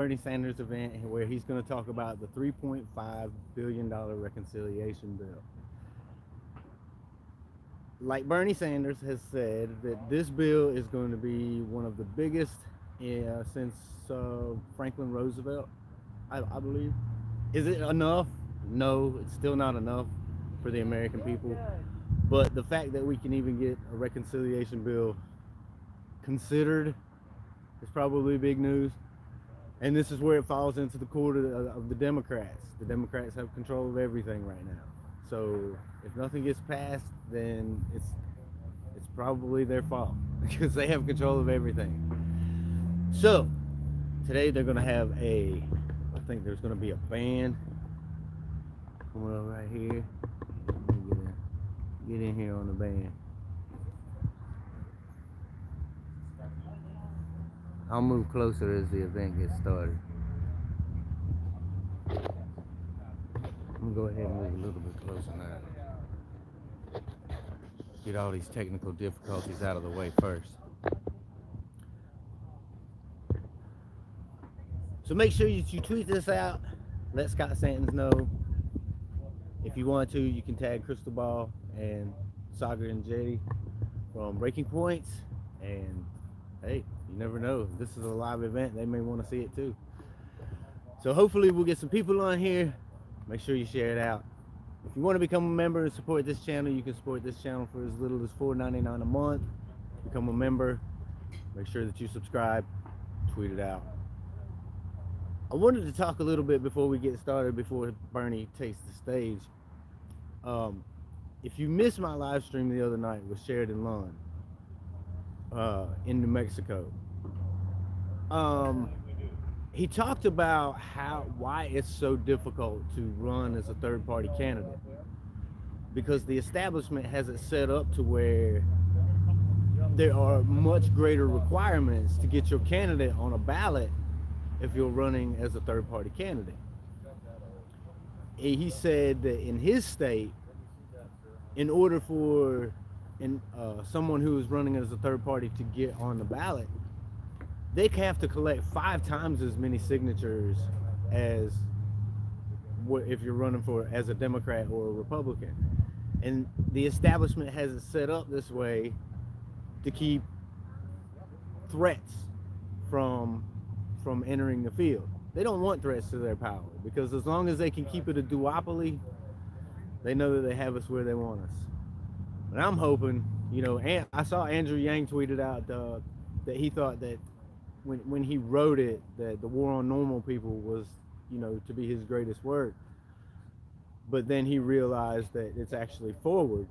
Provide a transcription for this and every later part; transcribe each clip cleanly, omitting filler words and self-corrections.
Bernie Sanders event where he's going to talk about the $3.5 billion reconciliation bill. Like Bernie Sanders has said, that this bill is going to be one of the biggest since Franklin Roosevelt, I believe. Is it enough? No, it's still not enough for the American people. But the fact that we can even get a reconciliation bill considered is probably big news. And this is where it falls into the court of the Democrats. The Democrats have control of everything right now. So if nothing gets passed, then it's probably their fault because they have control of everything. So today they're gonna have I think there's gonna be a band coming up right here. Get in here on the band. I'll move closer as the event gets started. I'm gonna go ahead and move a little bit closer now. Get all these technical difficulties out of the way first. So make sure you tweet this out. Let Scott Santons know. If you want to, you can tag Crystal Ball and Saga and Jetty from Breaking Points. And hey, you never know. This is a live event. They may want to see it too. So hopefully we'll get some people on here. Make sure you share it out. If you want to become a member and support this channel, you can support this channel for as little as $4.99 a month. Become a member. Make sure that you subscribe. Tweet it out. I wanted to talk a little bit before we get started, before Bernie takes the stage. If you missed my live stream the other night with Sheridan Lund in New Mexico, he talked about why it's so difficult to run as a third-party candidate, because the establishment has it set up to where there are much greater requirements to get your candidate on a ballot if you're running as a third-party candidate. He said that in his state, in order for someone who is running as a third party to get on the ballot, they have to collect 5 times as many signatures as if you're running as a Democrat or a Republican. And the establishment has it set up this way to keep threats from entering the field. They don't want threats to their power, because as long as they can keep it a duopoly, they know that they have us where they want us. And I'm hoping, and I saw Andrew Yang tweeted out that he thought that when he wrote it, that the war on normal people was, to be his greatest work. But then he realized that it's actually forward.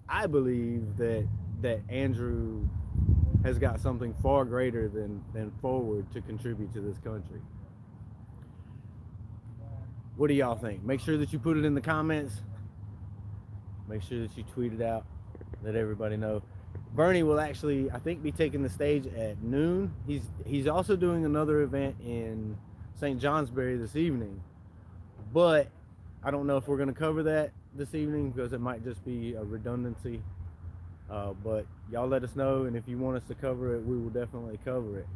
I believe that Andrew has got something far greater than forward to contribute to this country. What do y'all think? Make sure that you put it in the comments. Make sure that you tweet it out. Let everybody know. Bernie will actually, I think, be taking the stage at noon. He's also doing another event in St. Johnsbury this evening. But I don't know if we're going to cover that this evening, because it might just be a redundancy. But y'all let us know, and if you want us to cover it, we will definitely cover it.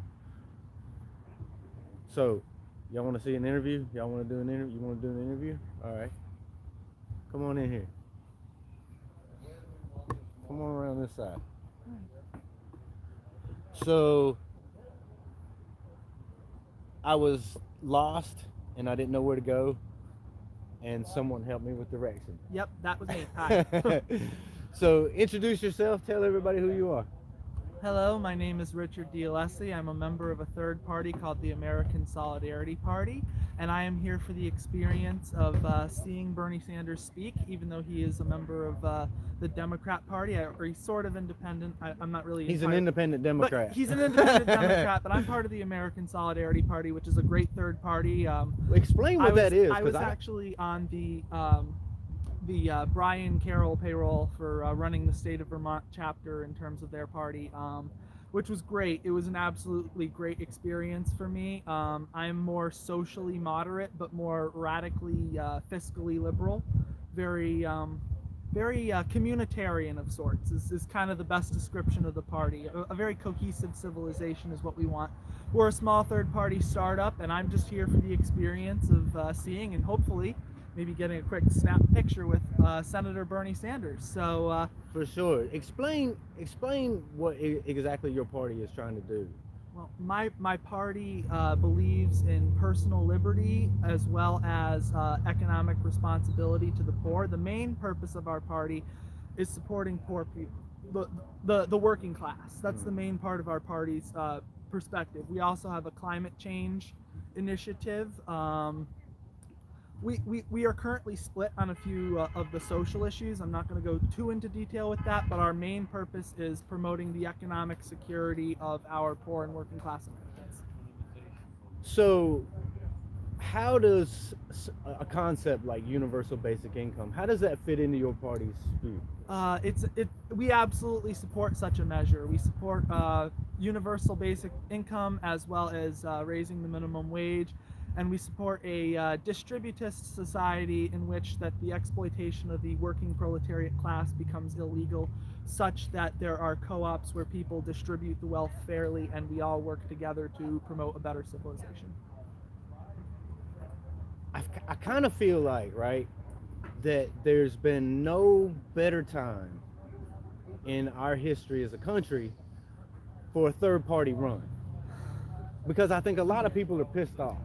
So, y'all want to see an interview? Y'all want to do an interview? You want to do an interview? All right. Come on in here. Come on around this side. So, I was lost, and I didn't know where to go, and someone helped me with directions. Yep, that was me. Hi. So introduce yourself, tell everybody who you are. Hello, my name is Richard D'Alessi. I'm a member of a third party called the American Solidarity Party, and I am here for the experience of seeing Bernie Sanders speak, even though he is a member of the Democrat Party, or he's sort of independent. I'm not really... He's an independent Democrat. But he's an independent Democrat, but I'm part of the American Solidarity Party, which is a great third party. Explain what that is. I was actually on the Brian Carroll payroll for running the state of Vermont chapter in terms of their party, which was great. It was an absolutely great experience for me. I'm more socially moderate, but more radically fiscally liberal. Very very communitarian of sorts is kind of the best description of the party. A very cohesive civilization is what we want. We're a small third-party startup, and I'm just here for the experience of seeing and hopefully maybe getting a quick snap picture with Senator Bernie Sanders. So For sure. Explain what exactly your party is trying to do. well, my party believes in personal liberty as well as economic responsibility to the poor. The main purpose of our party is supporting poor people, the working class. That's the main part of our party's perspective. We also have a climate change initiative. We are currently split on a few of the social issues. I'm not going to go too into detail with that, but our main purpose is promoting the economic security of our poor and working class Americans. So, how does a concept like universal basic income, how does that fit into your party's view? We absolutely support such a measure. We support universal basic income as well as raising the minimum wage. And we support a distributist society in which that the exploitation of the working proletariat class becomes illegal, such that there are co-ops where people distribute the wealth fairly and we all work together to promote a better civilization. I kind of feel like, right, that there's been no better time in our history as a country for a third-party run. Because I think a lot of people are pissed off.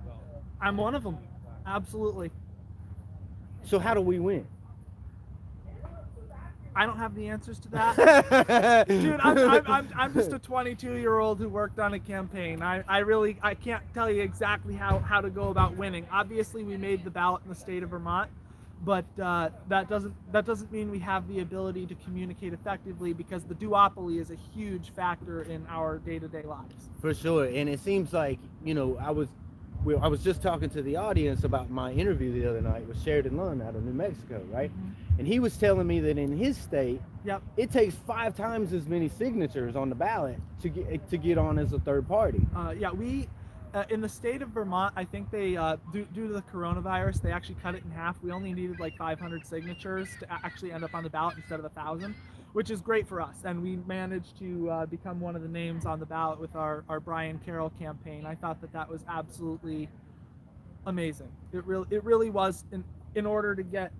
I'm one of them. Absolutely. So how do we win? I don't have the answers to that. Dude, I'm just a 22-year-old who worked on a campaign. I can't tell you exactly how to go about winning. Obviously, we made the ballot in the state of Vermont, but that doesn't mean we have the ability to communicate effectively, because the duopoly is a huge factor in our day-to-day lives. For sure. And it seems like, I was just talking to the audience about my interview the other night with Sheridan Lunn out of New Mexico, right? Mm-hmm. And he was telling me that in his state, Yep. it takes 5 times as many signatures on the ballot to get on as a third party. We in the state of Vermont, I think they due to the coronavirus, they actually cut it in half. We only needed like 500 signatures to actually end up on the ballot instead of 1,000, which is great for us. And we managed to become one of the names on the ballot with our Brian Carroll campaign. I thought that was absolutely amazing. It really was. In order to get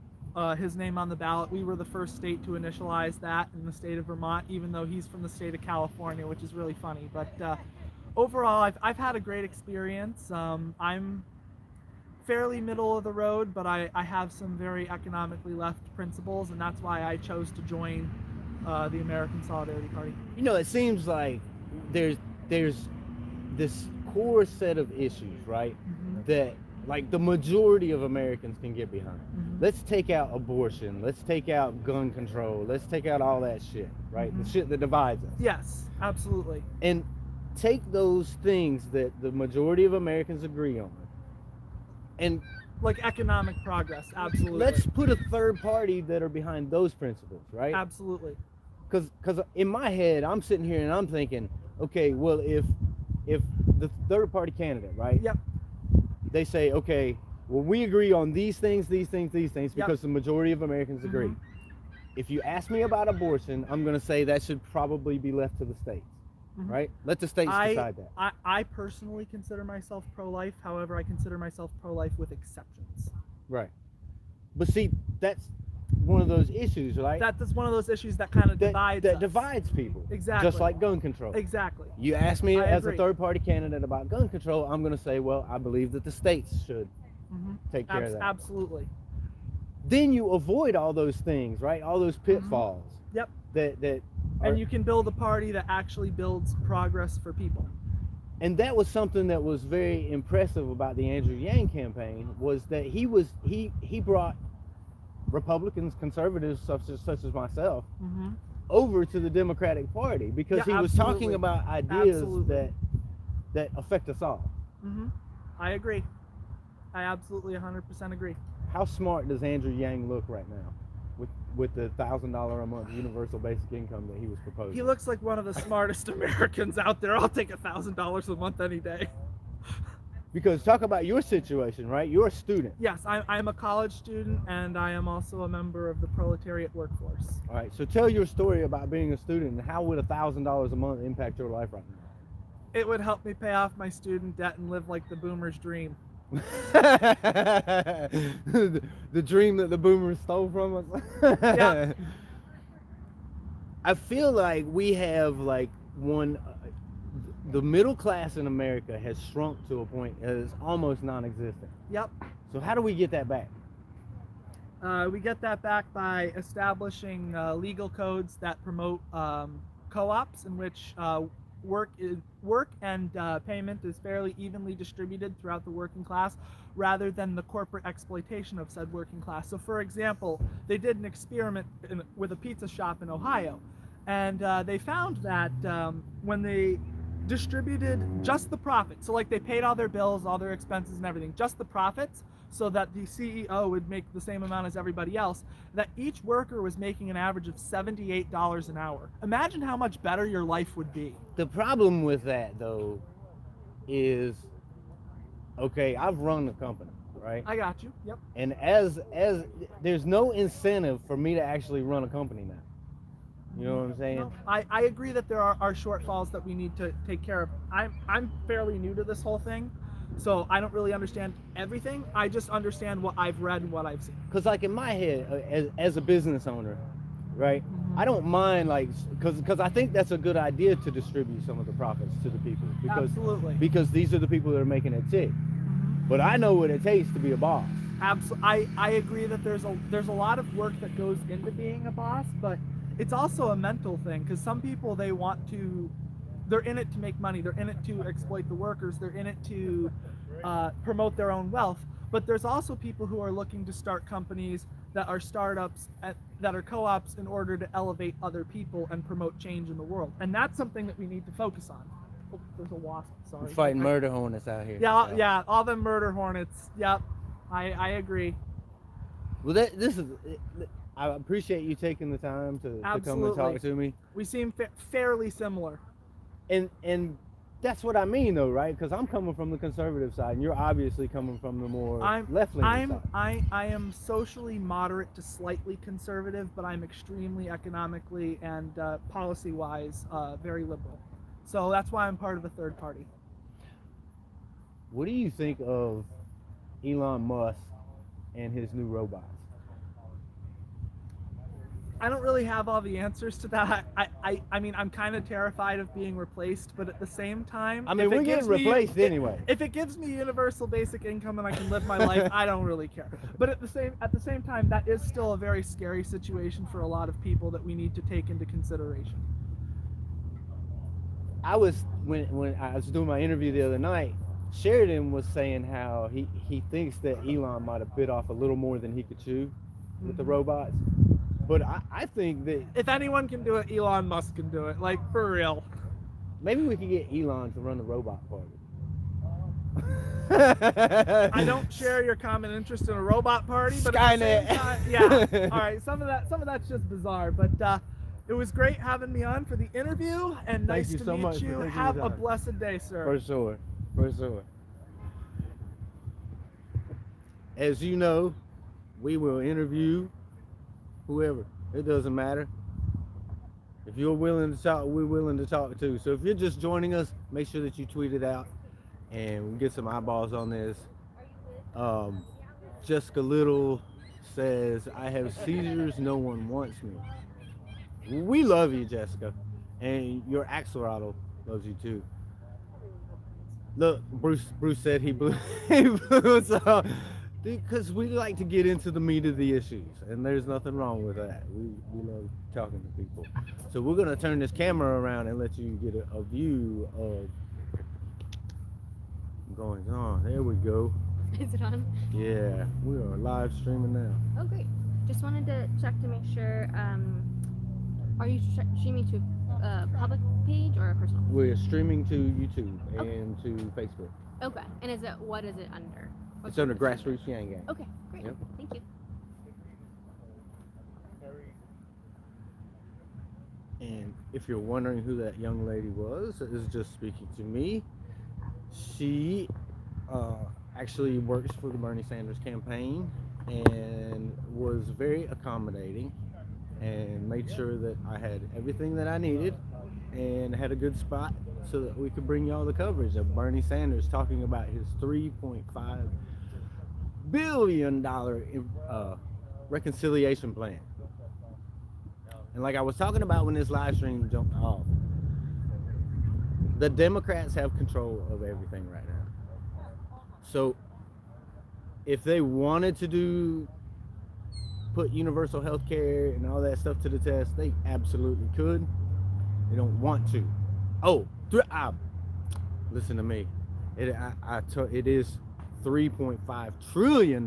his name on the ballot, we were the first state to initialize that in the state of Vermont, even though he's from the state of California, which is really funny. But overall, I've had a great experience. I'm fairly middle of the road, but I have some very economically left principles, and that's why I chose to join the American Solidarity Party. It seems like there's this core set of issues, right? Mm-hmm. That like the majority of Americans can get behind. Mm-hmm. Let's take out abortion. Let's take out gun control. Let's take out all that shit, right? Mm-hmm. The shit that divides us. Yes, absolutely. And take those things that the majority of Americans agree on, and like economic progress, absolutely. let's put a third party that are behind those principles, right? Absolutely. Because in my head, I'm sitting here and I'm thinking, okay, well, if the third party candidate, right? Yep. They say, okay, well, we agree on these things, because Yep. the majority of Americans agree. Mm-hmm. If you ask me about abortion, I'm going to say that should probably be left to the states, Mm-hmm. right? Let the states decide that. I personally consider myself pro-life. However, I consider myself pro-life with exceptions. Right. But see, that's one of those issues, right? That's one of those issues that kind of divides us. divides people. Exactly. Just like gun control. Exactly. You ask me I as agree. a third party candidate about gun control, I'm going to say, well, I believe that the states should Mm-hmm. take care of that. Absolutely. Then you avoid all those things, right? All those pitfalls. Yep. That And you can build a party that actually builds progress for people. And that was something that was very impressive about the Andrew Yang campaign, was that he brought Republicans, conservatives such as myself, Mm-hmm. over to the Democratic Party, because Yeah, he was absolutely. talking about ideas Absolutely. that affect us all. Mm-hmm. I agree. I absolutely 100% agree. How smart does Andrew Yang look right now with the $1,000 a month universal basic income that he was proposing? He looks like one of the smartest Americans out there. I'll take $1,000 a month any day. Because talk about your situation, right? You're a student. Yes, I'm a college student, and I am also a member of the proletariat workforce. All right. So tell your story about being a student and how would $1,000 a month impact your life right It would help me pay off my student debt and live like the boomer's dream. now? The dream that the boomers stole from us. Yeah. I feel like we have like the middle class in America has shrunk to a point that is almost non-existent. Yep. So how do we get that back? We get that back by establishing legal codes that promote co-ops in which work and payment is fairly evenly distributed throughout the working class, rather than the corporate exploitation of said working class. So, for example, they did an experiment with a pizza shop in Ohio, and they found that when they distributed just the profits, so like they paid all their bills, all their expenses and everything, just the profits, so that the CEO would make the same amount as everybody else, that each worker was making an average of $78 an hour. Imagine how much better your life would be. The problem with that though is, okay, I've run the company, right? I got you. Yep. And as there's no incentive for me to actually run a company now. You know what I'm saying? No, I agree that there are shortfalls that we need to take care of. I'm fairly new to this whole thing, so I don't really understand everything. I just understand what I've read and what I've seen. Because like in my head, as a business owner, right? I don't mind like because I think that's a good idea to distribute some of the profits to the people Absolutely. because these are the people that are making it tick. But I know what it takes to be a boss. I agree that there's a lot of work that goes into being a boss, but it's also a mental thing, because some people, they're in it to make money, they're in it to exploit the workers, they're in it to promote their own wealth. But there's also people who are looking to start companies that are startups, that are co-ops, in order to elevate other people and promote change in the world. And that's something that we need to focus on. Oh, there's a wasp, sorry. We're fighting murder hornets out here. Yeah, so. yeah, all them murder hornets. Yep, I agree. Well, I appreciate you taking the time to come and talk to me. We seem fairly similar. And that's what I mean, though, right? Because I'm coming from the conservative side, and you're obviously coming from the more left-leaning side. I am socially moderate to slightly conservative, but I'm extremely economically and policy-wise very liberal. So that's why I'm part of a third party. What do you think of Elon Musk and his new robots? I don't really have all the answers to that. I mean, I'm kind of terrified of being replaced, but at the same time, I mean, we're getting replaced anyway. If it gives me universal basic income and I can live my life, I don't really care. But at the same time, that is still a very scary situation for a lot of people that we need to take into consideration. When I was doing my interview the other night, Sheridan was saying how he thinks that Elon might have bit off a little more than he could chew with the robots. But I think that if anyone can do it, Elon Musk can do it. Like, for real. Maybe we could get Elon to run the robot party. I don't share your common interest in a robot party, but Skynet. At the same time, yeah. All right, some of that's just bizarre, but it was great having me on for the interview, and nice to meet you. Have a blessed day, sir. For sure. For sure. As you know, we will interview whoever. It doesn't matter. If you're willing to talk, we're willing to talk too. So if you're just joining us, make sure that you tweet it out and we'll get some eyeballs on this. Jessica Little says, I have seizures, no one wants me. We love you, Jessica. And your axolotl loves you too. Look, Bruce said he blew us out. Because we like to get into the meat of the issues, and there's nothing wrong with that. We love talking to people. So we're going to turn this camera around and let you get a view of going on. There we go. Is it on? Yeah, we are live streaming now. Oh, great. Just wanted to check to make sure, are you streaming to a public page or a personal? We're streaming to YouTube and to Facebook. Okay. And what is it under? It's under Grassroots Yang Gang. Okay, great. Yep. Thank you. And if you're wondering who that young lady was, is just speaking to me. She actually works for the Bernie Sanders campaign and was very accommodating and made sure that I had everything that I needed and had a good spot so that we could bring y'all the coverage of Bernie Sanders talking about his $3.5 billion reconciliation plan. And like I was talking about when this live stream jumped off, the Democrats have control of everything right now. So if they wanted to put universal health care and all that stuff to the test, they absolutely could. They don't want to. Oh, listen to me. It is $3.5 trillion,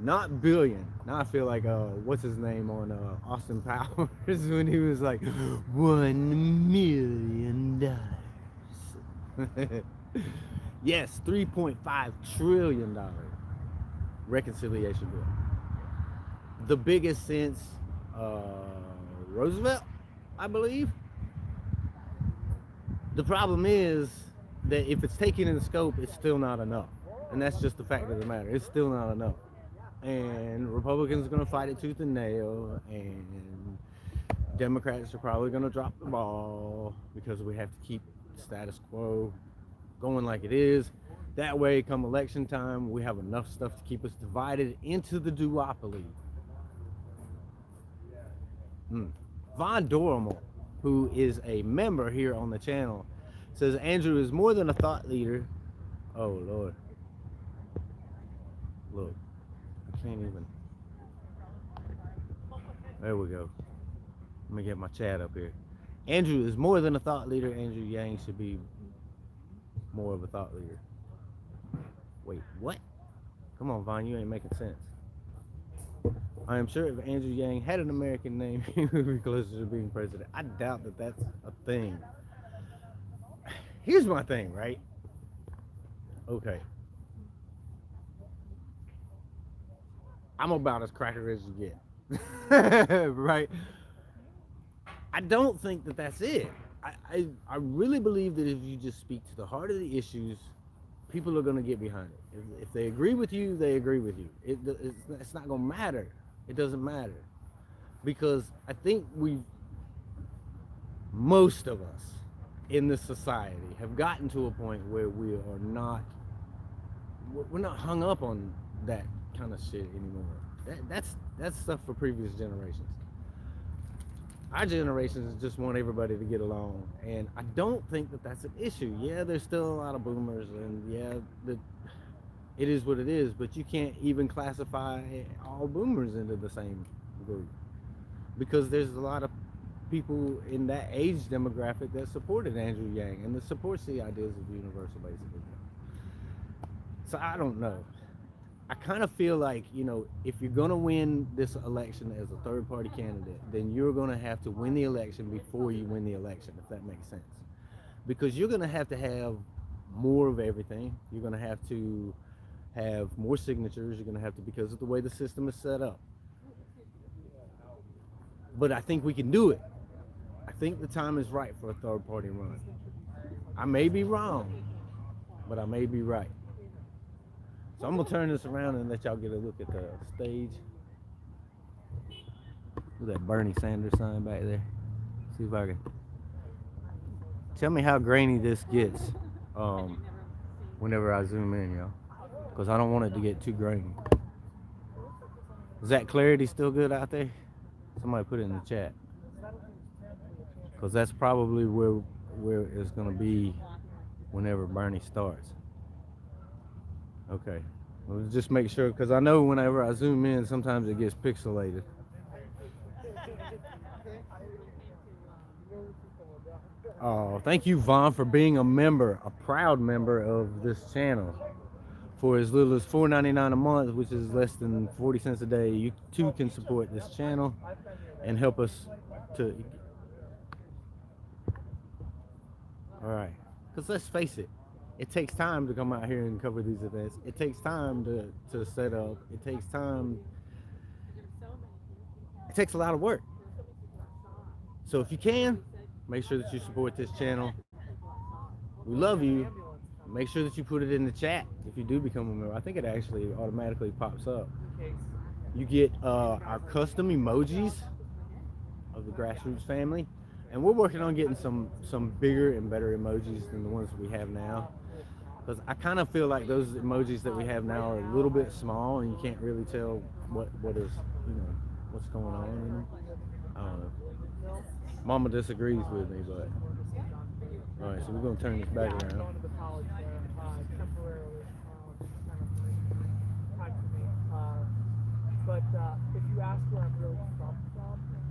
not billion. Now I feel like what's his name on Austin Powers when he was like $1 million. Yes, $3.5 trillion reconciliation bill. The biggest since Roosevelt, I believe. The problem is that if it's taken in scope, it's still not enough. And that's just the fact of the matter. It's still not enough. And Republicans are going to fight it tooth and nail, and Democrats are probably going to drop the ball because we have to keep the status quo going like it is. That way, come election time, we have enough stuff to keep us divided into the duopoly. Von Dormal, who is a member here on the channel, says Andrew is more than a thought leader. Oh, Lord. Look, I can't even. There we go. Let me get my chat up here. Andrew is more than a thought leader. Andrew Yang should be more of a thought leader. Wait, what? Come on, Vaughn, you ain't making sense. I am sure if Andrew Yang had an American name, he would be closer to being president. I doubt that that's a thing. Here's my thing, right? Okay. I'm about as cracker as you get. Right? I don't think that that's it. I really believe that if you just speak to the heart of the issues, people are going to get behind it. If they agree with you, they agree with you. It's not going to matter. It doesn't matter. Because I think most of us in this society have gotten to a point where we're not hung up on that kind of shit anymore. That's stuff for previous generations. Our generations just want everybody to get along, and I don't think that that's an issue. Yeah, there's still a lot of boomers, and yeah, it is what it is, but you can't even classify all boomers into the same group, because there's a lot of people in that age demographic that supported Andrew Yang and that supports the ideas of universal basic income. So I don't know. I kind of feel like, if you're going to win this election as a third-party candidate, then you're going to have to win the election before you win the election, if that makes sense. Because you're going to have more of everything. You're going to have more signatures. You're going to have to, because of the way the system is set up. But I think we can do it. I think the time is right for a third-party run. I may be wrong, but I may be right. So I'm gonna turn this around and let y'all get a look at the stage. Look at that Bernie Sanders sign back there. See if I can. Tell me how grainy this gets whenever I zoom in, y'all. Because I don't want it to get too grainy. Is that clarity still good out there? Somebody put it in the chat. Because that's probably where it's gonna be whenever Bernie starts. Okay, well, just make sure, because I know whenever I zoom in, sometimes it gets pixelated. Oh, thank you, Vaughn, for being a member, a proud member of this channel. For as little as $4.99 a month, which is less than 40 cents a day, you too can support this channel and help us to... All right, because let's face it, it takes time to come out here and cover these events. It takes time to set up. It takes time. It takes a lot of work. So if you can, make sure that you support this channel. We love you, make sure that you put it in the chat if you do become a member. I think it actually automatically pops up. You get our custom emojis of the Grassroots family, and we're working on getting some bigger and better emojis than the ones we have now. Because I kind of feel like those emojis that we have now are a little bit small, and you can't really tell what is, what's going on in them. I don't know. Mama disagrees with me, but all right. So we're gonna turn this back around. But if you ask where I'm really from,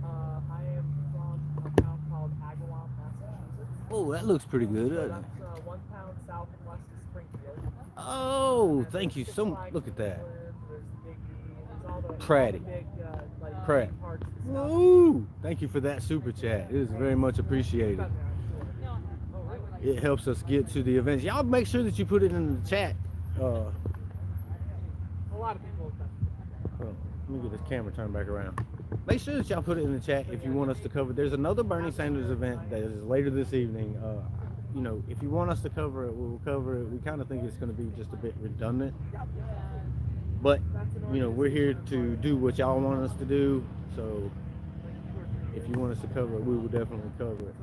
I am from a town called Agawam, Massachusetts. Oh, that looks pretty good. So that's 1 town south and west of Springfield. Oh, thank you so much. Look at that. Pratty. Pratt. Woo! Thank you for that super chat. It is very much appreciated. It helps us get to the events. Y'all make sure that you put it in the chat. A lot of people have done. Let me get this camera turned back around. Make sure that y'all put it in the chat if you want us to cover. There's another Bernie Sanders event that is later this evening. If you want us to cover it, we'll cover it. We kind of think it's going to be just a bit redundant. But, we're here to do what y'all want us to do. So, if you want us to cover it, we will definitely cover it.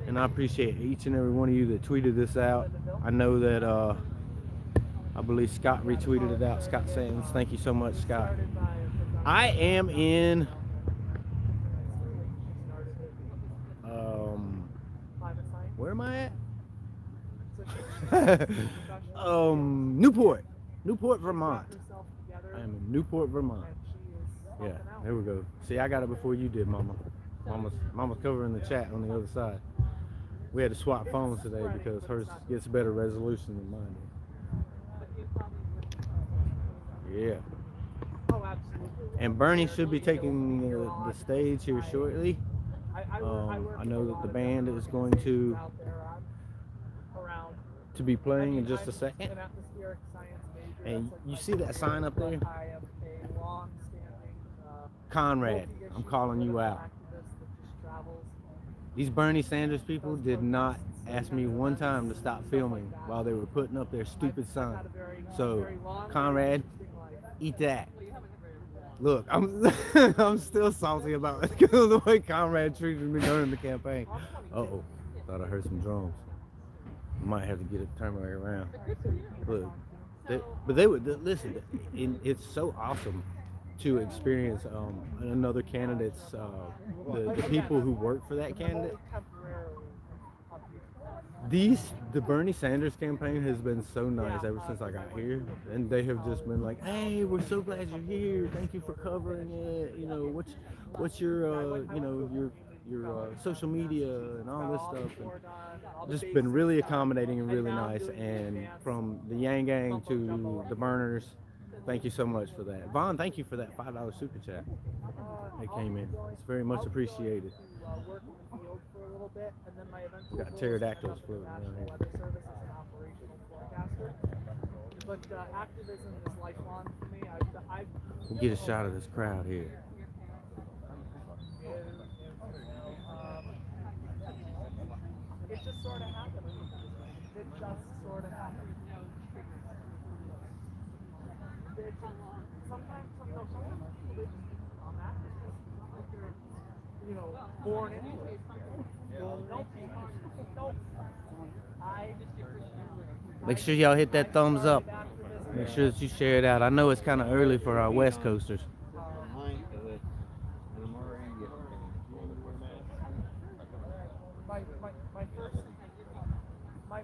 And I appreciate each and every one of you that tweeted this out. I know that, I believe Scott retweeted it out. Scott Sands, thank you so much, Scott. I am in where am I at? Newport, Vermont. I am in Newport, Vermont. Yeah, there we go. See, I got it before you did, Mama. Mama's covering the chat on the other side. We had to swap phones today because hers gets better resolution than mine did. Yeah. And Bernie should be taking the stage here shortly. I know that the band is going to be playing in just a second. And you see that sign up there? Conrad, I'm calling you out. These Bernie Sanders people did not ask me one time to stop filming while they were putting up their stupid sign. So, Conrad, eat that. Look, I'm still salty about the way Conrad treated me during the campaign. Uh-oh, thought I heard some drums. I might have to get it turned right around. Look, but they would listen. It's so awesome to experience another candidate's the people who work for that candidate. The Bernie Sanders campaign has been so nice ever since I got here, and they have just been like, "Hey, we're so glad you're here. Thank you for covering it. What's your your social media and all this stuff." And just been really accommodating and really nice. And from the Yang Gang to the Burners, thank you so much for that. Vaughn, thank you for that $5 super chat. It came in. It's very much appreciated. Got pterodactyls floating around here. But activism is lifelong for me. We'll get a shot of this crowd here. It just sort of happened. It just sort of happened. Sometimes people on that, born into it. Make sure y'all hit that thumbs up. Make sure that you share it out. I know it's kind of early for our West Coasters.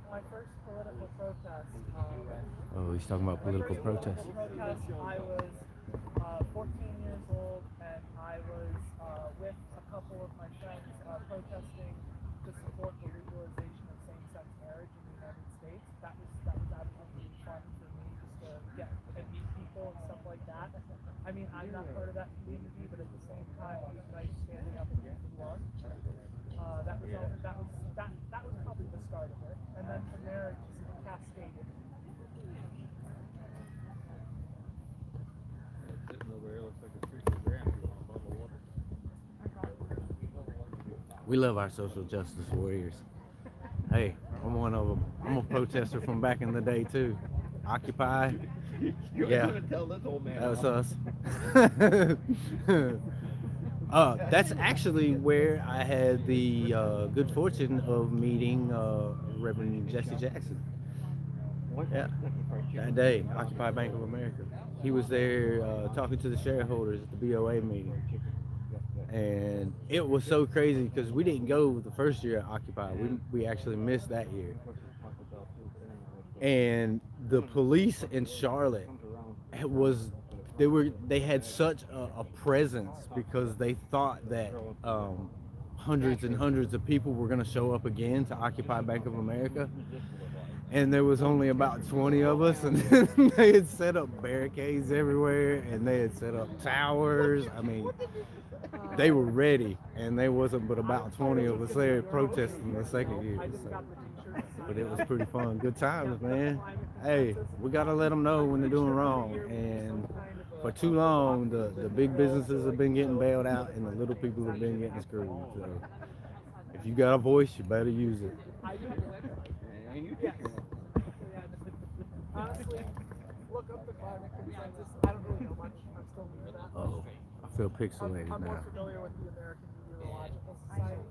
My first political protest. Oh, he's talking about political protests. I was 14 years old, and I was with a couple of my friends protesting to support the legalization of same-sex marriage in the United States. That was absolutely fun for me, just to get and meet people and stuff like that. I mean, I'm not part of that community, but at the same time, it was nice standing up for everyone. That was probably the start of it, and then from there it just cascaded. We love our social justice warriors. one of them. I'm a protester from back in the day too. Occupy. Yeah, that was us. That's actually where I had the good fortune of meeting Reverend Jesse Jackson. Yeah, that day, Occupy Bank of America. He was there talking to the shareholders at the BOA meeting. And it was so crazy because we didn't go the first year at Occupy. We actually missed that year. And the police in Charlotte was they had such a presence because they thought that hundreds and hundreds of people were going to show up again to occupy Bank of America, and there was only about 20 of us, and they had set up barricades everywhere, and they had set up towers. I mean, they were ready, and there wasn't but about 20 of us there protesting the second year. So. But it was pretty fun. Good times, man. Hey, we gotta let them know when they're doing wrong. And for too long, the big businesses have been getting bailed out, and the little people have been getting screwed. So if you got a voice, you better use it. Honestly, look up the climate consensus. I don't really know much. I'm still new to that. Oh, I feel pixelated I'm more now. familiar with the American Meteorological Society,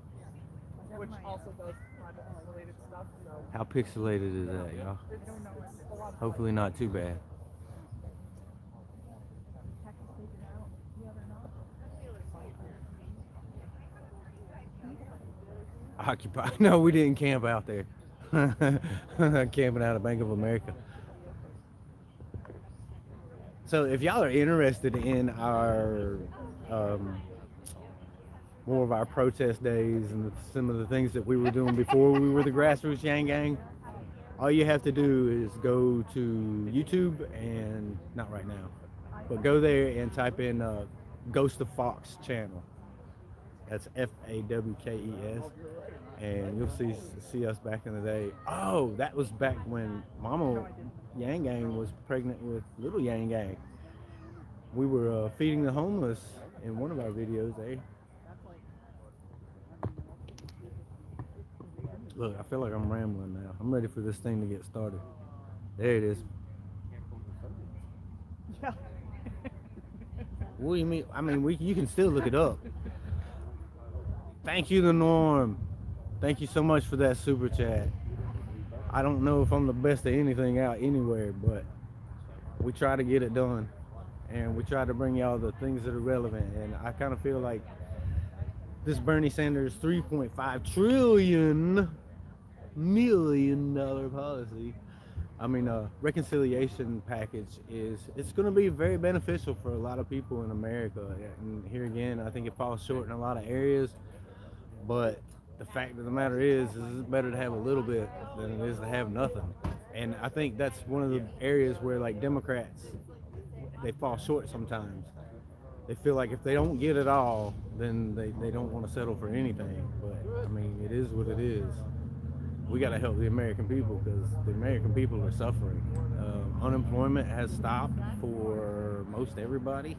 which also does climate-related stuff. So How pixelated is that, y'all? it's a lot of Hopefully not too bad. Occupy. No, we didn't camp out there. Camping out of Bank of America. So if y'all are interested in our more of our protest days and some of the things that we were doing before we were the Grassroots Yang Gang, all you have to do is go to YouTube, and not right now, but go there and type in Ghost of Fox channel. That's FAWKES, and you'll see us back in the day. Oh, that was back when Mama Yang Gang was pregnant with Little Yang Gang. We were feeding the homeless in one of our videos, eh? Look, I feel like I'm rambling now. I'm ready for this thing to get started. There it is. Yeah. What do you mean? I mean, you can still look it up. Thank you, The Norm. Thank you so much for that super chat. I don't know if I'm the best at anything out anywhere, but we try to get it done. And we try to bring y'all the things that are relevant. And I kind of feel like this Bernie Sanders $3.5 trillion policy, reconciliation package it's going to be very beneficial for a lot of people in America. And here again, I think it falls short in a lot of areas, but the fact of the matter is it's better to have a little bit than it is to have nothing. And I think that's one of the areas where, like, Democrats, they fall short sometimes. They feel like if they don't get it all, then they don't want to settle for anything. But I mean, it is what it is. We got to help the American people because the American people are suffering. Unemployment has stopped for most everybody.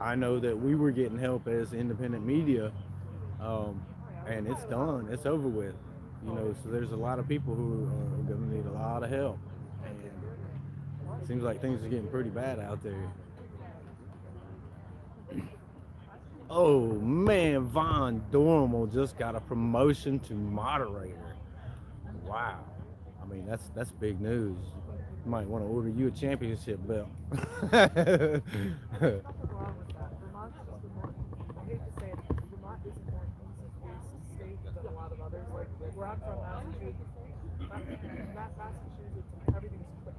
I know that we were getting help as independent media, and it's done. It's over with. So there's a lot of people who are going to need a lot of help. And it seems like things are getting pretty bad out there. Oh man, Von Dormal just got a promotion to moderator. Wow. I mean, that's big news. You might want to order you a championship belt. Where I'm from, Massachusetts, everything's quick.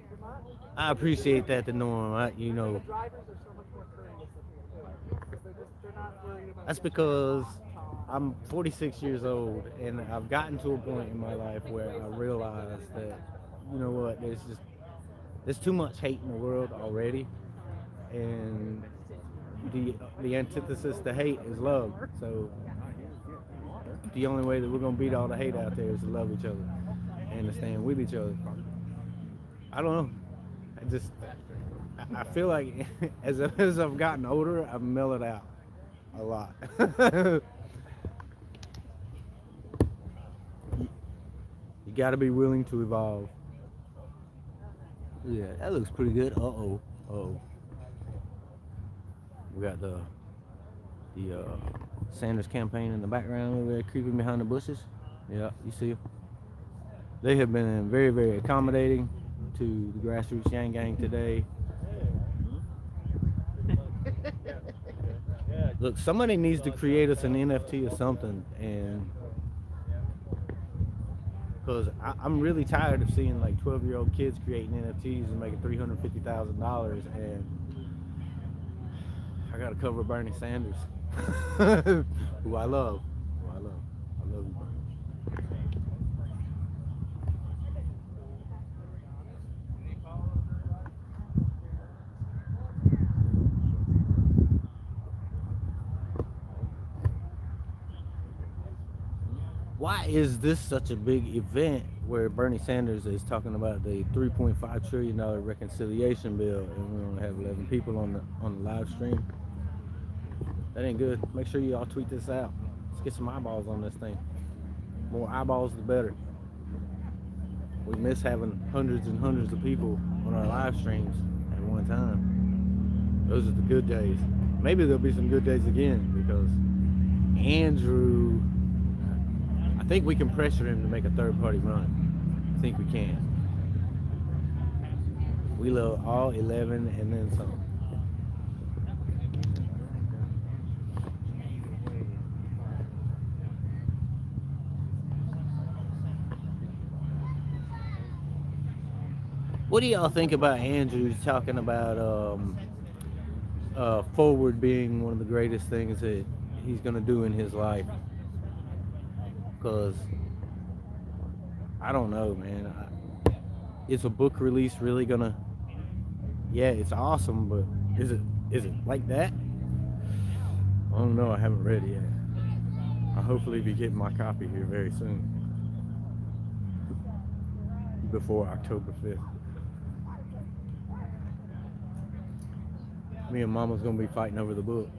Vermont, I appreciate that, The Norm. the drivers are so much more courteous than they're not worried about. That's because I'm 46 years old, and I've gotten to a point in my life where I realize that, you know what, there's too much hate in the world already, and the antithesis to hate is love. So the only way that we're gonna beat all the hate out there is to love each other and to stand with each other. I don't know. I feel like as I've gotten older, I've mellowed out a lot. got to be willing to evolve. Yeah, that looks pretty good. Uh-oh. Uh-oh. We got the Sanders campaign in the background over there creeping behind the bushes. Yeah, you see 'em. They have been very, very accommodating to the grassroots Yang Gang today. Look, somebody needs to create us an NFT or something, and because I'm really tired of seeing like 12-year-old kids creating NFTs and making $350,000, and I gotta cover Bernie Sanders, who I love. Who I love. I love you, Bernie. Why is this such a big event where Bernie Sanders is talking about the $3.5 trillion reconciliation bill, and we only have 11 people on the live stream? That ain't good. Make sure you all tweet this out. Let's get some eyeballs on this thing. More eyeballs, the better. We miss having hundreds and hundreds of people on our live streams at one time. Those are the good days. Maybe there'll be some good days again, because Andrew, I think we can pressure him to make a third-party run. I think we can. We love all 11 and then some. What do y'all think about Andrew talking about forward being one of the greatest things that he's gonna do in his life? Because I don't know, man. Is a book release really gonna? Yeah, it's awesome, but is it like that? I don't know. I haven't read it yet. I'll hopefully be getting my copy here very soon, before October 5th. Me and Mama's gonna be fighting over the book.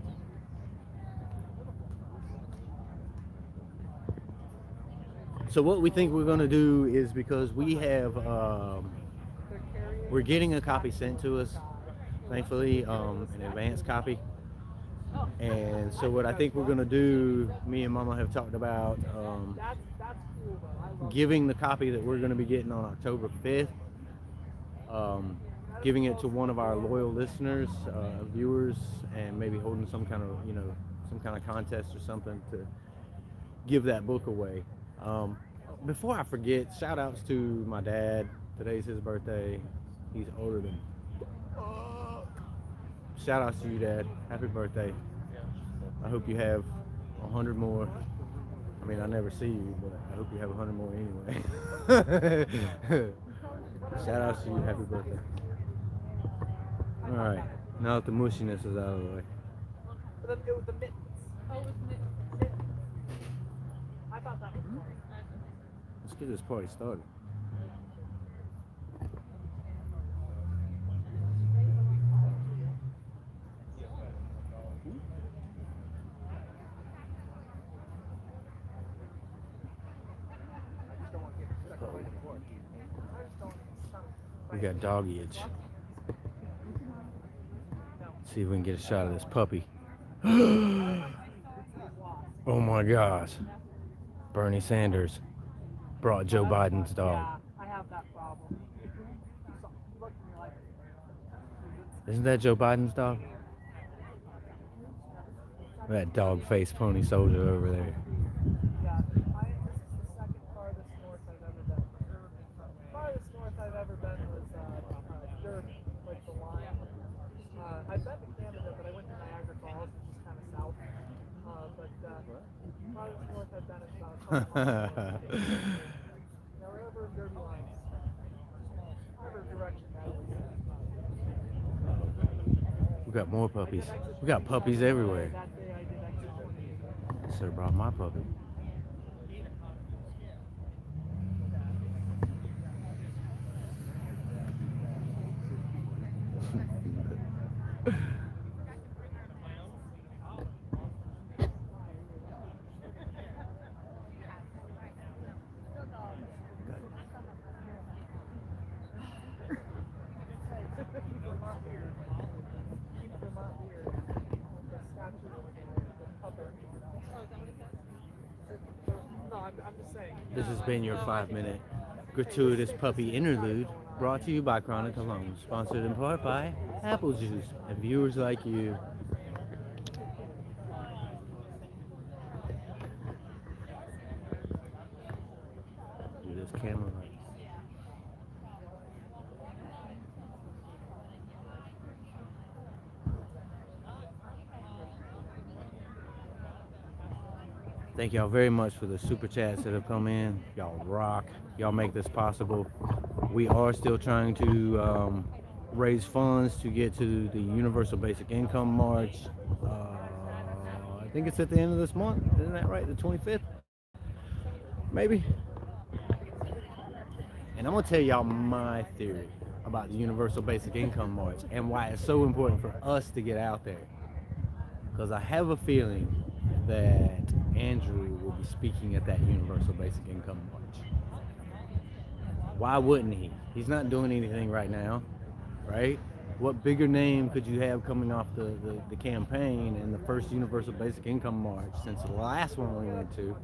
So what we think we're gonna do is, because we have, we're getting a copy sent to us, thankfully, an advanced copy. And so what I think we're gonna do, me and Mama have talked about giving the copy that we're gonna be getting on October 5th, giving it to one of our loyal listeners, viewers, and maybe holding some kind of, some kind of contest or something to give that book away. Before I forget, shout outs to my dad. Today's his birthday. He's older than me. Shout outs to you, Dad. Happy birthday. I hope you have 100 more. I mean, I never see you, but I hope you have 100 more anyway. Shout outs to you. Happy birthday. All right. Now that the mushiness is out of the way. Let's go with the mittens. Oh, with mittens. I thought that was funny. Let's get this party started. We got dog-edge. See if we can get a shot of this puppy. Oh my gosh. Bernie Sanders brought Joe Biden's dog. Yeah, I have that problem. Isn't that Joe Biden's dog? That dog-faced pony soldier over there. Yeah, this is the second farthest north I've ever been. Farthest north I've ever been was Durban, like the line. I've been to Canada, but I went to Niagara Falls, which is kind of south. But farthest north I've been is about 12 miles. Now we're over in Derby lines. Whatever direction that is. We got more puppies. We got puppies everywhere. That day I did exit 20. Should have brought my puppy. I'm just saying. This has been your 5-minute gratuitous puppy interlude, brought to you by Chronic Alone, sponsored in part by Apple Juice and viewers like you. Do this camera right. Thank y'all very much for the super chats that have come in. Y'all rock. Y'all make this possible. We are still trying to raise funds to get to the Universal Basic Income March. I think it's at the end of this month. Isn't that right? The 25th? Maybe. And I'm going to tell y'all my theory about the Universal Basic Income March and why it's so important for us to get out there. Because I have a feeling that Andrew will be speaking at that Universal Basic Income March. Why wouldn't he? He's not doing anything right now, right? What bigger name could you have coming off the campaign and the first Universal Basic Income March since the last one we went to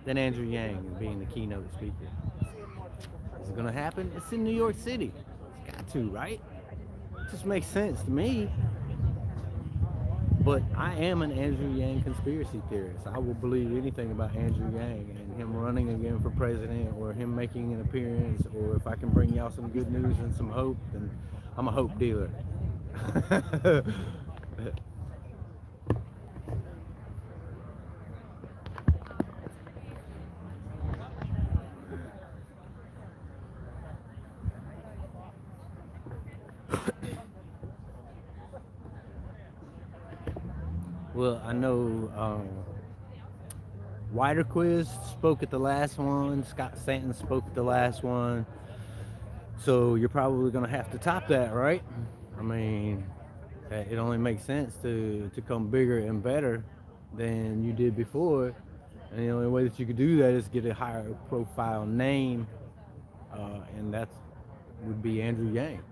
than Andrew Yang being the keynote speaker? Is it gonna happen? It's in New York City. It's got to, right? It just makes sense to me. But I am an Andrew Yang conspiracy theorist. I will believe anything about Andrew Yang and him running again for president, or him making an appearance, or if I can bring y'all some good news and some hope, then I'm a hope dealer. Well, I know Wider Quiz spoke at the last one. Scott Stanton spoke at the last one. So you're probably going to have to top that, right? I mean, it only makes sense to come bigger and better than you did before. And the only way that you could do that is get a higher profile name. And that would be Andrew Yang.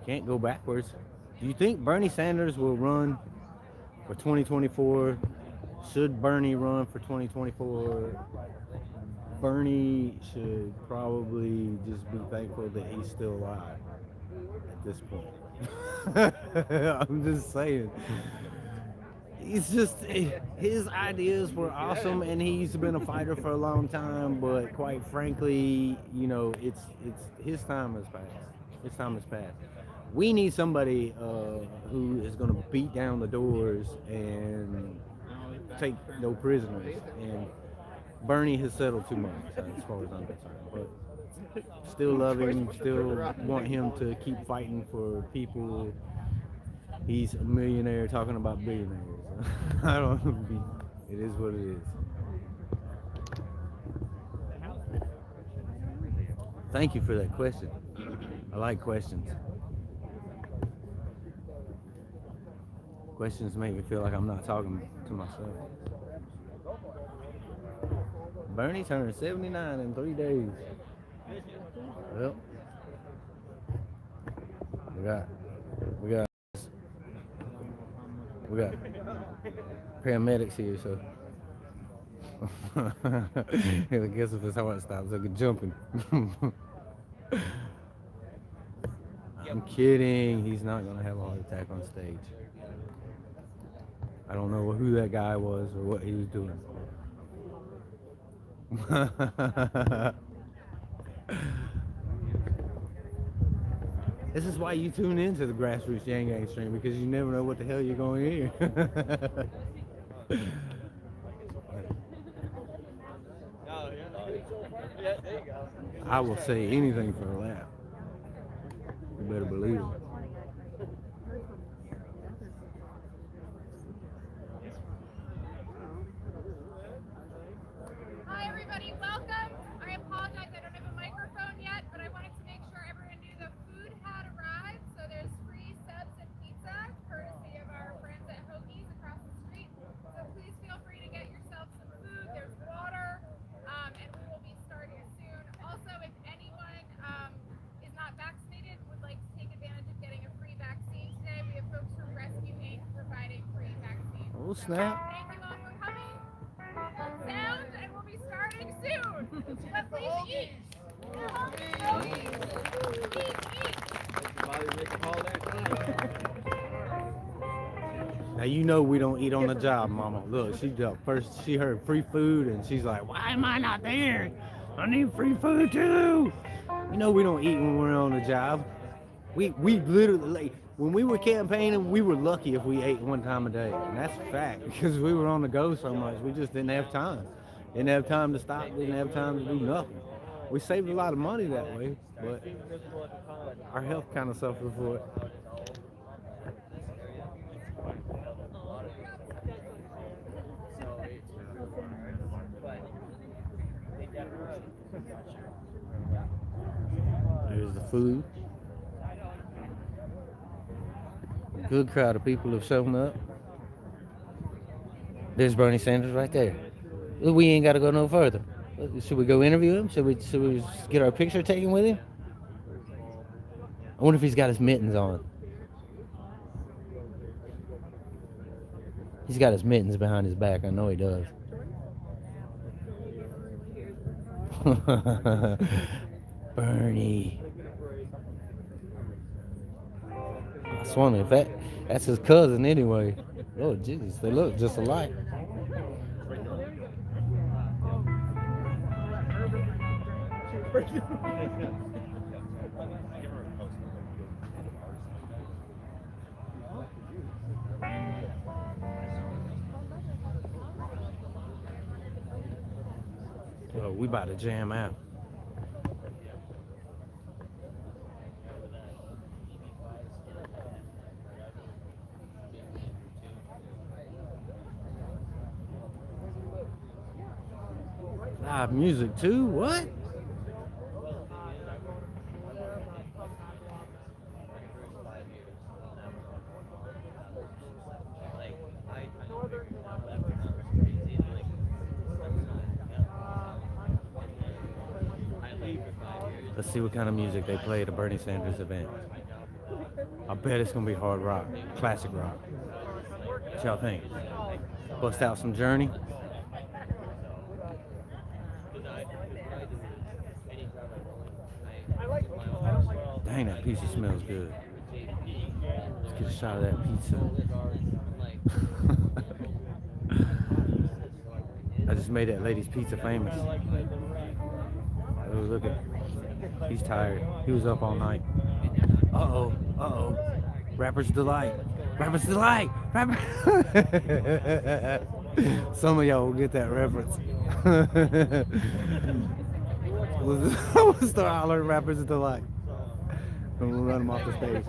Can't go backwards. Do you think Bernie Sanders will run for 2024? Should Bernie run for 2024? Bernie should probably just be thankful that he's still alive at this point. I'm just saying. He's just, his ideas were awesome, and he's been a fighter for a long time, but quite frankly, you know, it's his time has passed. His time has passed. We need somebody who is going to beat down the doors and take no prisoners. And Bernie has settled too much, as far as I'm concerned. But still love him, still want him to keep fighting for people. He's a millionaire talking about billionaires. I don't know. It is what it is. Thank you for that question. I like questions. Questions make me feel like I'm not talking to myself. Bernie turned 79 in 3 days. Well, we got paramedics here, so I guess if his heart stops, I could jump him. I'm kidding. He's not gonna have a heart attack on stage. I don't know who that guy was or what he was doing. This is why you tune into the Grassroots Yang Gang stream, because you never know what the hell you're going to hear. I will say anything for a laugh. You better believe it. Hi everybody, welcome. I apologize, I don't have a microphone yet, but I wanted to make sure everyone knew the food had arrived. So there's free subs and pizza, courtesy of our friends at Hoagie's across the street. So please feel free to get yourself some food. There's water, and we will be starting soon. Also, if anyone is not vaccinated, would like to take advantage of getting a free vaccine today, we have folks from Rescue Inc. providing free vaccines. Oh snap. Thank you all for coming. Sound But please eat. Now you know we don't eat on the job, Mama. Look, she heard free food and she's like, "Why am I not there? I need free food too." You know we don't eat when we're on the job. We literally, like, when we were campaigning, we were lucky if we ate one time a day, and that's a fact because we were on the go so much. We just didn't have time. Didn't have time to stop. Didn't have time to do nothing. We saved a lot of money that way, but our health kind of suffered for it. There's the food. Good crowd of people have shown up. There's Bernie Sanders right there. We ain't got to go no further. Should we go interview him? Should we get our picture taken with him? I wonder if he's got his mittens on. He's got his mittens behind his back. I know he does. Bernie. I was wondering if that's his cousin anyway. Oh, Jesus, they look just alike. Oh, we about to jam out. Live music too? What? Let's see what kind of music they play at a Bernie Sanders event. I bet it's gonna be hard rock, classic rock. What y'all think? Bust out some Journey? Dang, that pizza smells good. Let's get a shot of that pizza. I just made that lady's pizza famous. Oh, look at, he's tired. He was up all night. Uh-oh, uh-oh. Rapper's Delight. Rapper's Delight! Rapper. Some of y'all will get that reference. We'll start hollering Rapper's Delight. And we'll run him off the stage.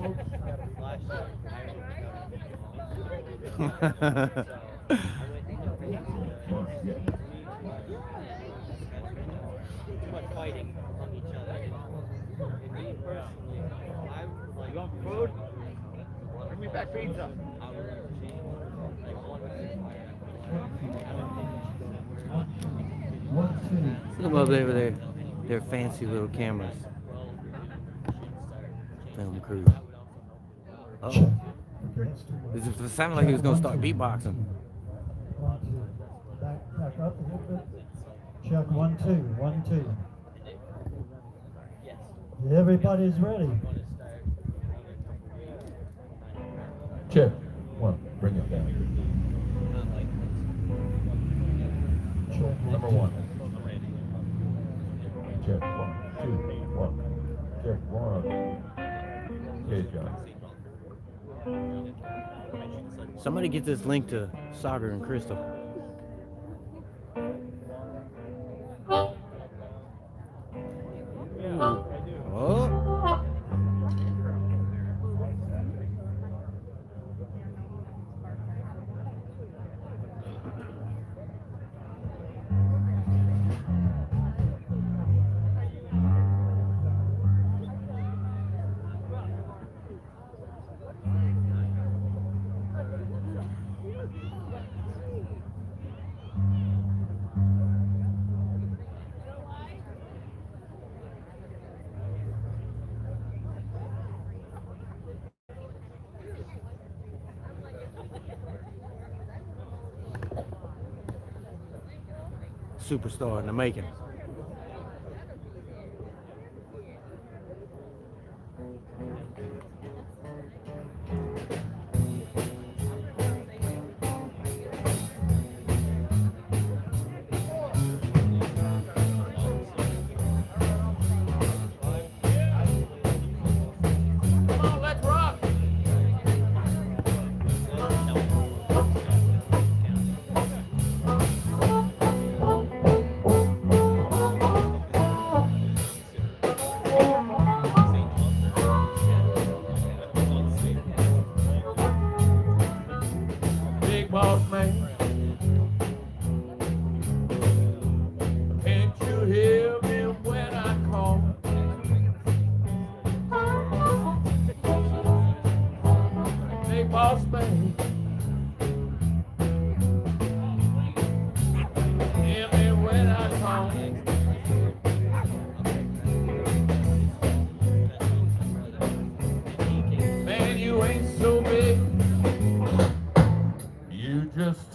You want food? Bring me back pizza. Look up over there. They're fancy little cameras. Film crew. Oh. It sounded like he was going to start beatboxing. Back up a little bit. Check 1, 2, 1, 2. Everybody's ready. Check. 1. Bring it down. Check Number 1. Check 1, 2, 1. Check 1. Okay, John. Somebody get this link to Sagar and Crystal. Oh. Superstar in the making.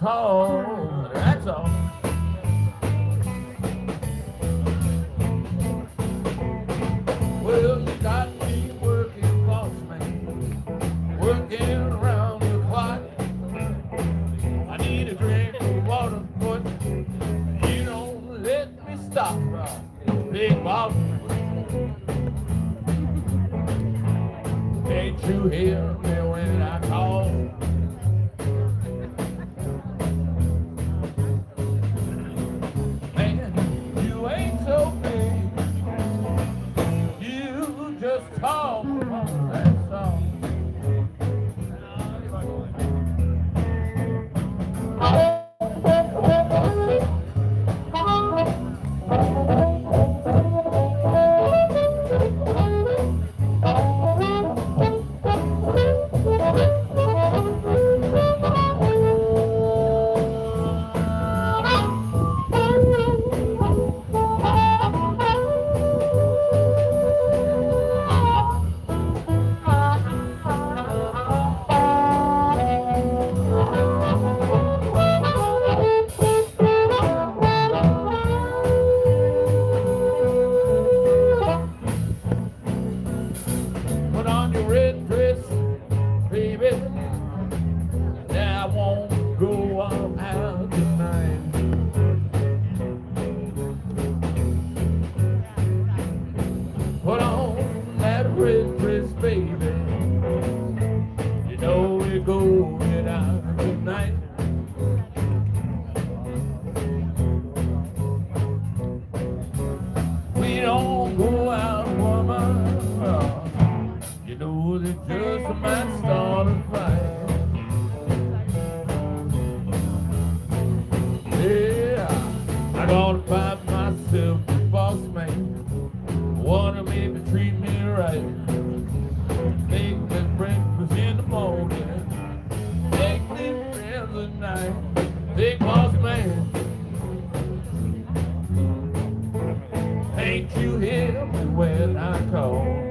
tall, that's all. Well, you got me working, boss man, working around the clock. I need a drink of water, but you don't let me stop, big boss. Can't you hear me when I call? Man, you ain't so big. You just talk, that's all. Put on your red dress, baby. I won't go out tonight. Put on that red dress, baby. You know we're going out tonight. We don't go out, woman. You know they just might start a fight. Yeah, I gotta find myself a boss man. Wanna maybe treat me right. Make me breakfast in the morning. Make me friends at night. Big boss man. Ain't you hear me when I call?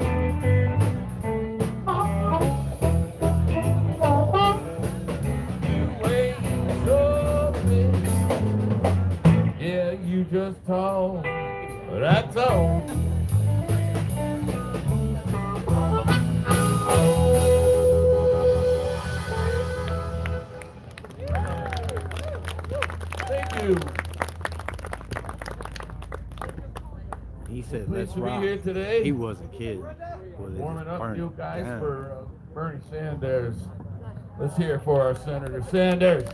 You just talk, that's all. Thank you. He said, Pleased "Let's to be rock." here today. He was a kid. Warming up Burn you it guys down. for Bernie Sanders. Let's hear it for our Senator Sanders.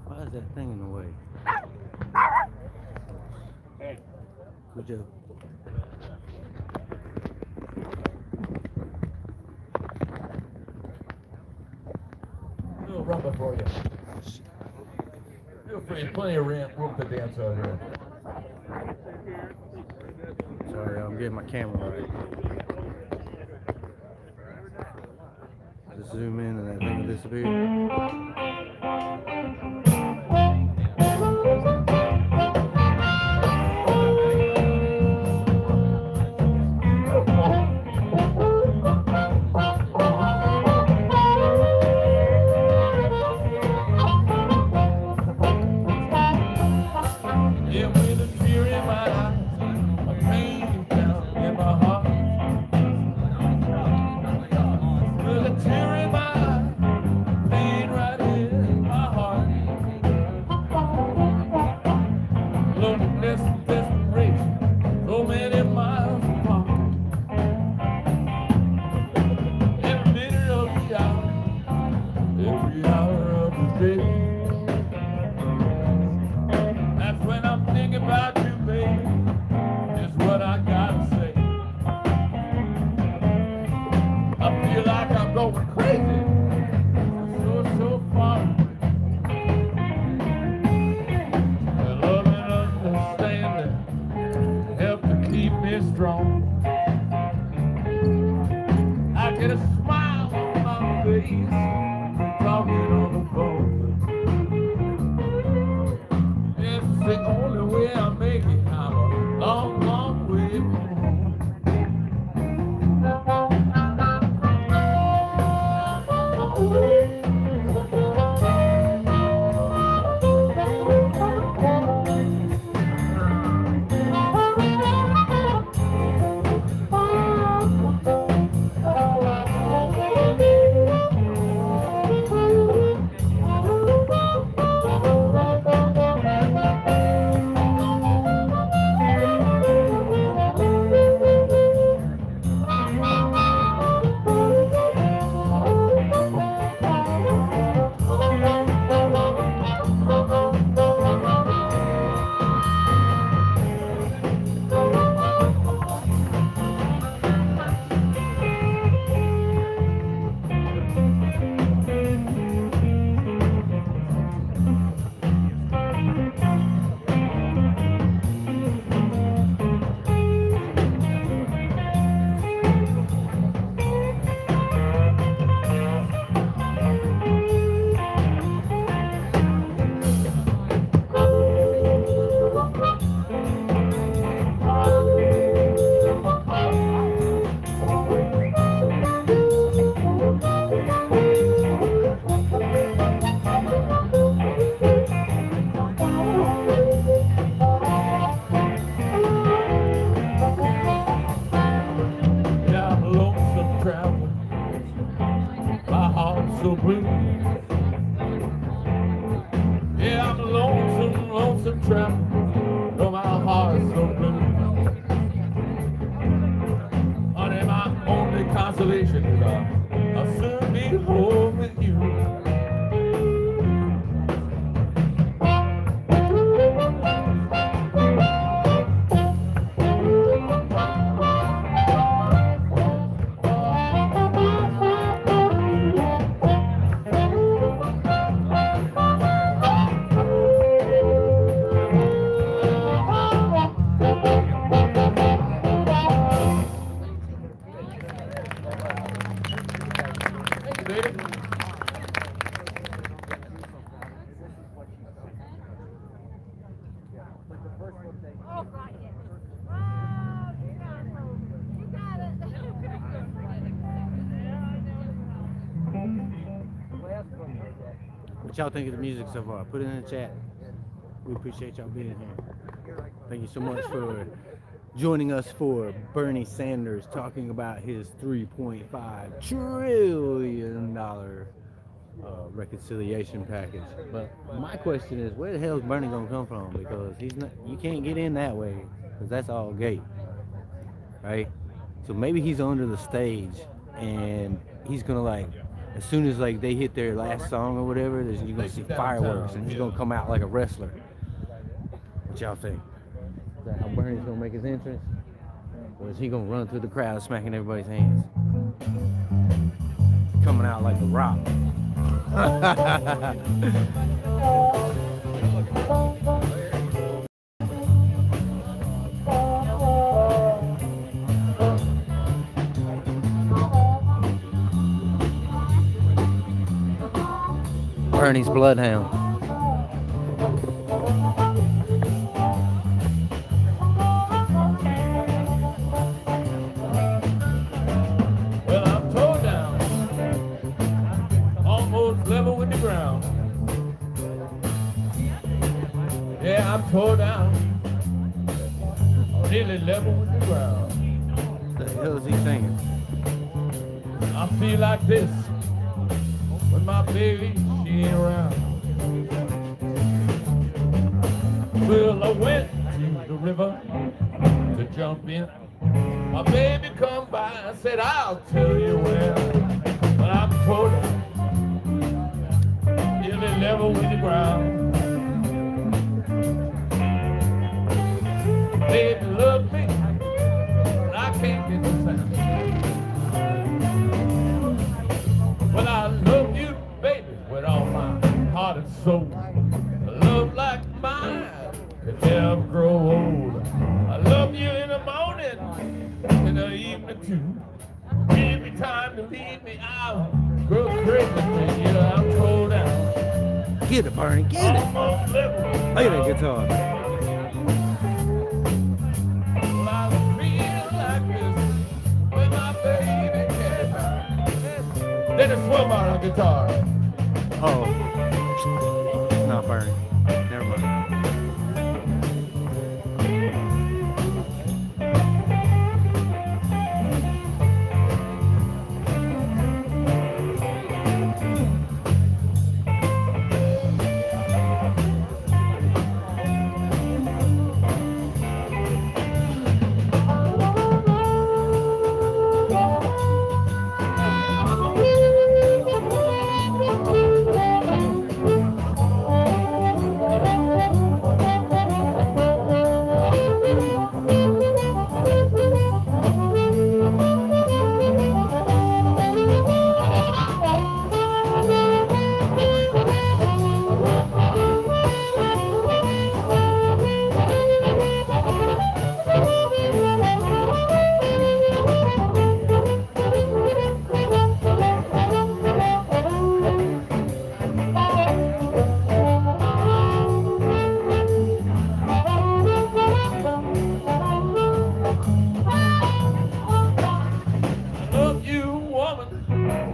Why is that thing in the way? Good job. A little rumba for you. Feel free, plenty of room to dance out here. Sorry, I'm getting my camera right. Just zoom in and that thing will disappear. Yeah, with a tear in my eyes, a pain down in my heart. With a tear in my eye, pain right in my heart. Loneliness and desperation, so many miles apart. Every minute of the hour, every hour of the day. That's when I'm thinking about you, baby, is what I gotta say. I feel like I'm going crazy, so far away. And love and understanding help to keep me strong. I get a smile on my face, talking on the phone. It's the only way I make it. I'm a long, long blues. Yeah, I'm a lonesome, lonesome tramp. Though my heart's so blue. Honey, my only consolation is I'll soon be home with you. What y'all think of the music so far? Put it in the chat. We appreciate y'all being here. Thank you so much for joining us for Bernie Sanders talking about his $3.5 trillion reconciliation package. But my question is, where the hell is Bernie gonna come from? Because he's not. You can't get in that way because that's all gate, right? So maybe he's under the stage and he's gonna like. As soon as like they hit their last song or whatever, you're gonna see fireworks and he's gonna come out like a wrestler. What y'all think? Is that how Bernie's gonna make his entrance? Or is he gonna run through the crowd smacking everybody's hands? Coming out like The Rock. Bernie's bloodhound. Well, I'm tore down, almost level with the ground. Yeah, I'm tore down, nearly level with the ground. What the hell is he singing? I feel like this when my baby, she ain't around. Well, I went to the river to jump in. My baby come by and said, I'll tell you where. But I'm tore down, nearly level with the ground. Baby love me, but I can't get the sound. Well, I love you, baby, with all my heart and soul. A love like mine could never grow old. I love you in the morning, in the evening too. Give me time to leave me out. Grow crazy, yeah, I'm tore down. Get it, Bernie, get it! Almost level. Look at that guitar. Well, I feel like this when my baby came out. Then it's swim out on guitar. Oh. It's not Bernie. Never mind.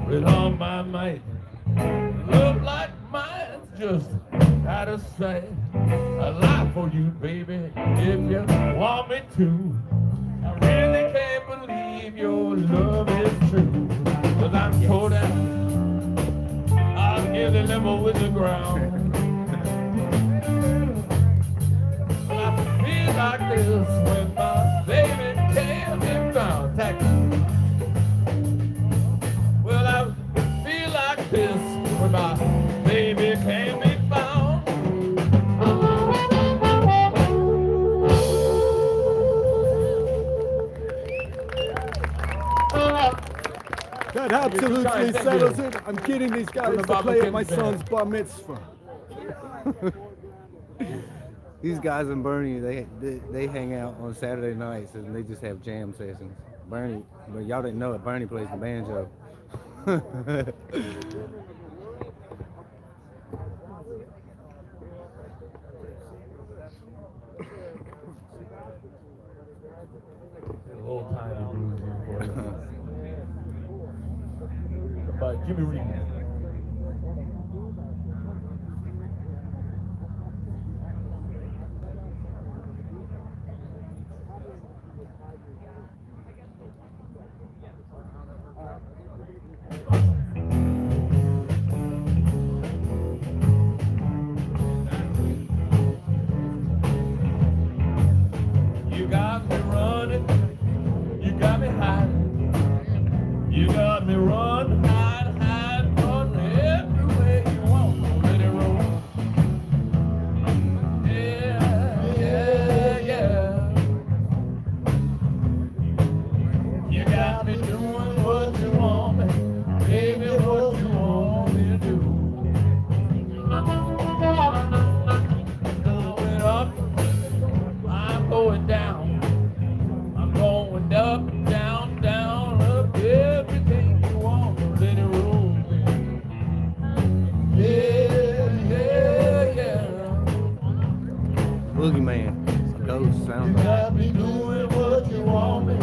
With all my might, love like mine's just out of sight. I lie for you, baby, if you want me to. I really can't believe your love is true. 'Cause I'm tore down, ground. I feel like this when my baby can't be found. Well, I feel like this when my baby can't be found. That absolutely settles it. I'm getting these guys to play at my son's bar mitzvah. These guys in Bernie, they hang out on Saturday nights and they just have jam sessions. Bernie, but y'all didn't know it. Bernie plays the banjo. Old tiny blues for you. But Jimmy Reed. You got me running, you got me hiding, you got me running, hide, run everywhere you want, let it roll. Yeah. You got me doing what you want me, baby, what you want me to do. Going up, I'm going down. I'm going up, down, down, up, everything you want, let it roll. Yeah. Boogeyman, ghost sound. You got me doing what you want me,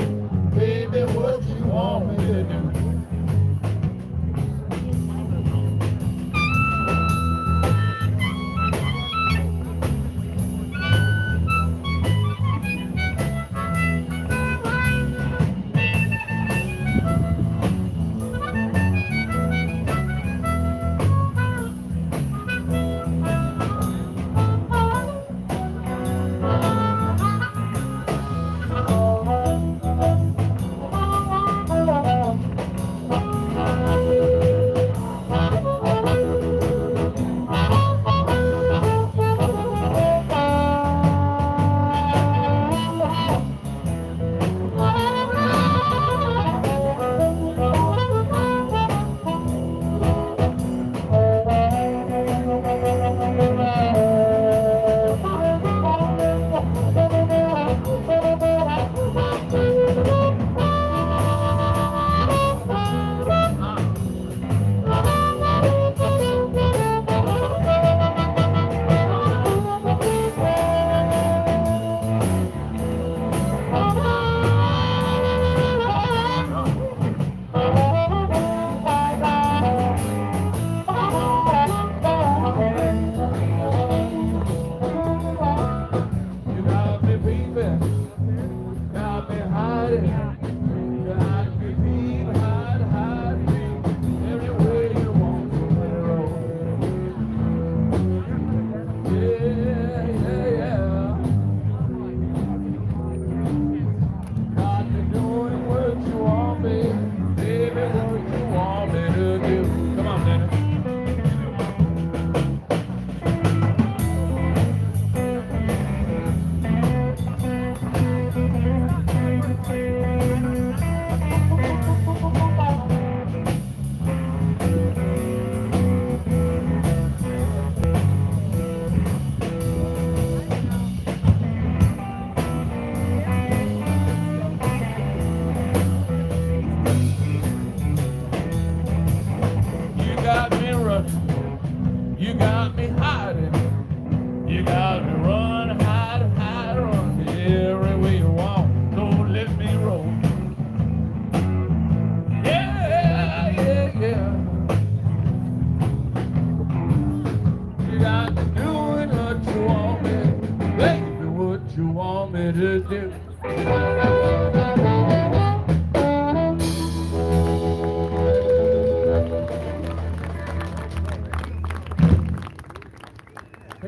baby, what you want me to do.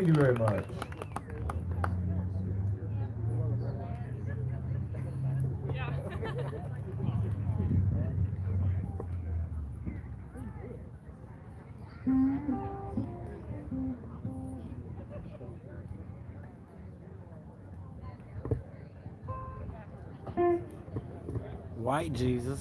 Thank you very much. White Jesus.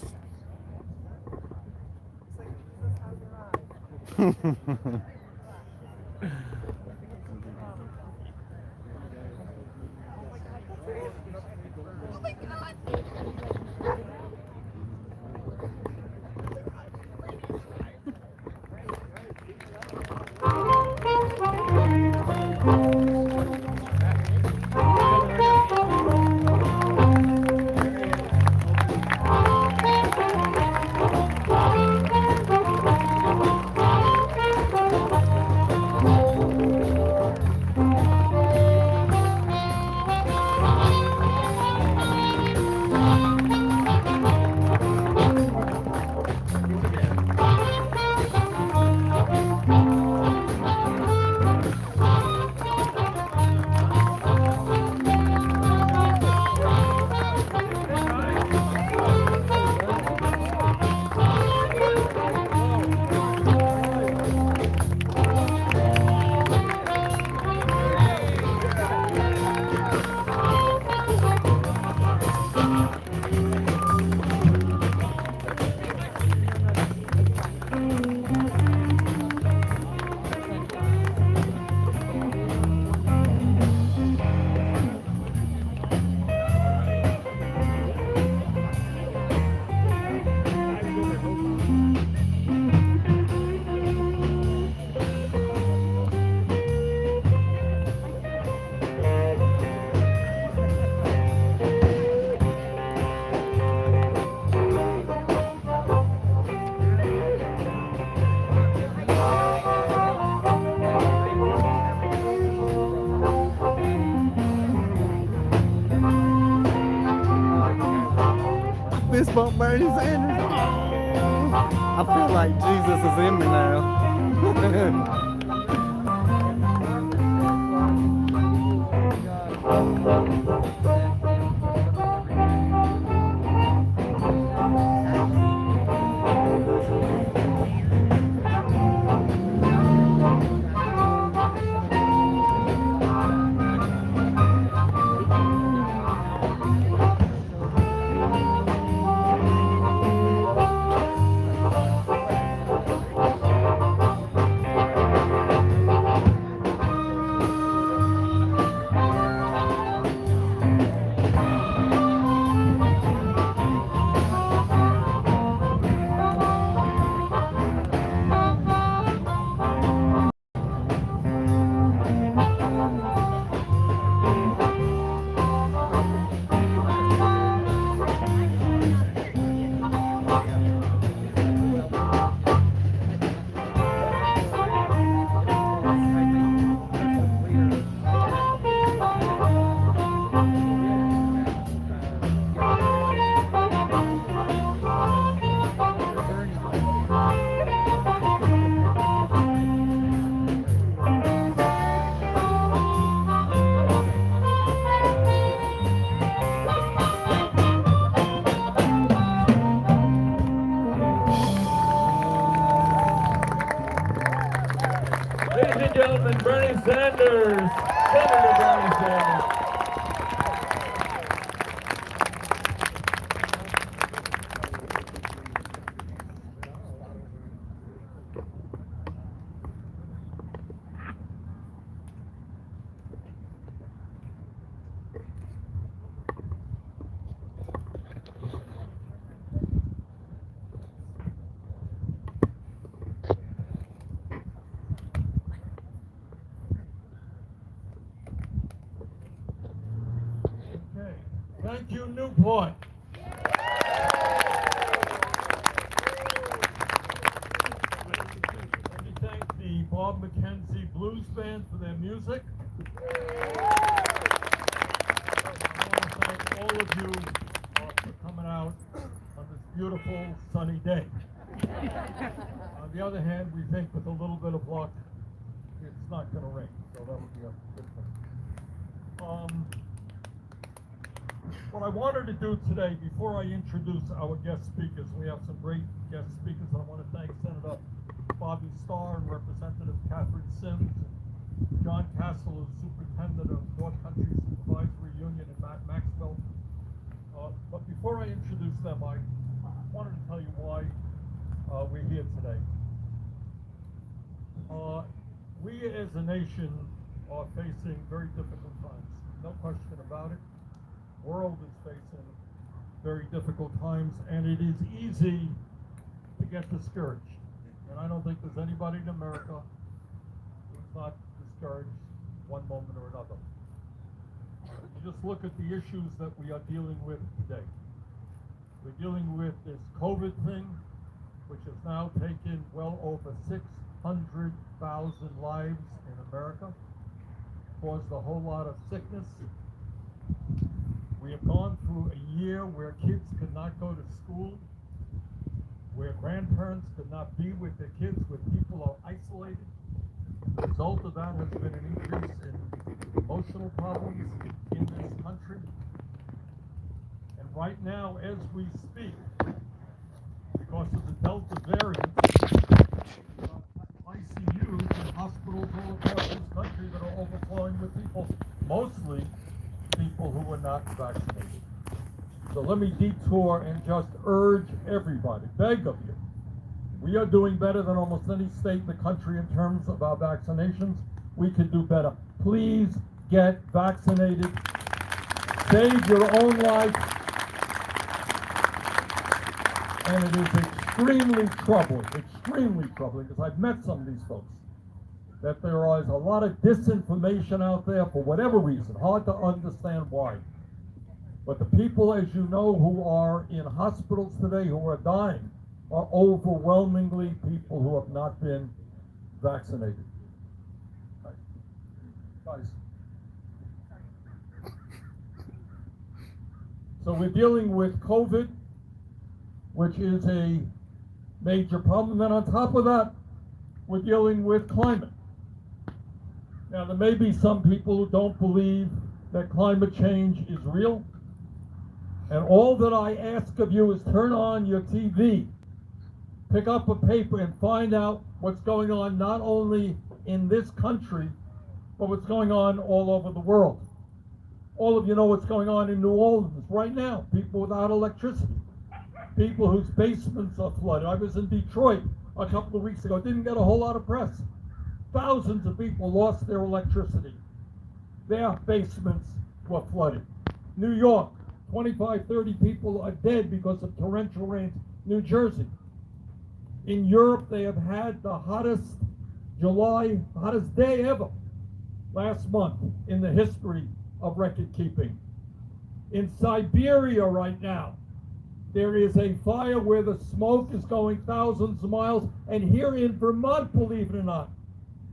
Fist bump Bernie Sanders. I feel like Jesus is in me now. Ladies and gentlemen, Bernie Sanders, Senator Bernie Sanders. Thank you, Newport. Let me thank the Bob McKenzie Blues Band for their music. I want to thank all of you for coming out on this beautiful sunny day. On the other hand, we think with a little bit of luck, it's not going to rain, so that'll be a good thing. What I wanted to do today, before I introduce our guest speakers, we have some great guest speakers, and I want to thank Senator Bobby Starr and Representative Catherine Sims and John Castle, who's superintendent of North Country Supervisory Union in Maxwell. But before I introduce them, I wanted to tell you why we're here today. We as a nation are facing very difficult times, no question about it. The world is facing very difficult times, and it is easy to get discouraged. And I don't think there's anybody in America who's not discouraged one moment or another. You just look at the issues that we are dealing with today. We're dealing with this COVID thing, which has now taken well over 600,000 lives in America, caused a whole lot of sickness. We have gone through a year where kids could not go to school, where grandparents could not be with their kids, where people are isolated. The result of that has been an increase in emotional problems in this country. And right now, as we speak, because of the Delta variant, ICUs and hospitals all across this country that are overflowing with people, mostly people who were not vaccinated. So let me detour and just urge everybody, beg of you. We are doing better than almost any state in the country in terms of our vaccinations. We can do better. Please get vaccinated. Save your own life. And it is extremely troubling, because I've met some of these folks, that there is a lot of disinformation out there for whatever reason, hard to understand why. But the people, as you know, who are in hospitals today, who are dying, are overwhelmingly people who have not been vaccinated. Guys. So we're dealing with COVID, which is a major problem. And then on top of that, we're dealing with climate. Now, there may be some people who don't believe that climate change is real. And all that I ask of you is turn on your TV, pick up a paper, and find out what's going on not only in this country, but what's going on all over the world. All of you know what's going on in New Orleans right now. People without electricity. People whose basements are flooded. I was in Detroit a couple of weeks ago. Didn't get a whole lot of press. Thousands of people lost their electricity. Their basements were flooded. New York, 25, 30 people are dead because of torrential rains. New Jersey. In Europe, they have had the hottest day ever last month in the history of record keeping. In Siberia right now, there is a fire where the smoke is going thousands of miles. And here in Vermont, believe it or not,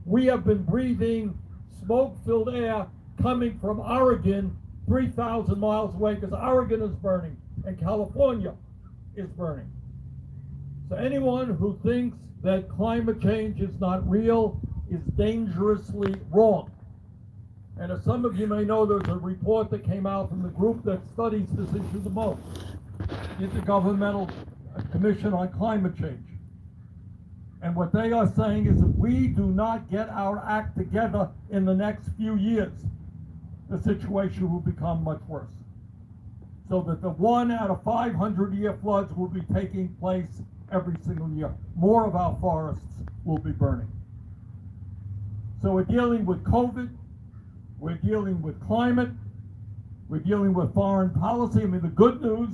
we have been breathing smoke-filled air coming from Oregon 3,000 miles away, because Oregon is burning and California is burning. So anyone who thinks that climate change is not real is dangerously wrong. And as some of you may know, there's a report that came out from the group that studies this issue the most, the Governmental Commission on Climate Change. And what they are saying is, if we do not get our act together in the next few years, the situation will become much worse. So that the 1 out of 500-year floods will be taking place every single year. More of our forests will be burning. So we're dealing with COVID, we're dealing with climate, we're dealing with foreign policy. I mean, the good news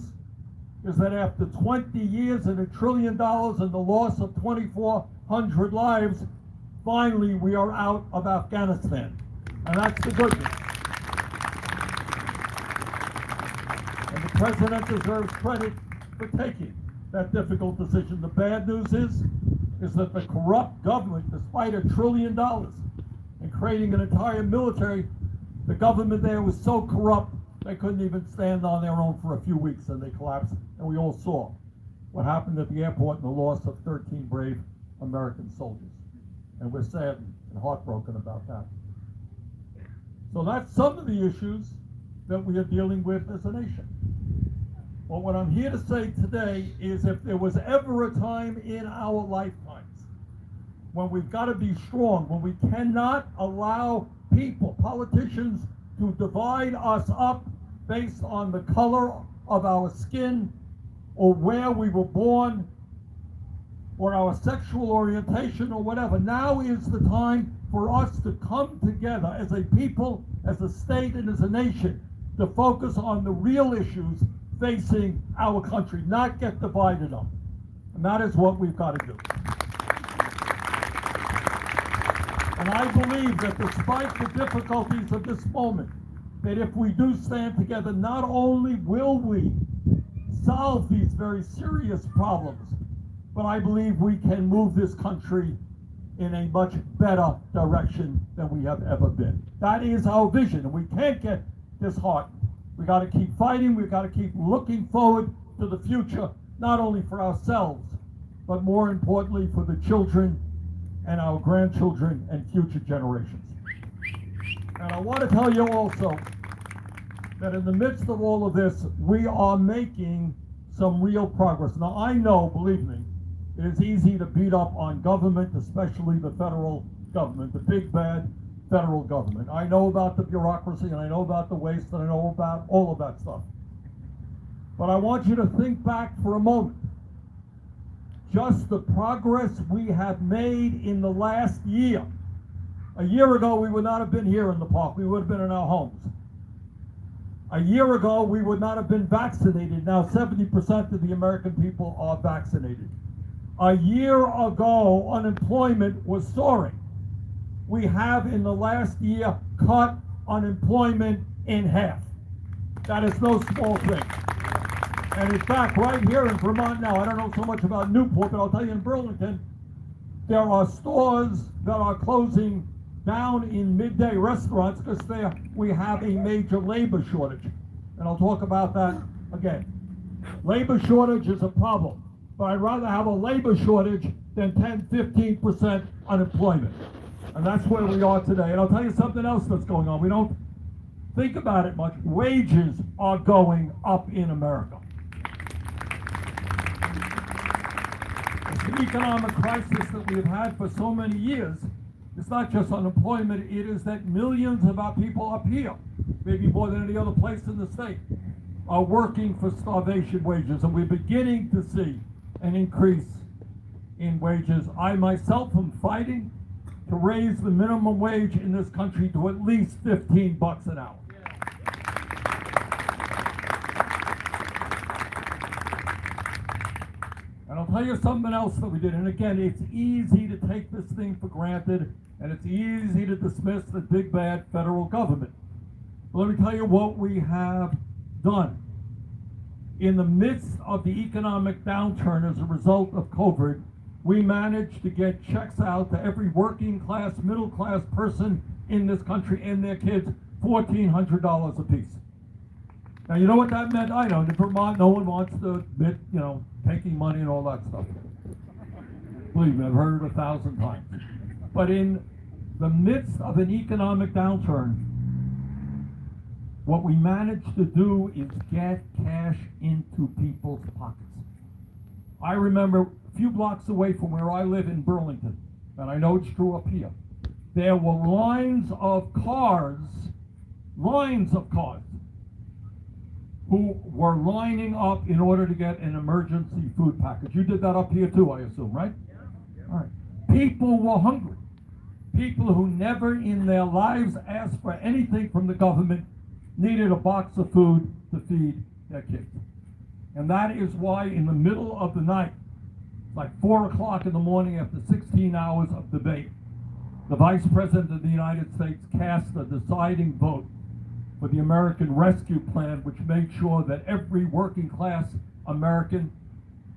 is that after 20 years and $1 trillion and the loss of 2,400 lives, finally we are out of Afghanistan. And that's the good news. And the president deserves credit for taking that difficult decision. The bad news is that the corrupt government, despite $1 trillion and creating an entire military, the government there was so corrupt they couldn't even stand on their own for a few weeks, and they collapsed. And we all saw what happened at the airport and the loss of 13 brave American soldiers. And we're saddened and heartbroken about that. So that's some of the issues that we are dealing with as a nation. But what I'm here to say today is if there was ever a time in our lifetimes when we've got to be strong, when we cannot allow people, politicians, to divide us up based on the color of our skin or where we were born or our sexual orientation or whatever. Now is the time for us to come together as a people, as a state, and as a nation to focus on the real issues facing our country, not get divided up. And that is what we've got to do. And I believe that despite the difficulties of this moment, that if we do stand together, not only will we solve these very serious problems, but I believe we can move this country in a much better direction than we have ever been. That is our vision, and we can't get disheartened. We got to keep fighting. We've got to keep looking forward to the future, not only for ourselves, but more importantly for the children and our grandchildren and future generations. And I want to tell you also that in the midst of all of this, we are making some real progress. Now, I know, believe me, it is easy to beat up on government, especially the federal government, the big bad federal government. I know about the bureaucracy, and I know about the waste, and I know about all of that stuff. But I want you to think back for a moment. Just the progress we have made in the last year. A year ago, we would not have been here in the park. We would have been in our homes. A year ago, we would not have been vaccinated. Now 70% of the American people are vaccinated. A year ago, unemployment was soaring. We have in the last year cut unemployment in half. That is no small thing. And in fact, right here in Vermont now, I don't know so much about Newport, but I'll tell you in Burlington, there are stores that are closing down in midday restaurants because there we have a major labor shortage. And I'll talk about that again. Labor shortage is a problem, but I'd rather have a labor shortage than 10-15% unemployment. And that's where we are today. And I'll tell you something else that's going on. We don't think about it much. Wages are going up in America. It's the economic crisis that we have had for so many years. It's not just unemployment, it is that millions of our people up here, maybe more than any other place in the state, are working for starvation wages. And we're beginning to see an increase in wages. I myself am fighting to raise the minimum wage in this country to at least 15 bucks an hour. And I'll tell you something else that we did. And again, it's easy to take this thing for granted, and it's easy to dismiss the big bad federal government. But let me tell you what we have done. In the midst of the economic downturn as a result of COVID, we managed to get checks out to every working class, middle class person in this country and their kids, $1,400 a piece. Now, you know what that meant? I know, in Vermont, no one wants to admit, taking money and all that stuff. Believe me, I've heard it 1,000 times. But in the midst of an economic downturn, what we managed to do is get cash into people's pockets. I remember a few blocks away from where I live in Burlington, and I know it's true up here, there were lines of cars, who were lining up in order to get an emergency food package. You did that up here too, I assume, right? Yeah. All right. People were hungry. People who never in their lives asked for anything from the government needed a box of food to feed their kids. And that is why in the middle of the night, like 4 o'clock in the morning after 16 hours of debate, the Vice President of the United States cast a deciding vote for the American Rescue Plan, which made sure that every working class American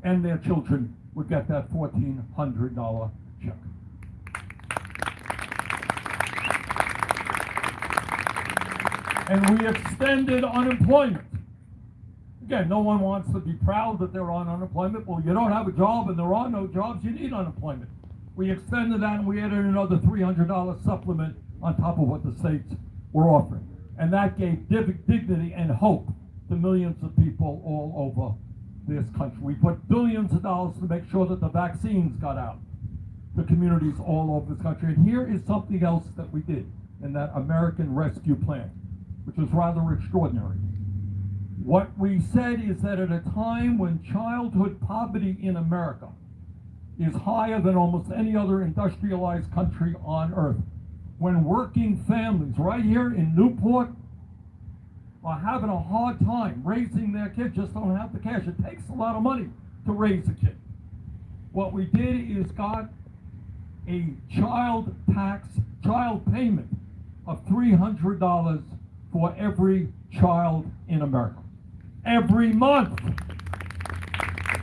and their children would get that $1,400 check. And we extended unemployment. Again, no one wants to be proud that they're on unemployment. Well, you don't have a job and there are no jobs, you need unemployment. We extended that and we added another $300 supplement on top of what the states were offering. And that gave dignity and hope to millions of people all over this country. We put billions of dollars to make sure that the vaccines got out to communities all over this country. And here is something else that we did in that American Rescue Plan, which was rather extraordinary. What we said is that at a time when childhood poverty in America is higher than almost any other industrialized country on earth, when working families right here in Newport are having a hard time raising their kids, just don't have the cash. It takes a lot of money to raise a kid. What we did is got a child payment of $300 for every child in America. Every month.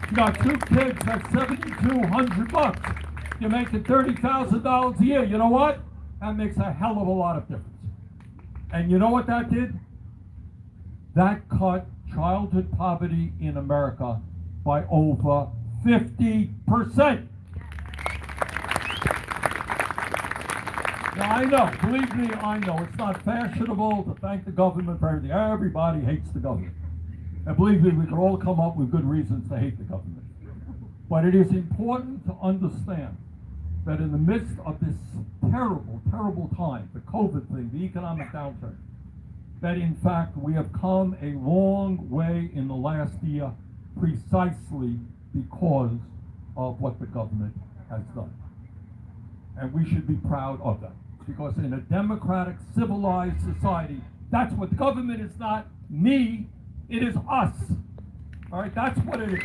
You got 2 kids, that's $7,200. You're making $30,000 a year. You know what? That makes a hell of a lot of difference. And you know what that did? That cut childhood poverty in America by over 50%. Now I know, believe me, I know it's not fashionable to thank the government for everything. Everybody hates the government. And believe me, we can all come up with good reasons to hate the government. But it is important to understand that in the midst of this terrible, terrible time, the COVID thing, the economic downturn, that in fact we have come a long way in the last year precisely because of what the government has done. And we should be proud of that. Because in a democratic, civilized society, that's what government is. Not me, it is us. All right, that's what it is.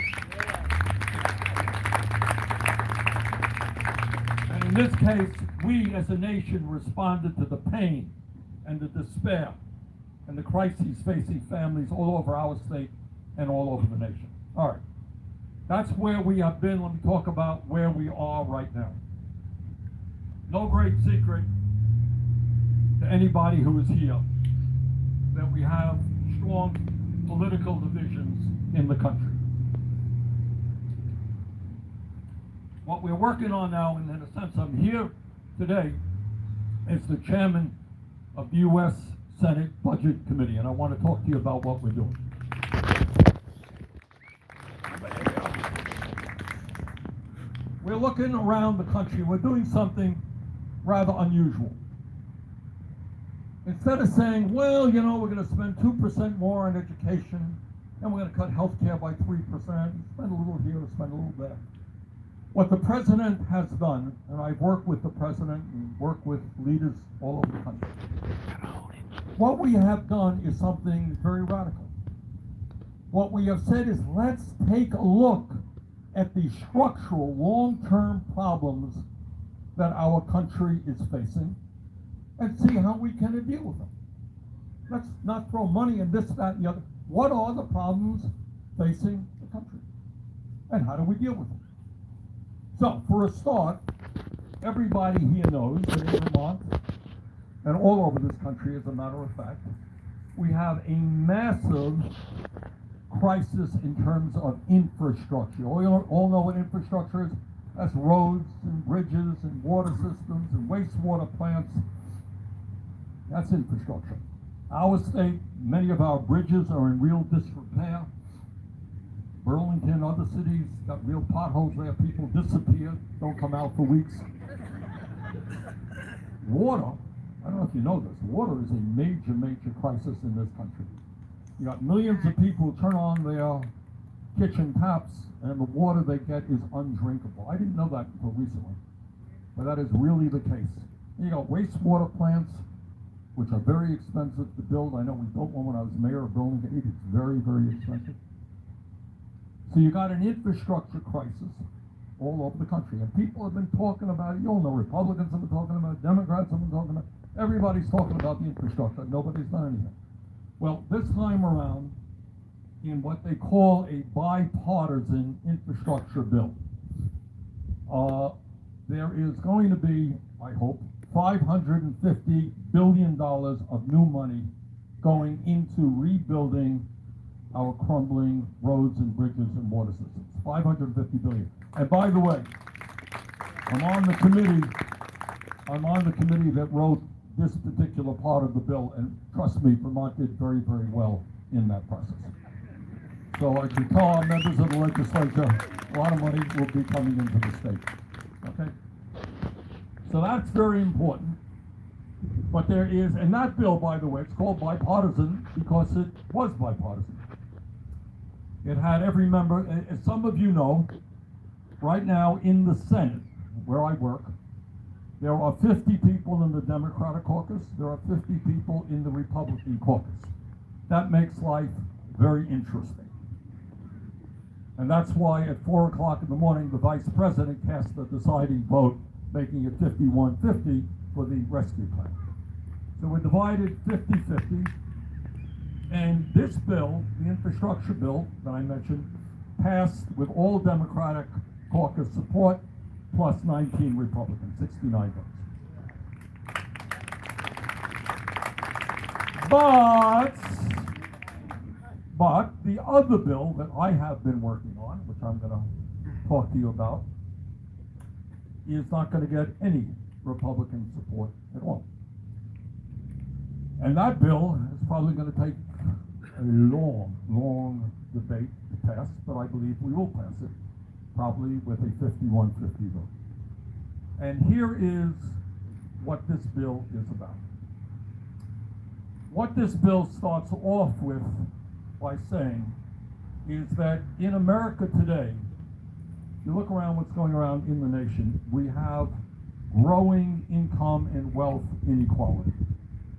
And in this case, we as a nation responded to the pain and the despair and the crises facing families all over our state and all over the nation. All right, that's where we have been. Let me talk about where we are right now. No great secret to anybody who is here that we have strong political divisions in the country. What we're working on now, and in a sense I'm here today, is the chairman of the U.S. Senate Budget Committee, and I want to talk to you about what we're doing. We're looking around the country. We're doing something rather unusual. Instead of saying, well, you know, we're going to spend 2% more on education, and we're going to cut health care by 3%, spend a little here, spend a little there. What the president has done, and I've worked with the president and worked with leaders all over the country, what we have done is something very radical. What we have said is, let's take a look at the structural, long-term problems that our country is facing and see how we can deal with them. Let's not throw money in this, that, and the other. What are the problems facing the country? And how do we deal with them? So, for a start, everybody here knows that in Vermont, and all over this country, as a matter of fact, we have a massive crisis in terms of infrastructure. We all know what infrastructure is. That's roads and bridges and water systems and wastewater plants. That's infrastructure. Our state, many of our bridges are in real disrepair. Burlington, other cities got real potholes there. People disappear, don't come out for weeks. Water, I don't know if you know this, water is a major, major crisis in this country. You got millions of people who turn on their kitchen taps and the water they get is undrinkable. I didn't know that until recently, but that is really the case. And you got wastewater plants, which are very expensive to build. I know we built one when I was mayor of Burlington. It's very, very expensive. So you got an infrastructure crisis all over the country, and people have been talking about it. You all know Republicans have been talking about it, Democrats have been talking about it. Everybody's talking about the infrastructure. Nobody's done anything. Well, this time around, in what they call a bipartisan infrastructure bill, there is going to be, I hope, $550 billion of new money going into rebuilding our crumbling roads and bridges and water systems. $550 billion. And by the way, I'm on the committee that wrote this particular part of the bill, and trust me, Vermont did very, very well in that process. So I can tell our members of the legislature, a lot of money will be coming into the state, okay? So that's very important. But there is, and that bill, by the way, it's called bipartisan because it was bipartisan. It had every member, as some of you know, right now in the Senate, where I work, there are 50 people in the Democratic caucus, there are 50 people in the Republican caucus. That makes life very interesting. And that's why at 4 o'clock in the morning, the Vice President cast the deciding vote, making it 51-50 for the rescue plan. So we're divided 50-50. And this bill, the infrastructure bill that I mentioned, passed with all Democratic caucus support, plus 19 Republicans, 69 votes. But the other bill that I have been working on, which I'm going to talk to you about, is not going to get any Republican support at all. And that bill is probably going to take a long, long debate to pass, but I believe we will pass it, probably with a 51-50 vote. And here is what this bill is about. What this bill starts off with by saying is that in America today, you look around what's going around in the nation, we have growing income and wealth inequality.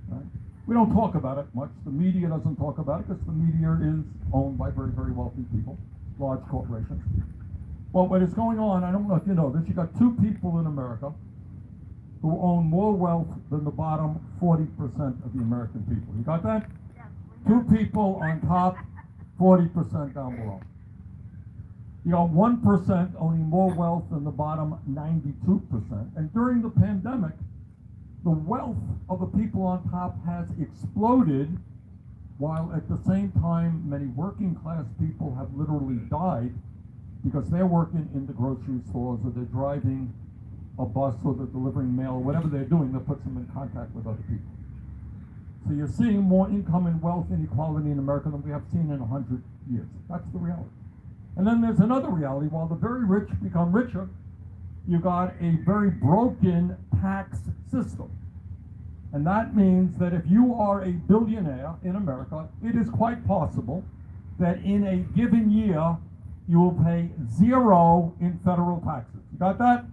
Right? We don't talk about it much. The media doesn't talk about it because the media is owned by very, very wealthy people, large corporations. Well, what is going on, I don't know if you know this, you got two people in America who own more wealth than the bottom 40% of the American people. You got that? Two people on top, 40% down below. You got 1% owning more wealth than the bottom 92%. And during the pandemic, the wealth of the people on top has exploded, while at the same time, many working class people have literally died because they're working in the grocery stores, or they're driving a bus, or they're delivering mail, or whatever they're doing that puts them in contact with other people. So you're seeing more income and wealth inequality in America than we have seen in 100 years. That's the reality. And then there's another reality. While the very rich become richer, you got a very broken tax system. And that means that if you are a billionaire in America, it is quite possible that in a given year, you will pay 0 in federal taxes. You got that?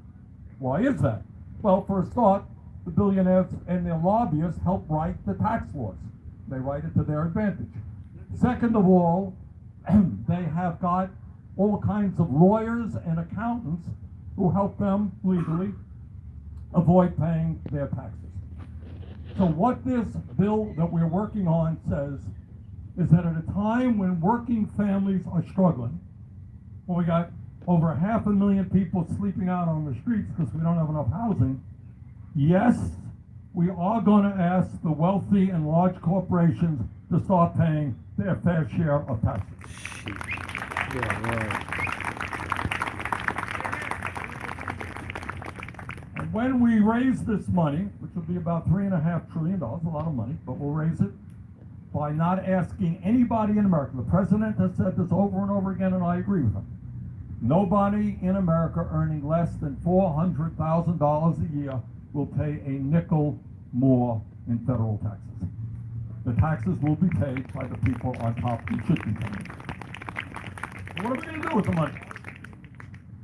Why is that? Well, for a start, the billionaires and their lobbyists help write the tax laws. They write it to their advantage. Second of all, they have got all kinds of lawyers and accountants who help them legally avoid paying their taxes. So what this bill that we're working on says is that at a time when working families are struggling, when we got over 500,000 people sleeping out on the streets because we don't have enough housing, yes, we are going to ask the wealthy and large corporations to start paying their fair share of taxes. Yeah, right. And when we raise this money, which will be about $3.5 trillion, a lot of money, but we'll raise it by not asking anybody in America. The president has said this over and over again, and I agree with him. Nobody in America earning less than $400,000 a year will pay a nickel more in federal taxes. The taxes will be paid by the people on top who should be paying. What are we going to do with the money?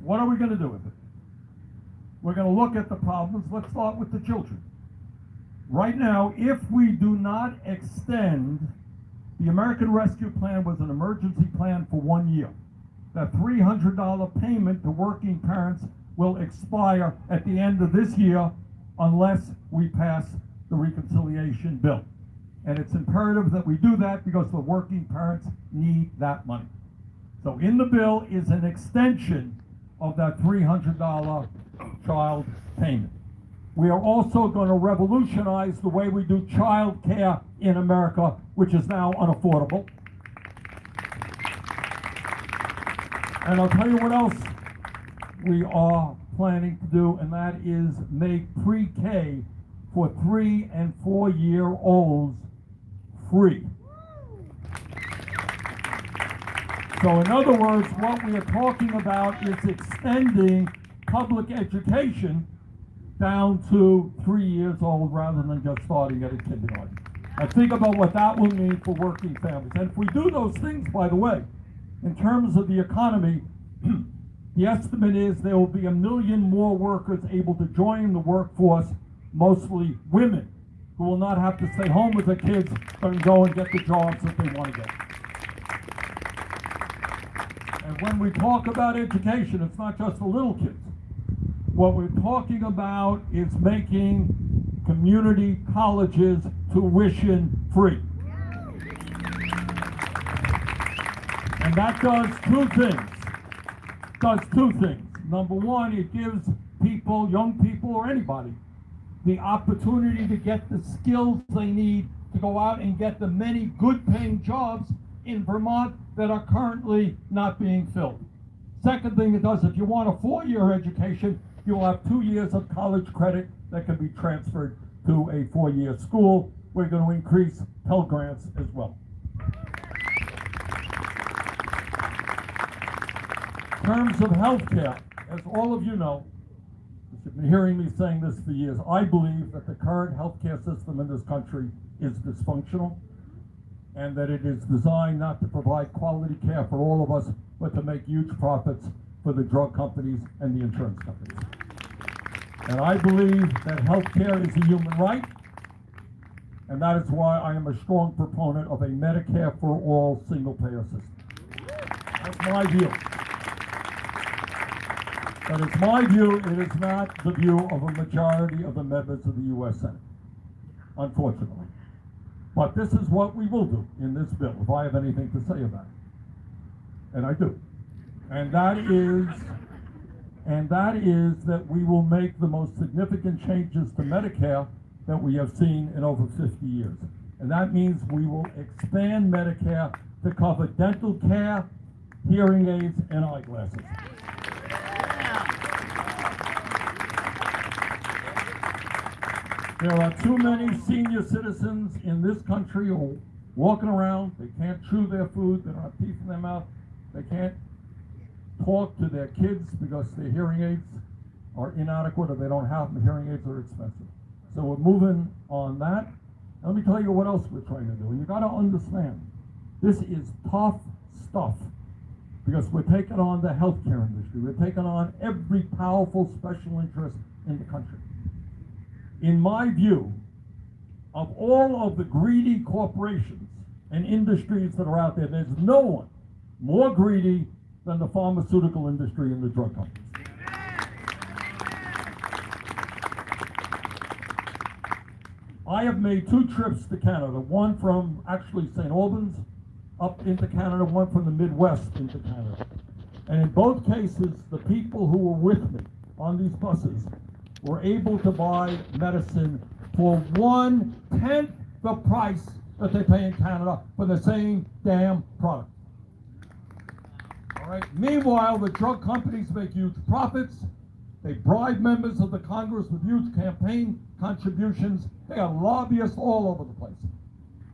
What are we going to do with it? We're going to look at the problems. Let's start with the children. Right now, if we do not extend, the American Rescue Plan was an emergency plan for 1 year. That $300 payment to working parents will expire at the end of this year unless we pass the reconciliation bill. And it's imperative that we do that because the working parents need that money. So in the bill is an extension of that $300 child payment. We are also going to revolutionize the way we do child care in America, which is now unaffordable. And I'll tell you what else we are planning to do, and that is make pre-K for 3- and 4-year-olds free. So in other words, what we are talking about is extending public education down to 3 years old rather than just starting at a kindergarten. And think about what that will mean for working families. And if we do those things, by the way, in terms of the economy, the estimate is there will be 1 million more workers able to join the workforce, mostly women, who will not have to stay home with their kids but go and get the jobs that they want to get. And when we talk about education, it's not just for little kids. What we're talking about is making community colleges tuition free. And that does two things. Number one, it gives people, young people or anybody, the opportunity to get the skills they need to go out and get the many good paying jobs in Vermont that are currently not being filled. Second thing it does, if you want a 4-year education, you will have 2 years of college credit that can be transferred to a 4-year school. We're going to increase Pell Grants as well. In terms of healthcare, as all of you know, you've been hearing me saying this for years, I believe that the current healthcare system in this country is dysfunctional and that it is designed not to provide quality care for all of us, but to make huge profits for the drug companies and the insurance companies. And I believe that healthcare is a human right, and that is why I am a strong proponent of a Medicare for all single-payer system. That's my view. But it's my view, it is not the view of a majority of the members of the U.S. Senate, unfortunately. But this is what we will do in this bill, if I have anything to say about it. And I do. And that is that we will make the most significant changes to Medicare that we have seen in over 50 years. And that means we will expand Medicare to cover dental care, hearing aids, and eyeglasses. There are too many senior citizens in this country who are walking around, they can't chew their food, they don't have teeth in their mouth, they can't talk to their kids because their hearing aids are inadequate or they don't have them. Hearing aids are expensive. So we're moving on that. Let me tell you what else we're trying to do. And you got to understand, this is tough stuff because we're taking on the healthcare industry. We're taking on every powerful special interest in the country. In my view, of all of the greedy corporations and industries that are out there, there's no one more greedy than the pharmaceutical industry and the drug companies. I have made 2 trips to Canada, one from actually St. Albans up into Canada, one from the Midwest into Canada. And in both cases, the people who were with me on these buses were able to buy medicine for 1/10 the price that they pay in Canada for the same damn product. All right. Meanwhile, the drug companies make huge profits. They bribe members of the Congress with huge campaign contributions. They are lobbyists all over the place.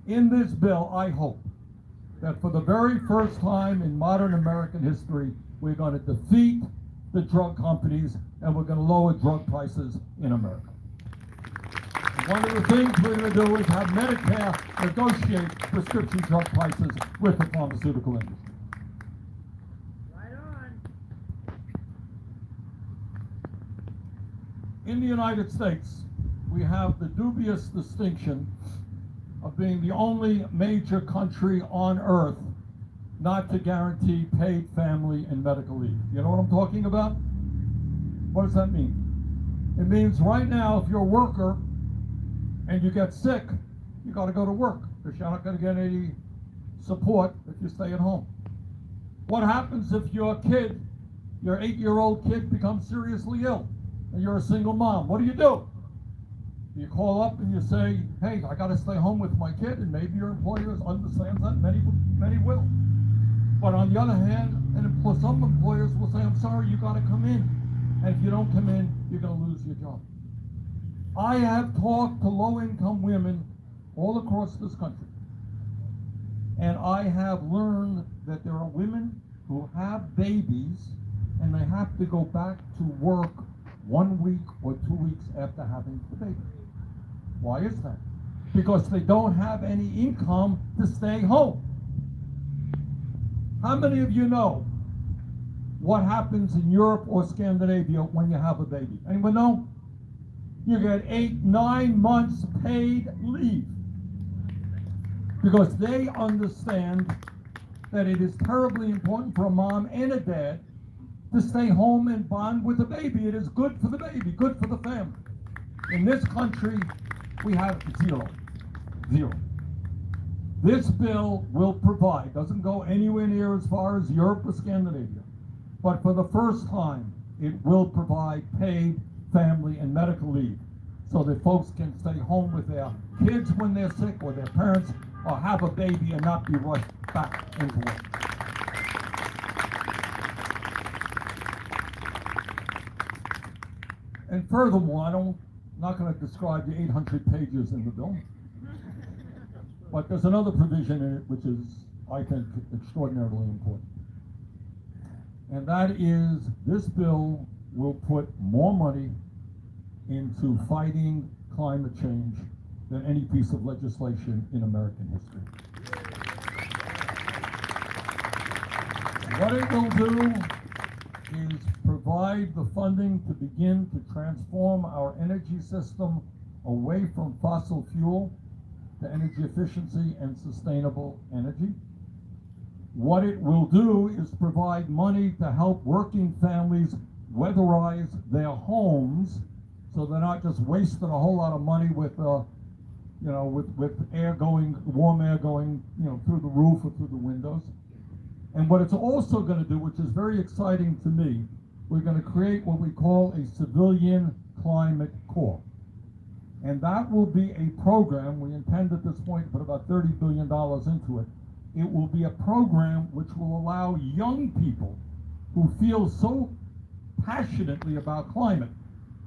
In this bill, I hope that for the very first time in modern American history, we're going to defeat the drug companies and we're going to lower drug prices in America. And one of the things we're going to do is have Medicare negotiate prescription drug prices with the pharmaceutical industry. Right on. In the United States, we have the dubious distinction of being the only major country on earth not to guarantee paid family and medical leave. You know what I'm talking about? What does that mean? It means right now, if you're a worker and you get sick, you got to go to work because you're not going to get any support if you stay at home. What happens if your kid, your 8-year-old kid, becomes seriously ill and you're a single mom? What do? You call up and you say, hey, I got to stay home with my kid, and maybe your employer understands that, many will. But on the other hand, some employers will say, I'm sorry, you got to come in and if you don't come in, you're going to lose your job. I have talked to low-income women all across this country, and I have learned that there are women who have babies and they have to go back to work 1 week or 2 weeks after having the baby. Why is that? Because they don't have any income to stay home. How many of you know what happens in Europe or Scandinavia when you have a baby? Anyone know? You get 8, 9 months paid leave. Because they understand that it is terribly important for a mom and a dad to stay home and bond with the baby. It is good for the baby, good for the family. In this country, we have zero. Zero. This bill will provide, doesn't go anywhere near as far as Europe or Scandinavia, but for the first time, it will provide paid family and medical leave so that folks can stay home with their kids when they're sick or their parents, or have a baby and not be rushed back into work. And furthermore, I'm not going to describe the 800 pages in the bill, but there's another provision in it which is, I think, extraordinarily important. And that is, this bill will put more money into fighting climate change than any piece of legislation in American history. What it will do is provide the funding to begin to transform our energy system away from fossil fuel to energy efficiency and sustainable energy. What it will do is provide money to help working families weatherize their homes so they're not just wasting a whole lot of money with air going, warm air going, through the roof or through the windows. And what it's also going to do, which is very exciting to me, we're going to create what we call a civilian climate corps. And that will be a program, we intend at this point to put about $30 billion into it. It will be a program which will allow young people who feel so passionately about climate,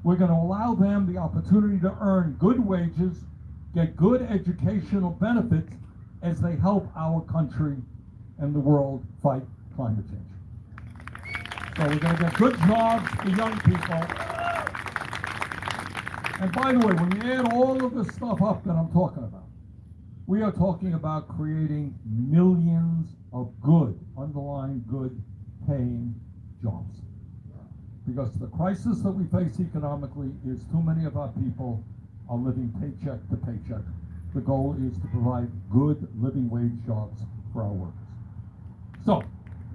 we're going to allow them the opportunity to earn good wages, get good educational benefits as they help our country and the world fight climate change. So we're going to get good jobs for young people. And by the way, when you add all of this stuff up that I'm talking about, we are talking about creating millions of good, underlying good, paying jobs. Because the crisis that we face economically is too many of our people are living paycheck to paycheck. The goal is to provide good living wage jobs for our workers. So,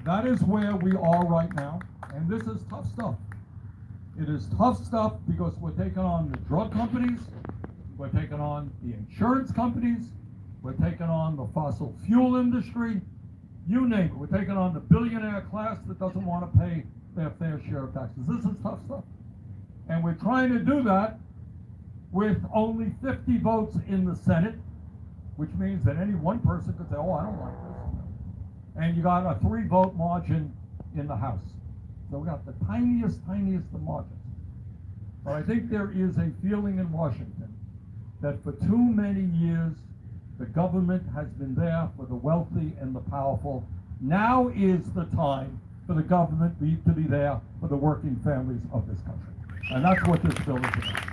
that is where we are right now, and this is tough stuff. It is tough stuff because we're taking on the drug companies, we're taking on the insurance companies, we're taking on the fossil fuel industry, you name it. We're taking on the billionaire class that doesn't want to pay their fair share of taxes. This is tough stuff. And we're trying to do that with only 50 votes in the Senate, which means that any one person could say, oh, I don't like this. And you got a 3-vote margin in the House. So we got the tiniest of margins. But I think there is a feeling in Washington that for too many years, the government has been there for the wealthy and the powerful. Now is the time for the government to be there for the working families of this country. And that's what this bill is about.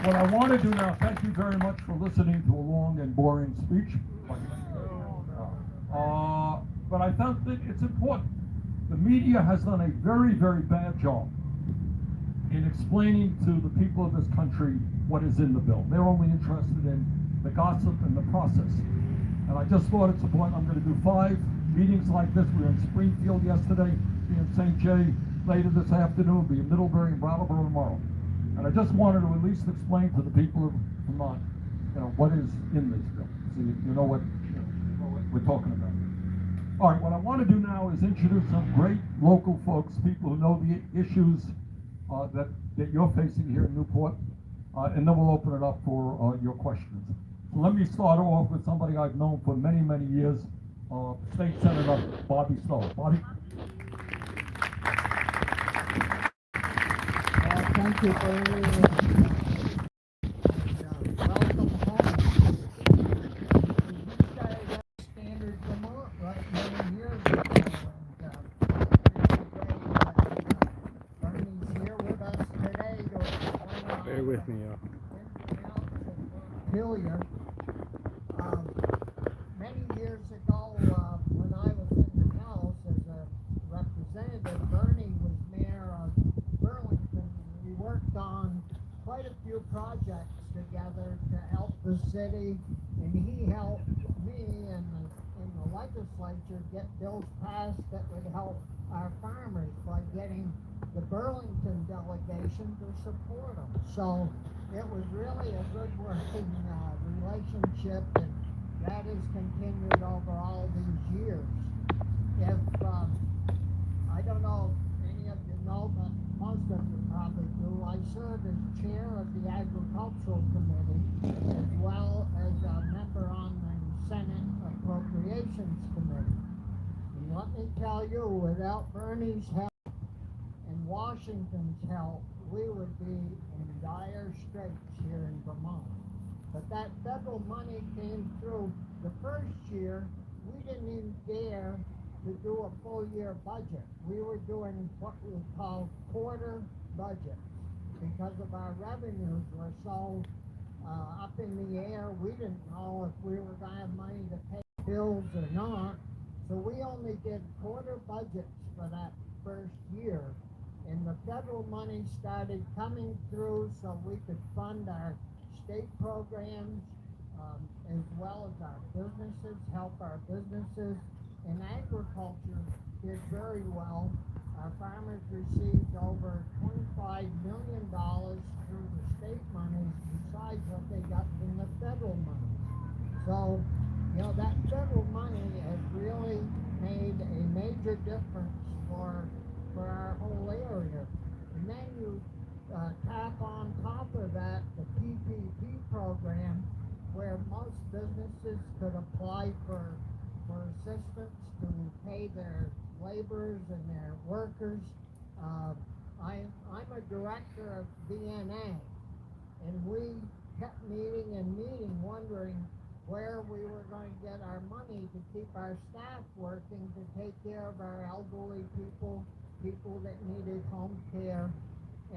What I want to do now, thank you very much for listening to a long and boring speech. But I felt that it's important. The media has done a very, very bad job in explaining to the people of this country what is in the bill. They're only interested in the gossip and the process. And I just thought it's important. I'm going to do 5 meetings like this. We were in Springfield yesterday, be in St. Jay later this afternoon, be in Middlebury and Brattleboro tomorrow. And I just wanted to at least explain to the people of Vermont, what is in this bill, so you know what we're talking about. All right, what I want to do now is introduce some great local folks, people who know the issues that you're facing here in Newport, and then we'll open it up for your questions. So let me start off with somebody I've known for many, many years, State Senator Bobby Stoll. Bobby? Thank you, Bernie. Welcome home. You started at Standard Vermont right many years ago, and Bernie's here with us today to explain Bear with me, y'all. Montpelier. Many years ago, when I was in the House as a representative, Bernie was mayor of Burlington. We worked on quite a few projects together to help the city, and he helped me in the legislature get bills passed that would help our farmers by getting the Burlington delegation to support them. So it was really a good working relationship, and that has continued over all these years. If I don't know if any of you know, but most of you probably do, I serve as chair of the Agricultural Committee as well as a member on the Senate Appropriations Committee. And let me tell you, without Bernie's help and Washington's help, we would be in dire straits here in Vermont. But that federal money came through. The first year, we didn't even dare to do a full year budget. We were doing what we call quarter budgets because of our revenues were so up in the air. We didn't know if we were going to have money to pay bills or not. So we only did quarter budgets for that first year. And the federal money started coming through so we could fund our state programs, as well as our businesses, help our businesses. And agriculture did very well. Our farmers received over $25 million through the state monies besides what they got from the federal money. So, you know, that federal money has really made a major difference for our whole area. And then you tap on top of that the PPP program, where most businesses could apply for assistance to pay their laborers and their workers. I'm a director of VNA, and we kept meeting and meeting, wondering where we were going to get our money to keep our staff working to take care of our elderly people that needed home care.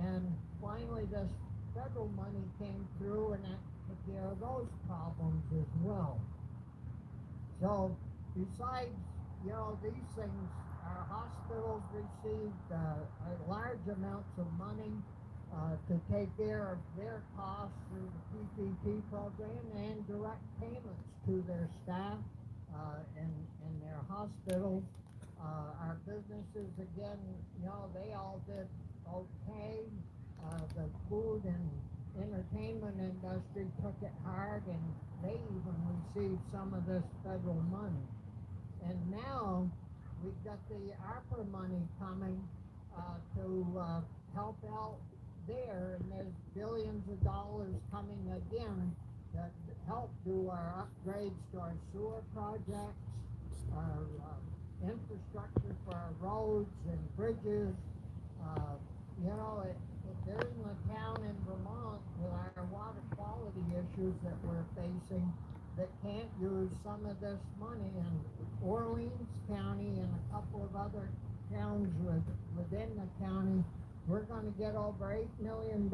And finally this federal money came through, and that took care of those problems as well. So besides, you know, these things, our hospitals received large amounts of money to take care of their costs through the PPP program and direct payments to their staff and their hospitals. Our businesses, again, you know, they all did okay. The food and entertainment industry took it hard, and they even received some of this federal money. And now we've got the ARPA money coming to help out there, and there's billions of dollars coming again to help do our upgrades to our sewer projects, our infrastructure for our roads and bridges. You know, if there isn't a town in Vermont with our water quality issues that we're facing that can't use some of this money. And Orleans County and a couple of other towns within the county, we're going to get over $8 million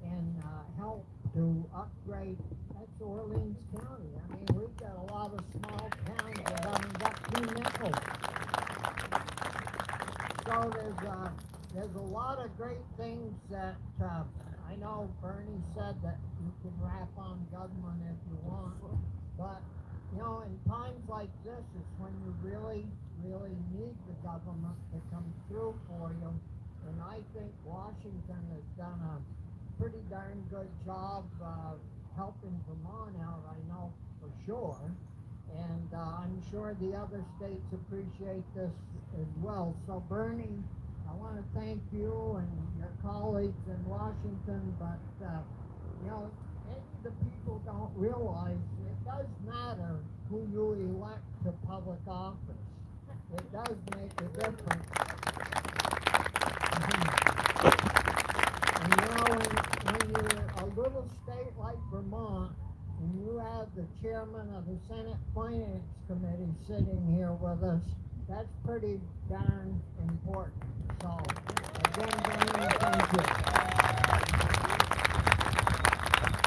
in help to upgrade. That's Orleans County. I mean, we've got a lot of small towns that haven't got 2 nickels. So there's a lot of great things that I know Bernie said that you can rap on government if you want, but you know, in times like this is when you really, really need the government to come through for you. And I think Washington has done a pretty darn good job helping Vermont out, I know for sure. And I'm sure the other states appreciate this as well. So Bernie, I want to thank you and your colleagues in Washington, but you know, maybe the people don't realize it does matter who you elect to public office. It does make a difference. state like Vermont, and you have the chairman of the Senate Finance Committee sitting here with us, that's pretty darn important. So, again, Bernie, thank you.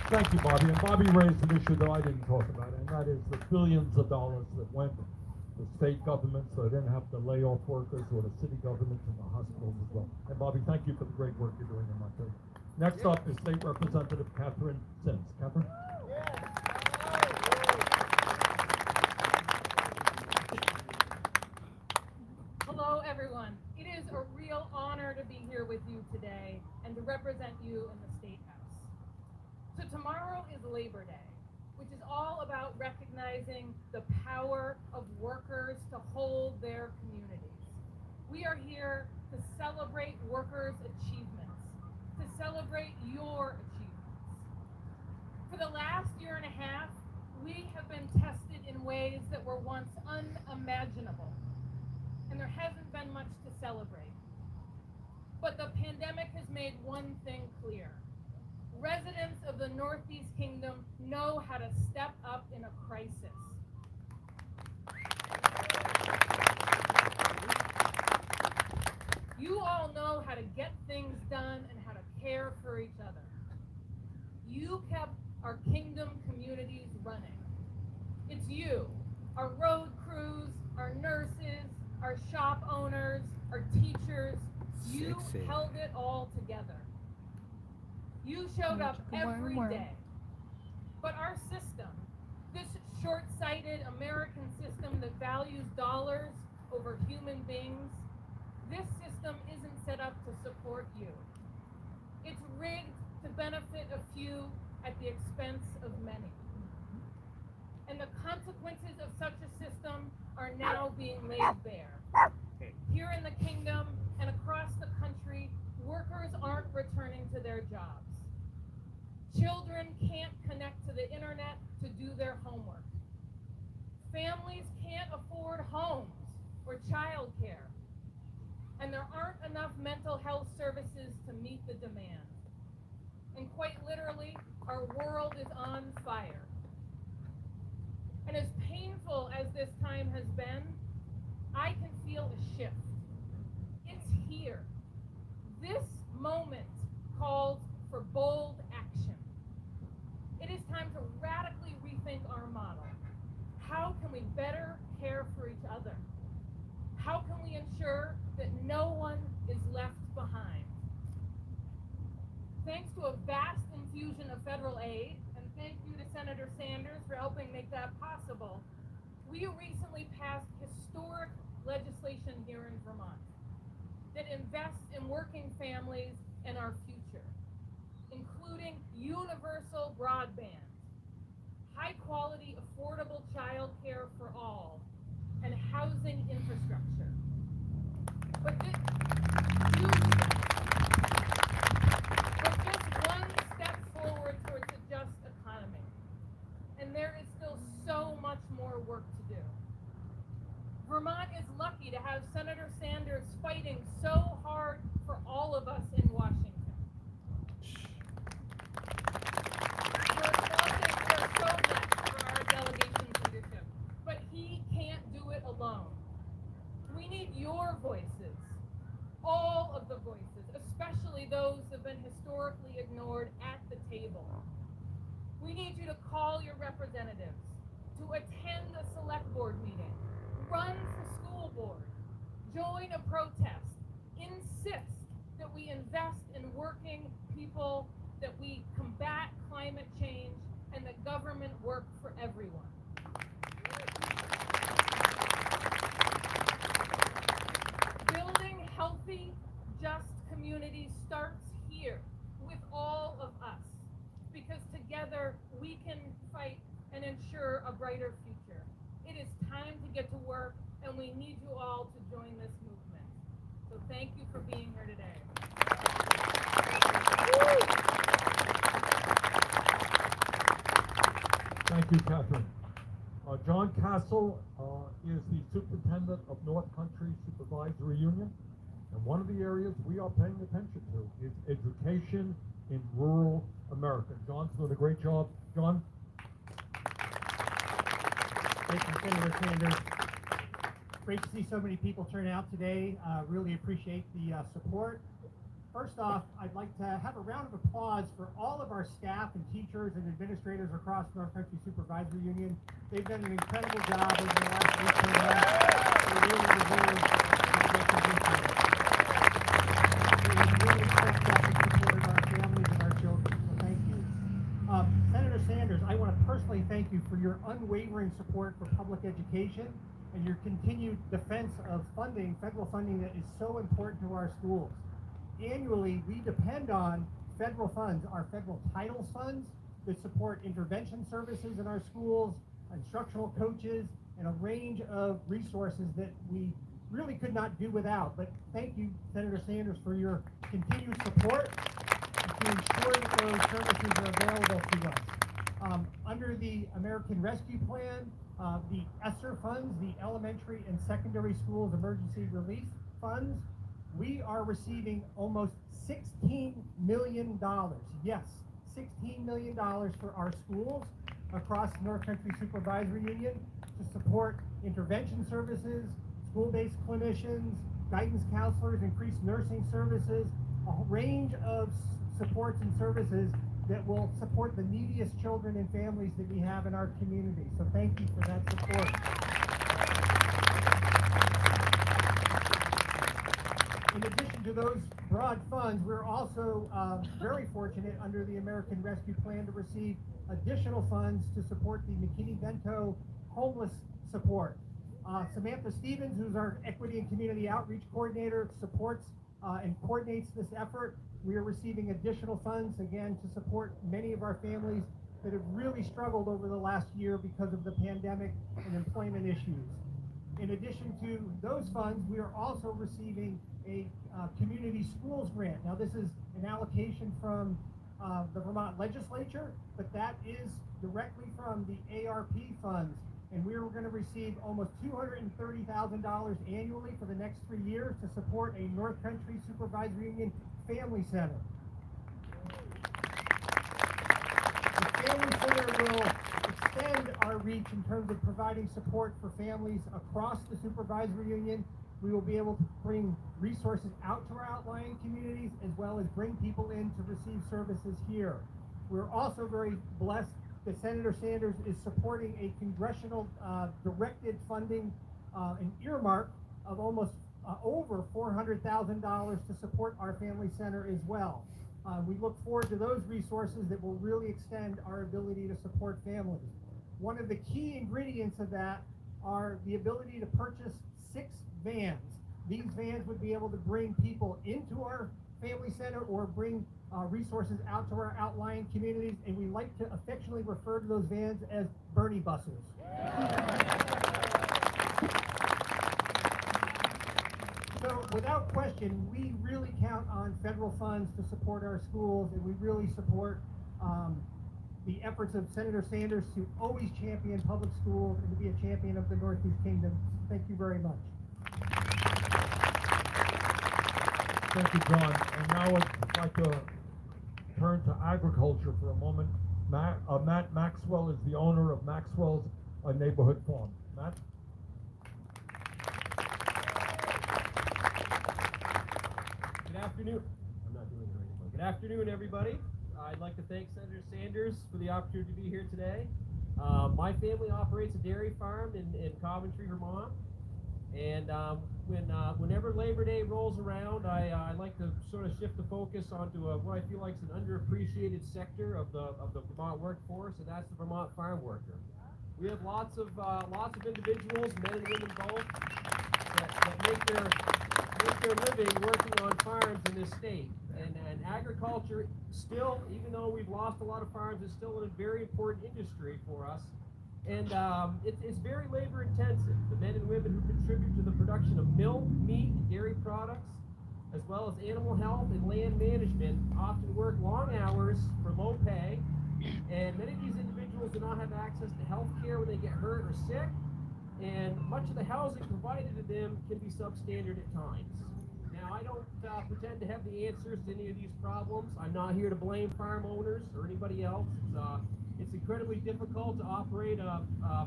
Thank you, Bobby. And Bobby raised an issue that I didn't talk about, and that is the billions of dollars that went to state governments so they didn't have to lay off workers, or the city governments and the hospitals as well. And Bobby, thank you for the great work you're doing in Montana. Next up is State Representative Catherine Sims. Catherine? Hello, everyone. It is a real honor to be here with you today and to represent you in the State House. So tomorrow is Labor Day, which is all about recognizing the power of workers to hold their communities. We are here to celebrate workers' achievements, to celebrate your achievements. For the last year and a half, we have been tested in ways that were once unimaginable, and there hasn't been much to celebrate. But the pandemic has made one thing clear. Residents of the Northeast Kingdom know how to step up in a crisis. You all know how to get things done and how to care for each other. You kept our kingdom communities running. It's you, our road crews, our nurses, our shop owners, our teachers. You held it all together. You showed up every day. But our system, this short-sighted American system that values dollars over human beings, this system isn't set up to support you. It's rigged to benefit a few at the expense of many. And the consequences of such a system are now being laid bare. Here in the kingdom and across the country, workers aren't returning to their jobs. Children can't connect to the internet to do their homework. Families can't afford homes or childcare. And there aren't enough mental health services to meet the demand. And quite literally, our world is on fire. And as painful as this time has been, I can feel a shift. It's here. This moment calls for bold action. It is time to radically rethink our model. How can we better care for each other? How can we ensure that no one is left behind? Thanks to a vast infusion of federal aid, and thank you to Senator Sanders for helping make that possible, we recently passed historic legislation here in Vermont that invests in working families and our future, including universal broadband, high-quality, affordable child care for all, and housing infrastructure. But just one step forward towards a just economy. And there is still so much more work to do. Vermont is lucky to have Senator Sanders fighting so hard for all of us in Washington. We're so blessed for our delegation's leadership, but he can't do it alone. We need your voices, all of the voices, especially those that have been historically ignored at the table. We need you to call your representatives, to attend a select board meeting, run for school board, join a protest, insist that we invest in working people, that we combat climate change, and that government work for everyone. Building healthy, just communities starts here with all of us, because together we can fight and ensure a brighter future. It is time to get to work, and we need you all to join this movement. So thank you for being here today. Thank you, Catherine. John Castle is the superintendent of North Country Supervisory Union. And one of the areas we are paying attention to is education in rural America. John's doing a great job. John? Thank you, Senator Sanders. Great to see so many people turn out today. Really appreciate the support. First off, I'd like to have a round of applause for all of our staff and teachers and administrators across North Country Supervisory Union. They've done an incredible job over the last 18 months. They really deserve that recognition. They have really stepped up and supported our families and our children, so thank you. Senator Sanders, I want to personally thank you for your unwavering support for public education and your continued defense of funding, federal funding that is so important to our schools. Annually, we depend on federal funds, our federal titles funds that support intervention services in our schools, instructional coaches, and a range of resources that we really could not do without. But thank you, Senator Sanders, for your continued support to ensure that those services are available to us. Under the American Rescue Plan, the ESSER funds, the Elementary and Secondary Schools Emergency Relief Funds, we are receiving almost $16 million. Yes, $16 million for our schools across North Country Supervisory Union to support intervention services, school-based clinicians, guidance counselors, increased nursing services, a range of supports and services that will support the neediest children and families that we have in our community. So thank you for that support. In addition to those broad funds, we're also very fortunate under the American Rescue Plan to receive additional funds to support the McKinney-Vento homeless support. Samantha Stevens, who's our Equity and Community Outreach Coordinator, supports and coordinates this effort. We are receiving additional funds, again, to support many of our families that have really struggled over the last year because of the pandemic and employment issues. In addition to those funds, we are also receiving a community schools grant. Now, this is an allocation from the Vermont legislature, but that is directly from the ARP funds. And we are going to receive almost $230,000 annually for the next 3 years to support a North Country Supervisory Union Family Center. The Family Center will extend our reach in terms of providing support for families across the Supervisory Union. We will be able to bring resources out to our outlying communities as well as bring people in to receive services here. We're also very blessed that Senator Sanders is supporting a congressional directed funding, an earmark of almost over $400,000 to support our Family Center as well. We look forward to those resources that will really extend our ability to support families. One of the key ingredients of that are the ability to purchase 6 vans. These vans would be able to bring people into our Family Center or bring resources out to our outlying communities, and we like to affectionately refer to those vans as Bernie buses. So without question, we really count on federal funds to support our schools, and we really support the efforts of Senator Sanders to always champion public schools and to be a champion of the Northeast Kingdom. Thank you very much. Thank you, John. And now I'd like to turn to agriculture for a moment. Matt Maxwell is the owner of Maxwell's Neighborhood Farm. Matt? Good afternoon. I'm not doing it anymore. Good afternoon, everybody. I'd like to thank Senator Sanders for the opportunity to be here today. My family operates a dairy farm in Coventry, Vermont. And whenever Labor Day rolls around, I like to sort of shift the focus onto what I feel like is an underappreciated sector of the Vermont workforce, and that's the Vermont farm worker. We have lots of individuals, men and women both, that make their living working on farms in this state. And agriculture still, even though we've lost a lot of farms, is still a very important industry for us. And it's very labor intensive. The men and women who contribute to the production of milk, meat, and dairy products, as well as animal health and land management, often work long hours for low pay. And many of these individuals do not have access to health care when they get hurt or sick. And much of the housing provided to them can be substandard at times. Now, I don't pretend to have the answers to any of these problems. I'm not here to blame farm owners or anybody else. It's incredibly difficult to operate a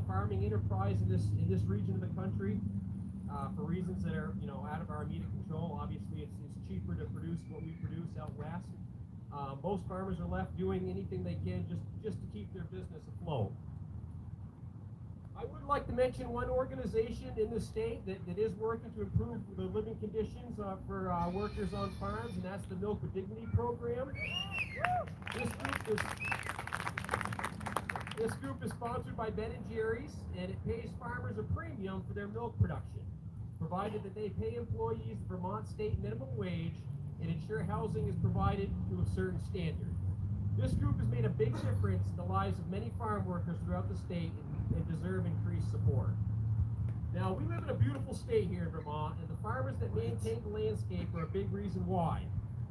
farming enterprise in this region of the country for reasons that are out of our immediate control. Obviously, it's cheaper to produce what we produce out west. Most farmers are left doing anything they can just to keep their business afloat. I would like to mention one organization in the state that is working to improve the living conditions for workers on farms, and that's the Milk with Dignity program. This group is sponsored by Ben & Jerry's, and it pays farmers a premium for their milk production, provided that they pay employees the Vermont state minimum wage and ensure housing is provided to a certain standard. This group has made a big difference in the lives of many farm workers throughout the state and deserve increased support. Now, we live in a beautiful state here in Vermont, and the farmers that maintain the landscape are a big reason why.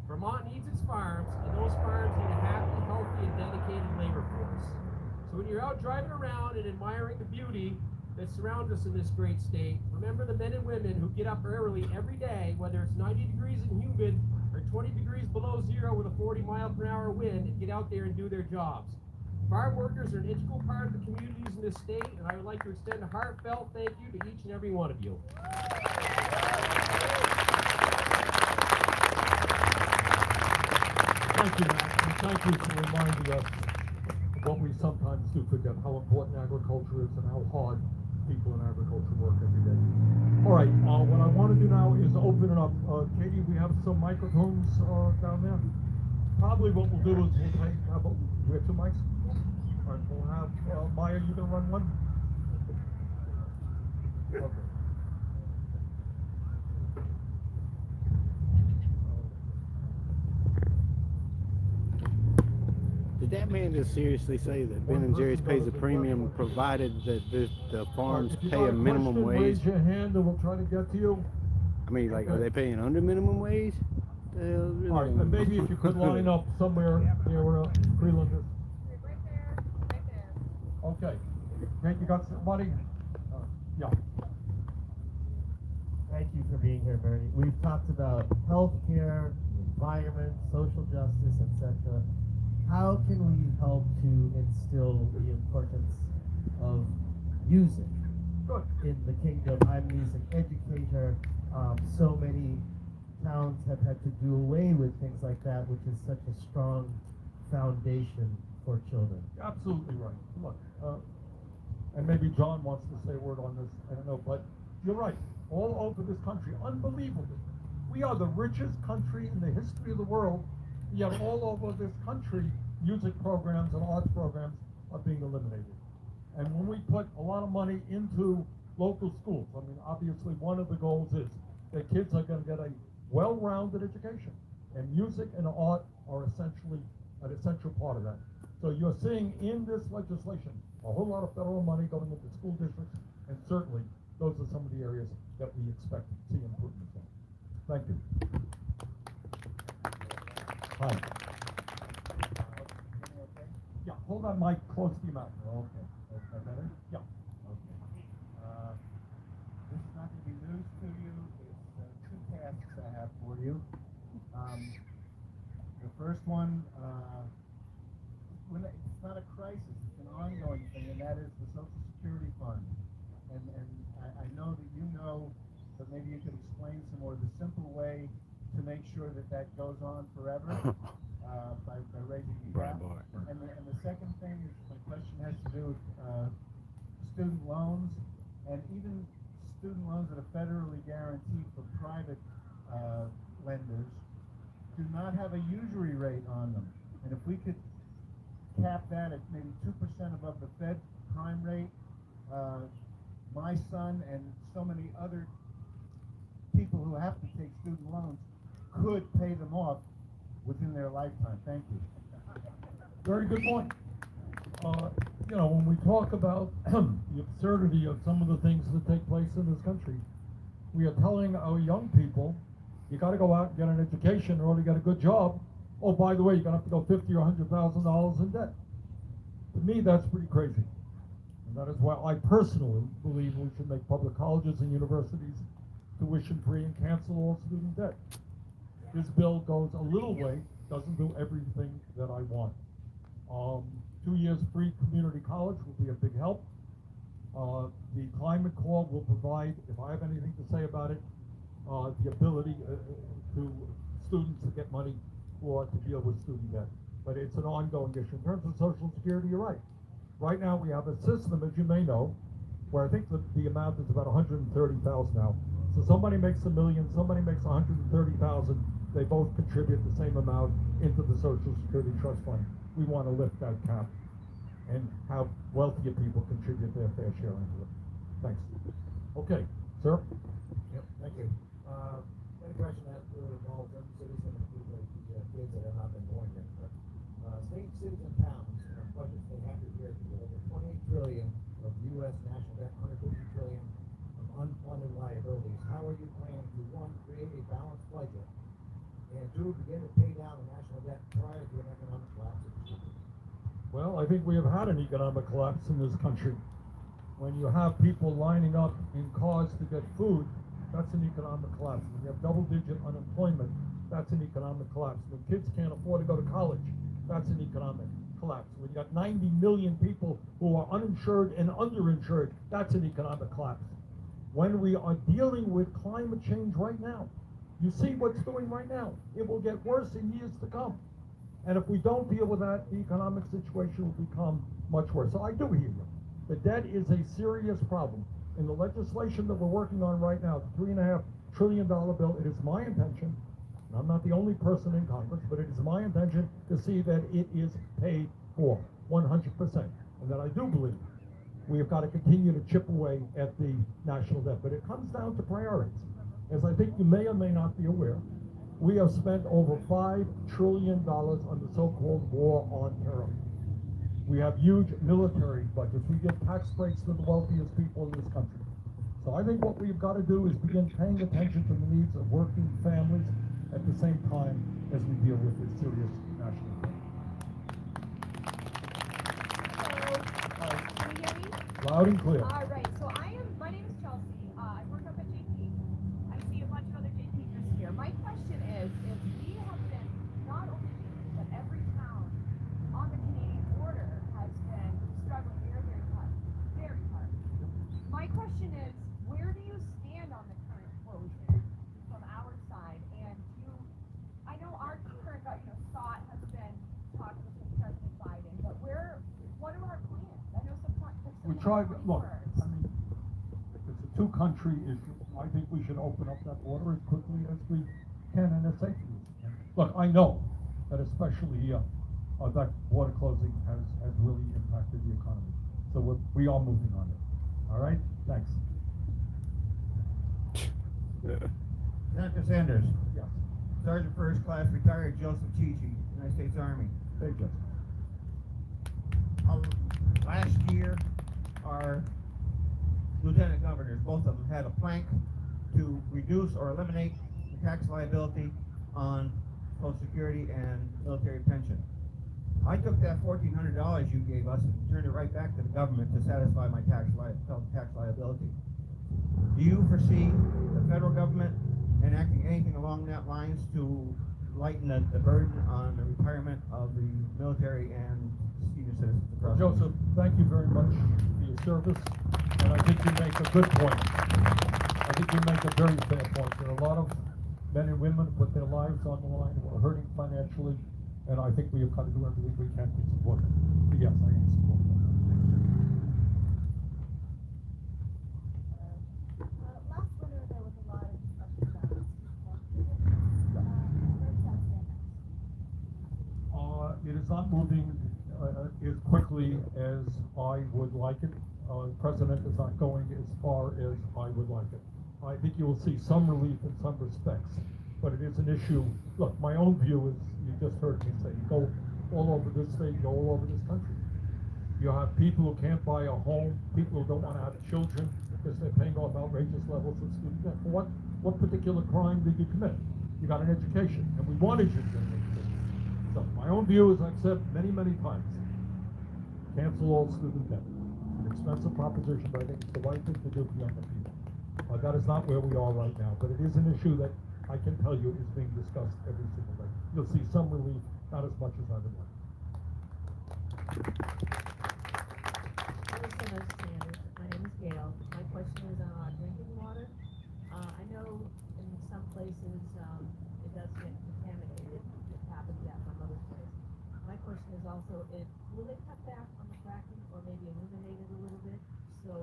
Vermont needs its farms, and those farms need a happy, healthy, and dedicated labor force. So when you're out driving around and admiring the beauty that surrounds us in this great state, remember the men and women who get up early every day, whether it's 90 degrees and humid or 20 degrees below zero with a 40-mile-per-hour wind, and get out there and do their jobs. Farm workers are an integral part of the communities in this state, and I would like to extend a heartfelt thank you to each and every one of you. Thank you, Matt, and thank you for reminding us of what we sometimes do forget, how important agriculture is and how hard people in agriculture work every day. All right, what I want to do now is open it up. Katie, we have some microphones down there. Probably what we'll do is we'll take, do we have two mics? All right, we'll have, Maya, you gonna run one? Okay. Did that man just seriously say that Ben & Jerry's pays a premium provided that the farms pay a minimum wage? Raise your hand and we'll try to get to you. I mean, like, are they paying under minimum wage? All right, and maybe if you could line up somewhere near Freelanders. Right there, right there. Okay. Great, you got somebody? Yeah. Thank you for being here, Bernie. We've talked about healthcare, environment, social justice, etc. How can we help to instill the importance of music in the kingdom? I'm a music educator. So many towns have had to do away with things like that, which is such a strong foundation for children. Absolutely right. Look, and maybe John wants to say a word on this, I don't know, but you're right. All over this country, unbelievably. We are the richest country in the history of the world, yet all over this country, music programs and arts programs are being eliminated. And when we put a lot of money into local schools, I mean, obviously one of the goals is that kids are going to get a well-rounded education, and music and art are essentially an essential part of that. So you're seeing in this legislation a whole lot of federal money going into school districts, and certainly those are some of the areas that we expect to see improvements in. Thank you. Hi. Yeah, hold that mic close to your mouth. Okay, is that better? Yeah. Okay. This is not going to be news to you. It's two tasks I have for you. The first one, it's not a crisis, it's an ongoing thing, and that is the Social Security Fund. And I know that you know, but maybe you could explain some more, the simple way to make sure that that goes on forever by raising the cap. And the second thing is, my question has to do with student loans, and even student loans that are federally guaranteed for private lenders do not have a usury rate on them. And if we could cap that at maybe 2% above the Fed prime rate, my son and so many other people who have to take student loans could pay them off within their lifetime. Thank you. Very good point. You know, when we talk about the absurdity of some of the things that take place in this country, we are telling our young people, you got to go out and get an education in order to get a good job. Oh, by the way, you're going to have to go $50,000 or $100,000 in debt. To me, that's pretty crazy. And that is why I personally believe we should make public colleges and universities tuition-free and cancel all student debt. this bill goes a little way, doesn't do everything that I want. 2 years free community college will be a big help. The climate corps will provide, if I have anything to say about it, the ability to students to get money to deal with student debt. But it's an ongoing issue. In terms of Social Security, you're right. Right now we have a system, as you may know, where I think the amount is about 130,000 now. So somebody makes $1 million, somebody makes 130,000. They both contribute the same amount into the Social Security Trust Fund. We want to lift that cap and have wealthier people contribute their fair share into it. Thanks. Okay, sir. Yep, thank you. One question that really involves every citizen, including the kids that have not been born yet. But states, cities, and towns have budgets they have to adhere to. Over 28 trillion of U.S. national debt, 150 trillion of unfunded liabilities. How are you planning to, one, create a balanced budget, and two, begin to pay down the national debt prior to an economic collapse? Well, I think we have had an economic collapse in this country. When you have people lining up in cars to get food, that's an economic collapse. When you have double-digit unemployment, that's an economic collapse. When kids can't afford to go to college, that's an economic collapse. When you got 90 million people who are uninsured and underinsured, that's an economic collapse. When we are dealing with climate change right now, you see what's doing right now. It will get worse in years to come. And if we don't deal with that, the economic situation will become much worse. So I do hear you. The debt is a serious problem. In the legislation that we're working on right now, the $3.5 trillion bill, it is my intention, and I'm not the only person in Congress, but it is my intention to see that it is paid for 100%. And that I do believe we have got to continue to chip away at the national debt. But it comes down to priorities. As I think you may or may not be aware, we have spent over $5 trillion on the so-called war on terror. We have huge military budgets. We give tax breaks to the wealthiest people in this country. So I think what we've got to do is begin paying attention to the needs of working families at the same time as we deal with this serious national debt. Hello. Can you hear me? Loud and clear. All right. So my name is Chelsea. I work up at JP. I see a bunch of other JPers here. My question is, if we have been, not only JP, but every town on the Canadian border has been struggling very, very hard. Very hard. My question is, where do you stand on the current closure from our side? And I know our current thought has been talking with President Biden, but what are our plans? I know We tried, look, I mean, it's a two-country issue. I think we should open up that border as quickly as we can and as safely as we can. Look, I know that especially that border closing has really impacted the economy. So we are moving on it. All right? Thanks. Senator Sanders. Yes. Sergeant First Class Retired Joseph Chichi, United States Army. Thank you. Last year, our lieutenant governors, both of them, had a plank to reduce or eliminate the tax liability on Social Security and military pension. I took that $1,400 you gave us and turned it right back to the government to satisfy my tax liability. Do you foresee the federal government enacting anything along that lines to lighten the burden on the retirement of the military and senior citizens across the Joseph, thank you very much for your service, and I think you make a good point. I think you make a very fair point. There are a lot of men and women who put their lives on the line who are hurting financially, and I think we have got to do everything we can to support them. So yes, I am supporting them. Last winter there was a lot of discussion about it is not moving as quickly as I would like it. The president is not going as far as I would like it. I think you will see some relief in some respects, but it is an issue. Look, my own view is, you just heard me say, you go all over this state, you go all over this country. You have people who can't buy a home, people who don't want to have children because they're paying off outrageous levels of student debt. For what particular crime did you commit? You got an education, and we wanted you to get an education. So my own view, as I've said many, many times, cancel all student debt. It's an expensive proposition, but I think it's the right thing to do for younger people. That is not where we are right now, but it is an issue that I can tell you is being discussed every single day. You'll see some relief, not as much as I would like. Senator Sanders. My name is Gail. My question is on drinking water. I know in some places it does get contaminated. It happens at my mother's place. My question is also, will they cut back on the fracking or maybe eliminate it a little bit so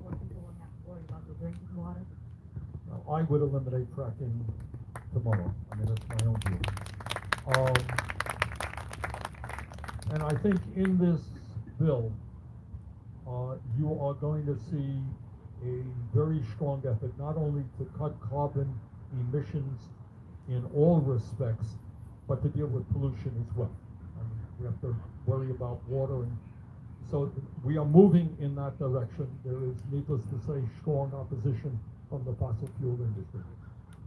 more people won't have to worry about their drinking water? Now, I would eliminate fracking tomorrow. I mean, that's my own view. And I think in this bill, you are going to see a very strong effort, not only to cut carbon emissions in all respects, but to deal with pollution as well. I mean, we have to worry about water, and so we are moving in that direction. There is, needless to say, strong opposition from the fossil fuel industry.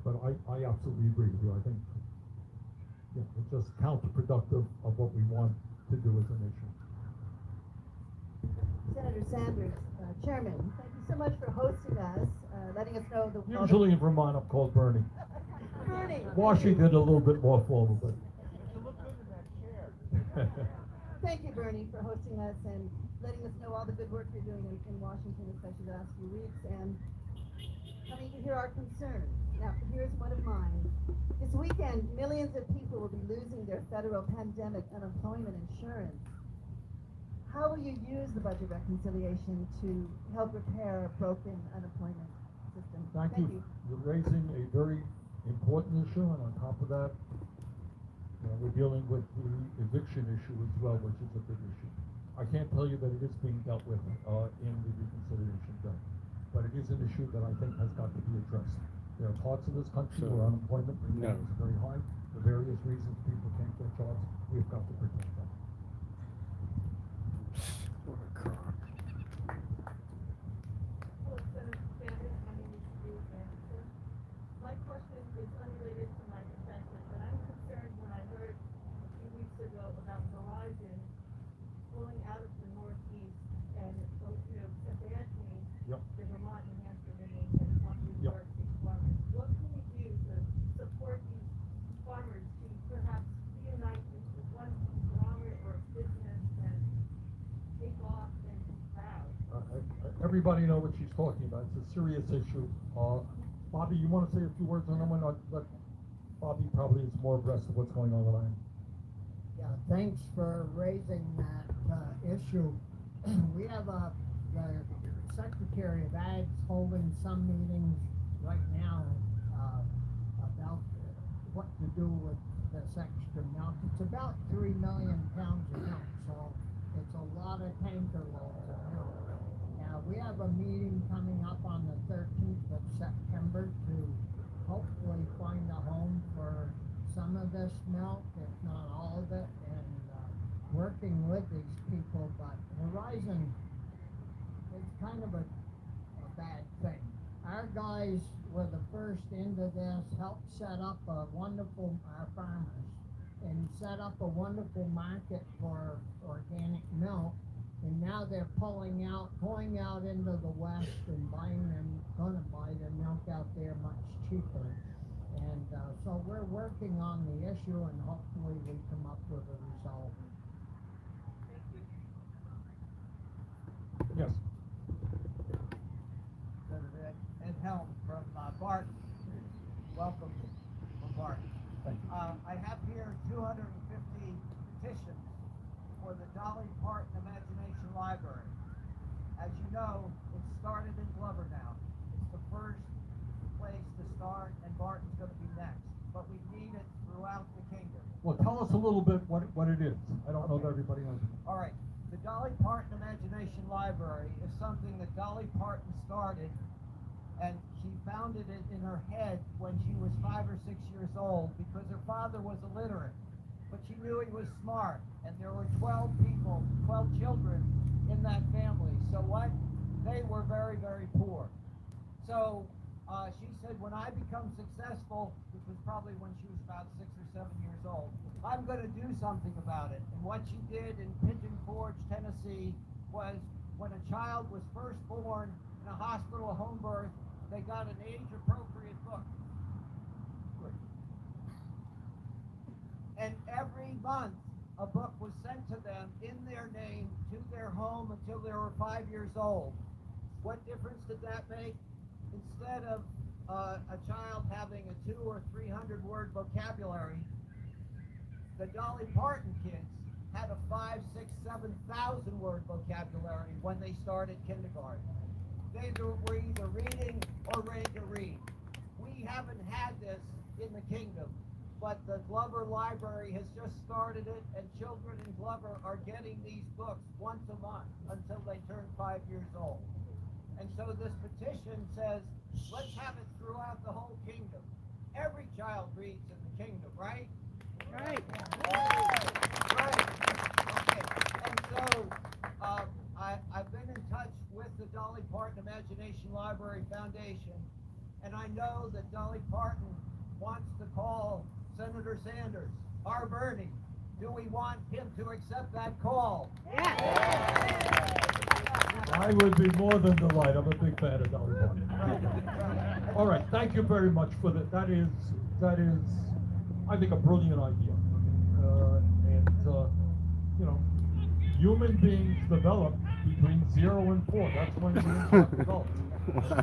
But I absolutely agree with you. I think it's just counterproductive of what we want to do as a nation. Senator Sanders, Chairman, thank you so much for hosting us, letting us know the... Usually in Vermont, I'm called Bernie. Bernie! Washington, a little bit more formal, but... Thank you, Bernie, for hosting us and letting us know all the good work you're doing in Washington, especially the last few weeks, and coming to hear our concerns. Now, here's one of mine. This weekend, millions of people will be losing their federal pandemic unemployment insurance. How will you use the budget reconciliation to help repair a broken unemployment system? Thank you. You're raising a very important issue, and on top of that, we're dealing with the eviction issue as well, which is a big issue. I can't tell you that it is being dealt with in the reconciliation bill, but it is an issue that I think has got to be addressed. There are parts of this country where unemployment remains very high. For various reasons, people can't get jobs. We've got to protect them. My question is unrelated to my defense, but I'm concerned when I heard a few weeks ago about Verizon pulling out of the Northeast and abandoning the Vermont, New Hampshire, and New York farmers. What can we do to support these farmers to perhaps reunite with one conglomerate or business and take off and be proud? Everybody knows what she's talking about. It's a serious issue. Bobby, you want to say a few words on that one? Bobby probably is more abreast of what's going on than I am. Yeah, thanks for raising that issue. We have the Secretary of Ag's holding some meetings right now about what to do with this extra milk. It's about 3 million pounds of milk, so it's a lot of tanker loads of milk. Now, we have a meeting coming up on the 13th of September to hopefully find a home for some of this milk, if not all of it, and working with these people. But Verizon is kind of a bad thing. Our guys were the first into this, helped set up a wonderful, our farmers, and set up a wonderful market for organic milk. And now they're going out into the West and gonna buy their milk out there much cheaper. And so we're working on the issue, and hopefully we come up with a result. Yes. Senator Ed Helm from Parton. Welcome from Parton. Thank you. I have here 250 petitions for the Dolly Parton Imagination Library. As you know, it started in Glover now. It's the first place to start, and Barton's going to be next. But we need it throughout the kingdom. Well, tell us a little bit what it is. I don't know that everybody knows it. All right. The Dolly Parton Imagination Library is something that Dolly Parton started, and she founded it in her head when she was 5 or 6 years old because her father was illiterate. But she knew he was smart, and there were 12 children in that family. So what? They were very, very poor. So she said, when I become successful, which was probably when she was about 6 or 7 years old, I'm going to do something about it. And what she did in Pigeon Forge, Tennessee, was when a child was first born in a hospital home birth, they got an age-appropriate book. And every month, a book was sent to them in their name to their home until they were 5 years old. What difference did that make? Instead of a child having a 200 or 300 word vocabulary, the Dolly Parton kids had a 5, 6, 7,000 word vocabulary when they started kindergarten. They were either reading or ready to read. We haven't had this in the kingdom, but the Glover Library has just started it, and children in Glover are getting these books once a month until they turn 5 years old. And so this petition says, let's have it throughout the whole kingdom. Every child reads in the kingdom, right? Right. Right. Okay. And so I've been in touch with the Dolly Parton Imagination Library Foundation, and I know that Dolly Parton wants to call Senator Sanders, our Bernie. Do we want him to accept that call? I would be more than delighted. I'm a big fan of Dolly Parton. All right, thank you very much for that. That is, I think, a brilliant idea. You know, human beings develop between 0 and 4. That's when humans are developed.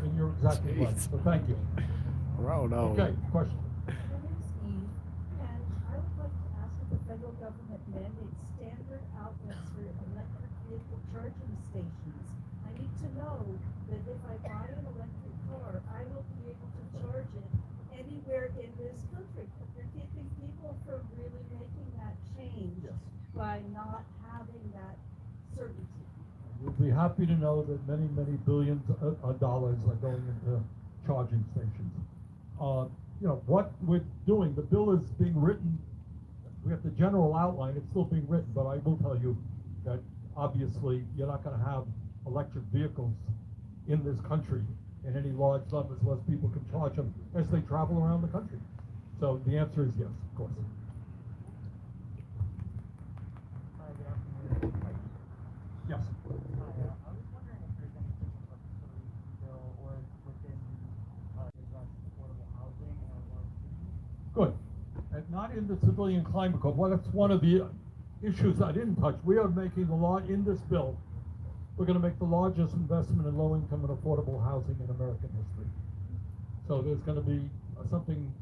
And you're exactly right. So thank you. Okay, question. And I would like to ask if the federal government mandates standard outlets for electric vehicle charging stations. I need to know that if I buy an electric car, I will be able to charge it anywhere in this country. You're keeping people from really making that change by not having that certainty. You'll be happy to know that many, many billions of dollars are going into charging stations. You know, what we're doing, the bill is being written, we have the general outline, it's still being written, but I will tell you that obviously you're not going to have electric vehicles in this country in any large numbers unless people can charge them as they travel around the country. So the answer is yes, of course. Yes. I was wondering if there's anything in the bill or within affordable housing or Good. And not in the civilian climate code. Well, that's one of the issues I didn't touch. We are making the law in this bill. We're going to make the largest investment in low-income and affordable housing in American history. So there's going to be something,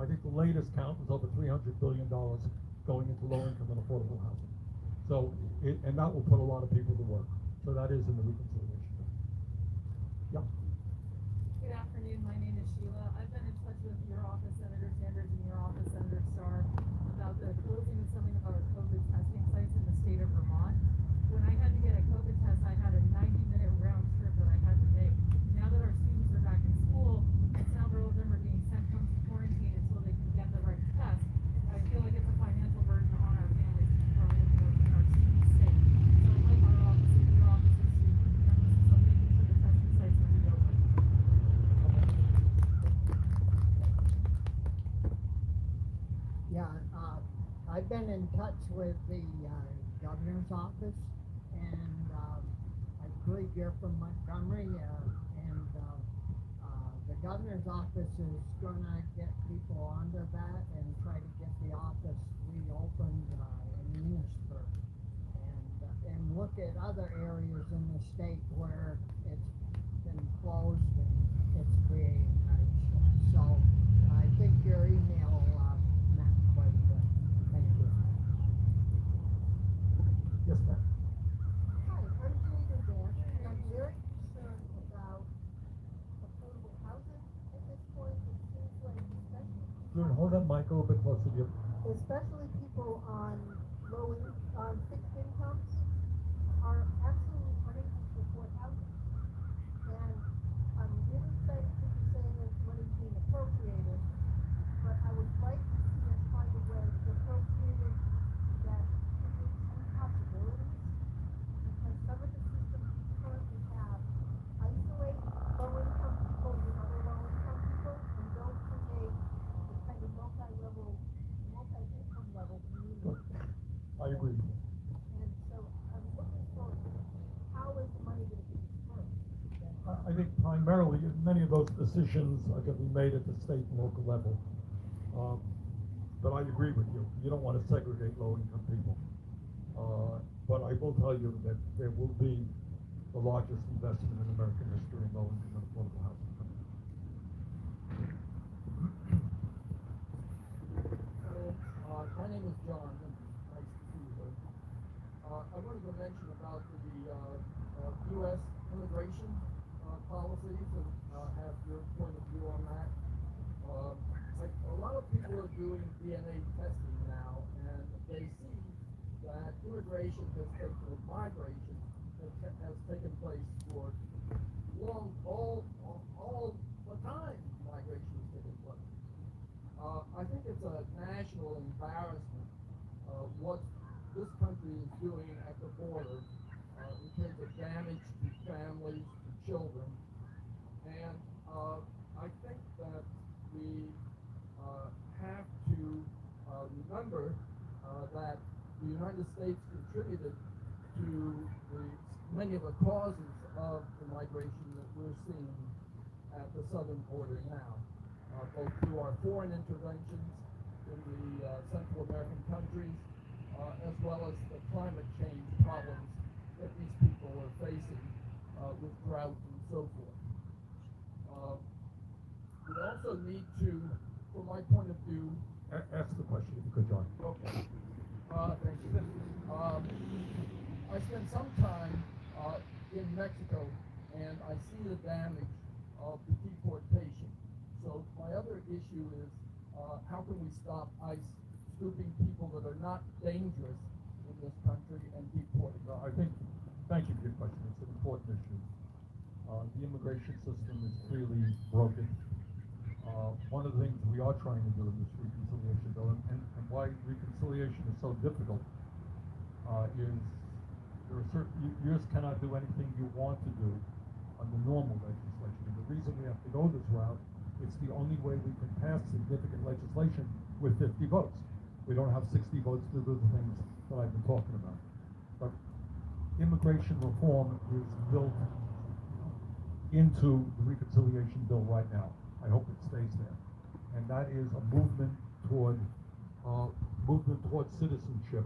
I think the latest count was over $300 billion going into low-income and affordable housing. So, and that will put a lot of people to work. So that is in the reconsideration. Yeah. Good afternoon. My name is Sheila. I've been in touch with your office, Senator Sanders, and your office, Senator Starr, about the closing of some of our COVID testing sites in the state of Vermont. When I had to get a COVID test, I had a 90-minute round trip that I had to make. Now that our students are back in school, and several of them are being sent home to quarantine until they can get the right test, I feel like it's a financial burden on our families and our students' sake. So I'd like our office and your offices to emphasis on making sure the testing sites are reopened. Yeah, I've been in touch with the governor's office, and I believe you're from Montgomery, and the governor's office is going to get people onto that and try to get the office reopened in Munisburg, and look at other areas in the state where it's been closed and it's creating hardship. So I think your email meant quite a bit. Thank you. Yes, ma'am. Hi, I'm Julie Dan. I'm very concerned about affordable housing at this point. It seems like Good. Hold that mic a little bit closer to you. especially people on on fixed incomes are absolutely unable to afford housing. And I'm really excited to be saying that money's being appropriated, but I would like to see us find a way to appropriate it that creates some possibilities, because some of the systems we currently have isolate low-income people with other low-income people and don't create the kind of multi-income level community. I agree. And so I'm looking for how is the money going to be dispersed? I think primarily many of those decisions are going to be made at the state and local level. But I agree with you. You don't want to segregate low-income people. But I will tell you that there will be the largest investment in American history in low-income and affordable housing. My name is John. Nice to see you. I wanted to mention about the U.S. immigration policies and have your point of view on that. A lot of people are doing DNA testing now, and they see that immigration has taken, or migration has taken place for all the time. Migration has taken place. I think it's a national embarrassment what this country is doing at the border in terms of damage to families, to children, and I think that we have to remember that the United States contributed to many of the causes of the migration that we're seeing at the southern border now, both through our foreign interventions in the Central American countries, as well as the climate change problems that these people are facing with drought and so forth. We also need to, from my point of view... Ask the question if you could, John. Okay. Thank you. I spent some time in Mexico, and I see the damage of the deportation. So my other issue is how can we stop ICE scooping people that are not dangerous in this country and deporting them? Thank you for your question. It's an important issue. The immigration system is clearly broken. One of the things we are trying to do in this reconciliation bill, and why reconciliation is so difficult, is there are certain, you just cannot do anything you want to do under normal legislation. And the reason we have to go this route, it's the only way we can pass significant legislation with 50 votes. We don't have 60 votes to do the things that I've been talking about. But immigration reform is built into the reconciliation bill right now. I hope it stays there. And that is a movement toward citizenship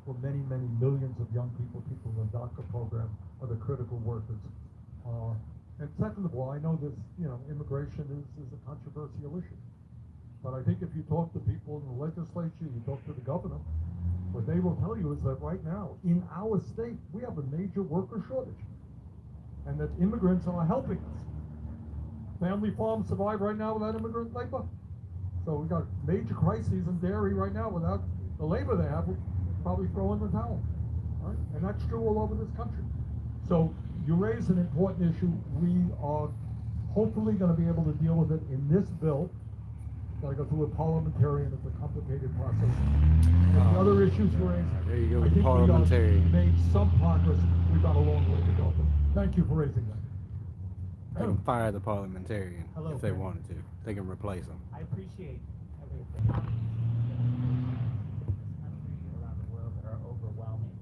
for many, many millions of young people, people in the DACA program, other critical workers. And second of all, I know this, immigration is a controversial issue. But I think if you talk to people in the legislature, you talk to the governor, what they will tell you is that right now, in our state, we have a major worker shortage. And that immigrants are helping us. Family farms survive right now without immigrant labor. So we got major crises in dairy right now without the labor they have, we'll probably throw in the towel. Right? And that's true all over this country. So you raise an important issue. We are hopefully going to be able to deal with it in this bill. Got to go through a parliamentarian. It's a complicated process. And the other issues raised, there you go, I think parliamentarian. we made some progress. We've got a long way to go. Thank you for raising that. They can fire the parliamentarian if they Brent. wanted to. They can replace him. I appreciate everything. This country around the world that are overwhelming.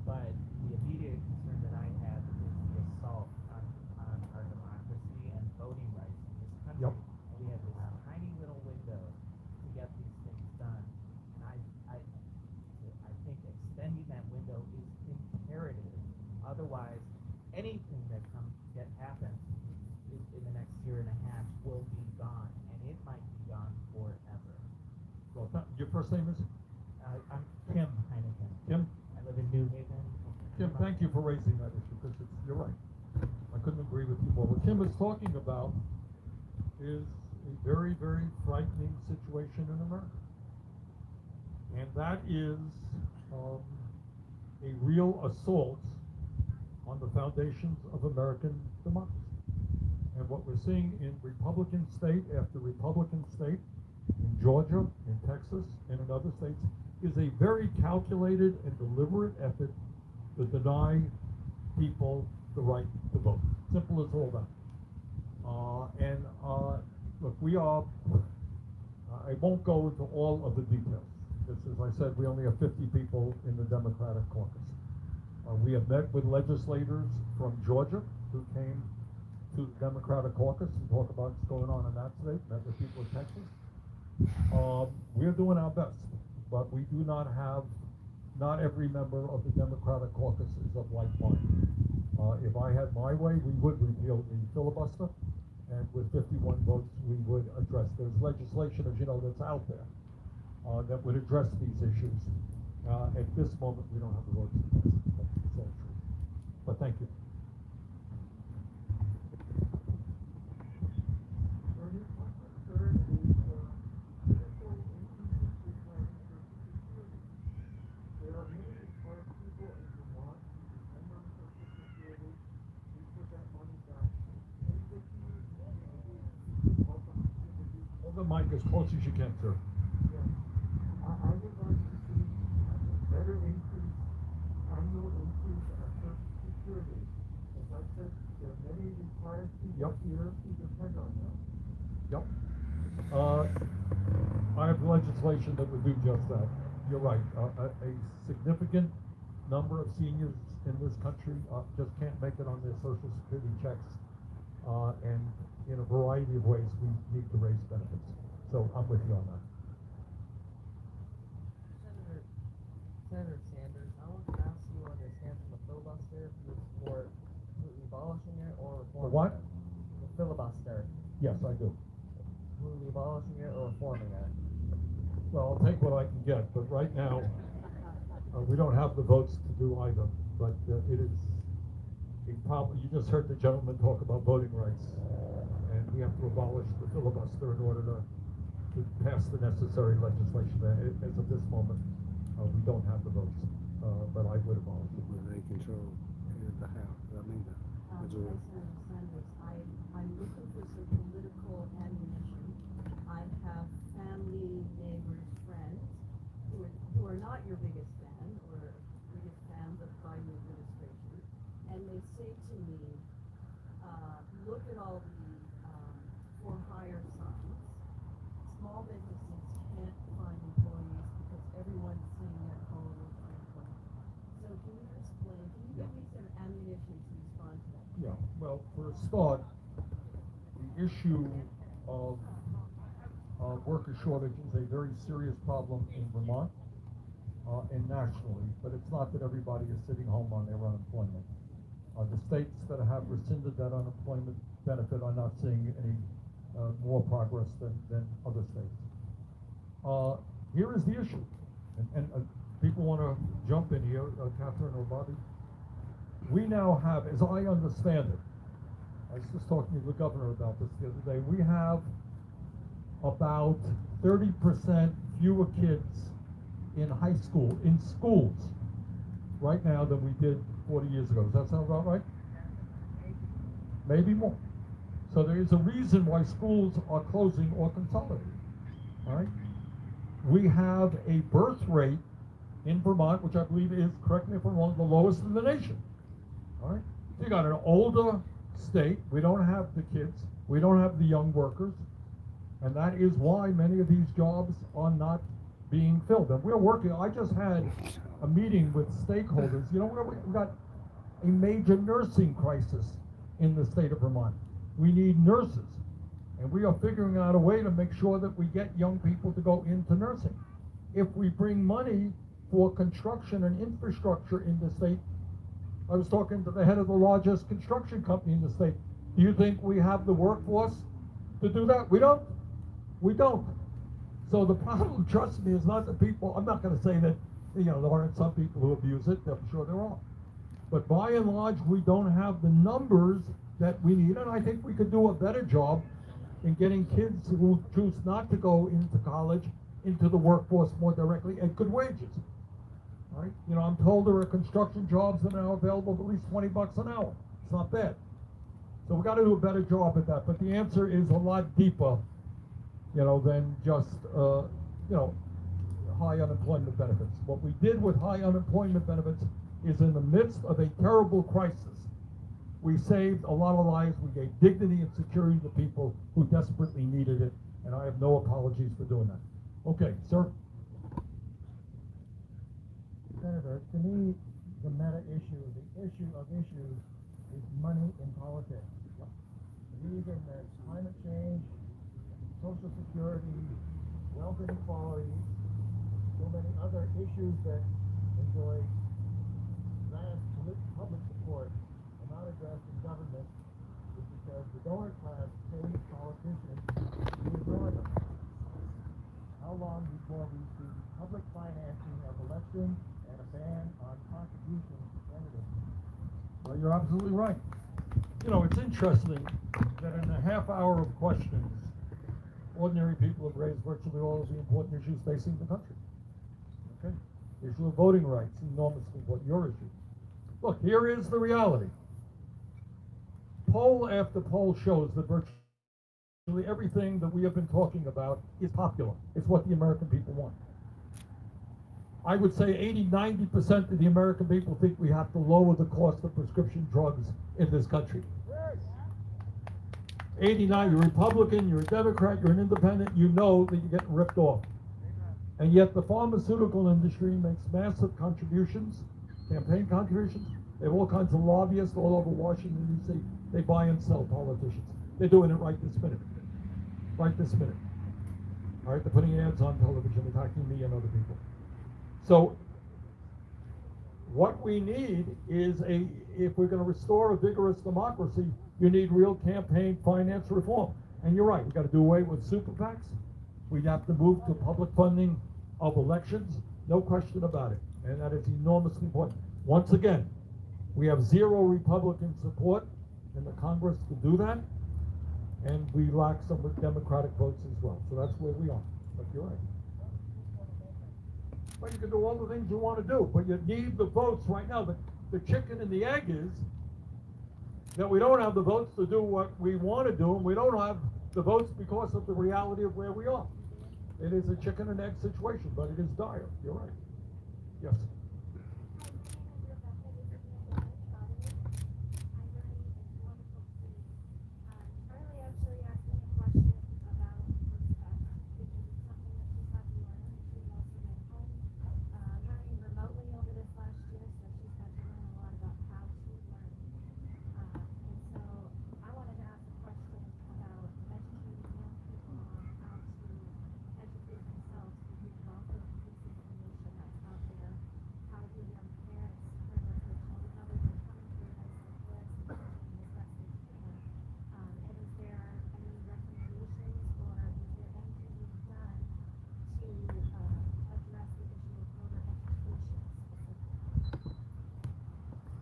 But the immediate concern that I have is the assault on our democracy and voting rights in this country. Yep. We have this tiny little window to get these things done. And I think extending that window is imperative. Otherwise, anything that happens in the next year and a half will be gone, and it might be gone forever. Well, your first name is? I'm Kim Heineken. Kim? I live in New Haven. Kim, thank you for raising that issue, because you're right. I couldn't agree with you more. What Kim is talking about is a very, very frightening situation in America. And that is a real assault on the foundations of American democracy. And what we're seeing in Republican state after Republican state, in Georgia, in Texas, and in other states, is a very calculated and deliberate effort to deny people the right to vote. Simple as all that. Look, we are, I won't go into all of the details, because as I said, we only have 50 people in the Democratic caucus. We have met with legislators from Georgia who came to the Democratic caucus and talk about what's going on in that state, met with people in Texas. We're doing our best, but we do not have, not every member of the Democratic caucus is of like mind. If I had my way, we would repeal the filibuster, and with 51 votes, we would address. There's legislation, as you know, that's out there that would address these issues. At this moment, we don't have the votes to pass it. That's all true. But thank you. Hold the mic as close as you can, sir. I would like to see a better increase, annual increase in our Social Security. As I said, there are many retired people here who depend on them. Yep. I have legislation that would do just that. You're right. A significant number of seniors in this country just can't make it on their Social Security checks. And in a variety of ways, we need to raise benefits. So I'm with you on that. Senator Sanders, I want to ask you on your stance on the filibuster, if you support completely abolishing it or reforming The what? it? The filibuster. Yes, I do. Completely abolishing it or reforming it? Well, I'll take what I can get, but right now, we don't have the votes to do either. But it is a problem. You just heard the gentleman talk about voting rights, and we have to abolish the filibuster in order to pass the necessary legislation. As of this moment, we don't have the votes, but I would abolish it. They control the House. I mean, the majority. Senator Sanders, I'm looking for some political ammunition. I have family, neighbors, friends who are not your biggest fan or biggest fans of the Biden administration, and they say to me, look at all the for hire signs. Small businesses can't find employees because everyone's sitting at home with unemployment. So can you explain, can you give me some ammunition to respond to that? Yeah, well, for a start, the issue of worker shortage is a very serious problem in Vermont and nationally, but it's not that everybody is sitting home on their unemployment. The states that have rescinded that unemployment benefit are not seeing any more progress than other states. Here is the issue, and people want to jump in here, Catherine or Bobby. We now have, as I understand it, I was just talking to the governor about this the other day, we have about 30% fewer kids in high school, in schools, right now than we did 40 years ago. Does that sound about right? Maybe more. So there is a reason why schools are closing or consolidating. All right? We have a birth rate in Vermont, which I believe is, correct me if I'm wrong, the lowest in the nation. All right? So you got an older state. We don't have the kids. We don't have the young workers. And that is why many of these jobs are not being filled. And we're working. I just had a meeting with stakeholders. You know, we've got a major nursing crisis in the state of Vermont. We need nurses. And we are figuring out a way to make sure that we get young people to go into nursing. If we bring money for construction and infrastructure in the state, I was talking to the head of the largest construction company in the state. Do you think we have the workforce to do that? We don't. We don't. So the problem, trust me, is not the people. I'm not going to say that, you know, there aren't some people who abuse it. I'm sure there are. But by and large, we don't have the numbers that we need. And I think we could do a better job in getting kids who choose not to go into college into the workforce more directly at good wages. All right? You know, I'm told there are construction jobs that are now available for at least $20 an hour. It's not bad. So we got to do a better job at that. But the answer is a lot deeper, you know, than just, you know, high unemployment benefits. What we did with high unemployment benefits is in the midst of a terrible crisis, we saved a lot of lives. We gave dignity and security to people who desperately needed it, and I have no apologies for doing that. Okay, sir. Senator, to me, the meta issue, the issue of issues is money in politics. The reason that climate change, Social Security, wealth inequality, so many other issues that enjoy vast public support are not addressed in government is because the donor class pays politicians to ignore them. How long before we see public financing of elections and a ban on contributions to candidates? Well, you're absolutely right. You know, it's interesting that in a half hour of questions, ordinary people have raised virtually all of the important issues facing the country. Okay? The issue of voting rights, enormously important, your issue. Look, here is the reality. Poll after poll shows that virtually everything that we have been talking about is popular. It's what the American people want. I would say 80–90% of the American people think we have to lower the cost of prescription drugs in this country. 89, you're a Republican, you're a Democrat, you're an independent, you know that you're getting ripped off. And yet the pharmaceutical industry makes massive contributions, campaign contributions. They have all kinds of lobbyists all over Washington, D.C. They buy and sell politicians. They're doing it right this minute. Right this minute. All right, they're putting ads on television attacking me and other people. So what we need is if we're going to restore a vigorous democracy, you need real campaign finance reform. And you're right, we've got to do away with super PACs. We have to move to public funding of elections, no question about it. And that is enormously important. Once again, we have zero Republican support in the Congress to do that, and we lack some Democratic votes as well. So that's where we are. But you're right. Well, you can do all the things you want to do, but you need the votes right now. The chicken and the egg is that we don't have the votes to do what we want to do, and we don't have the votes because of the reality of where we are. It is a chicken and egg situation, but it is dire. You're right. Yes.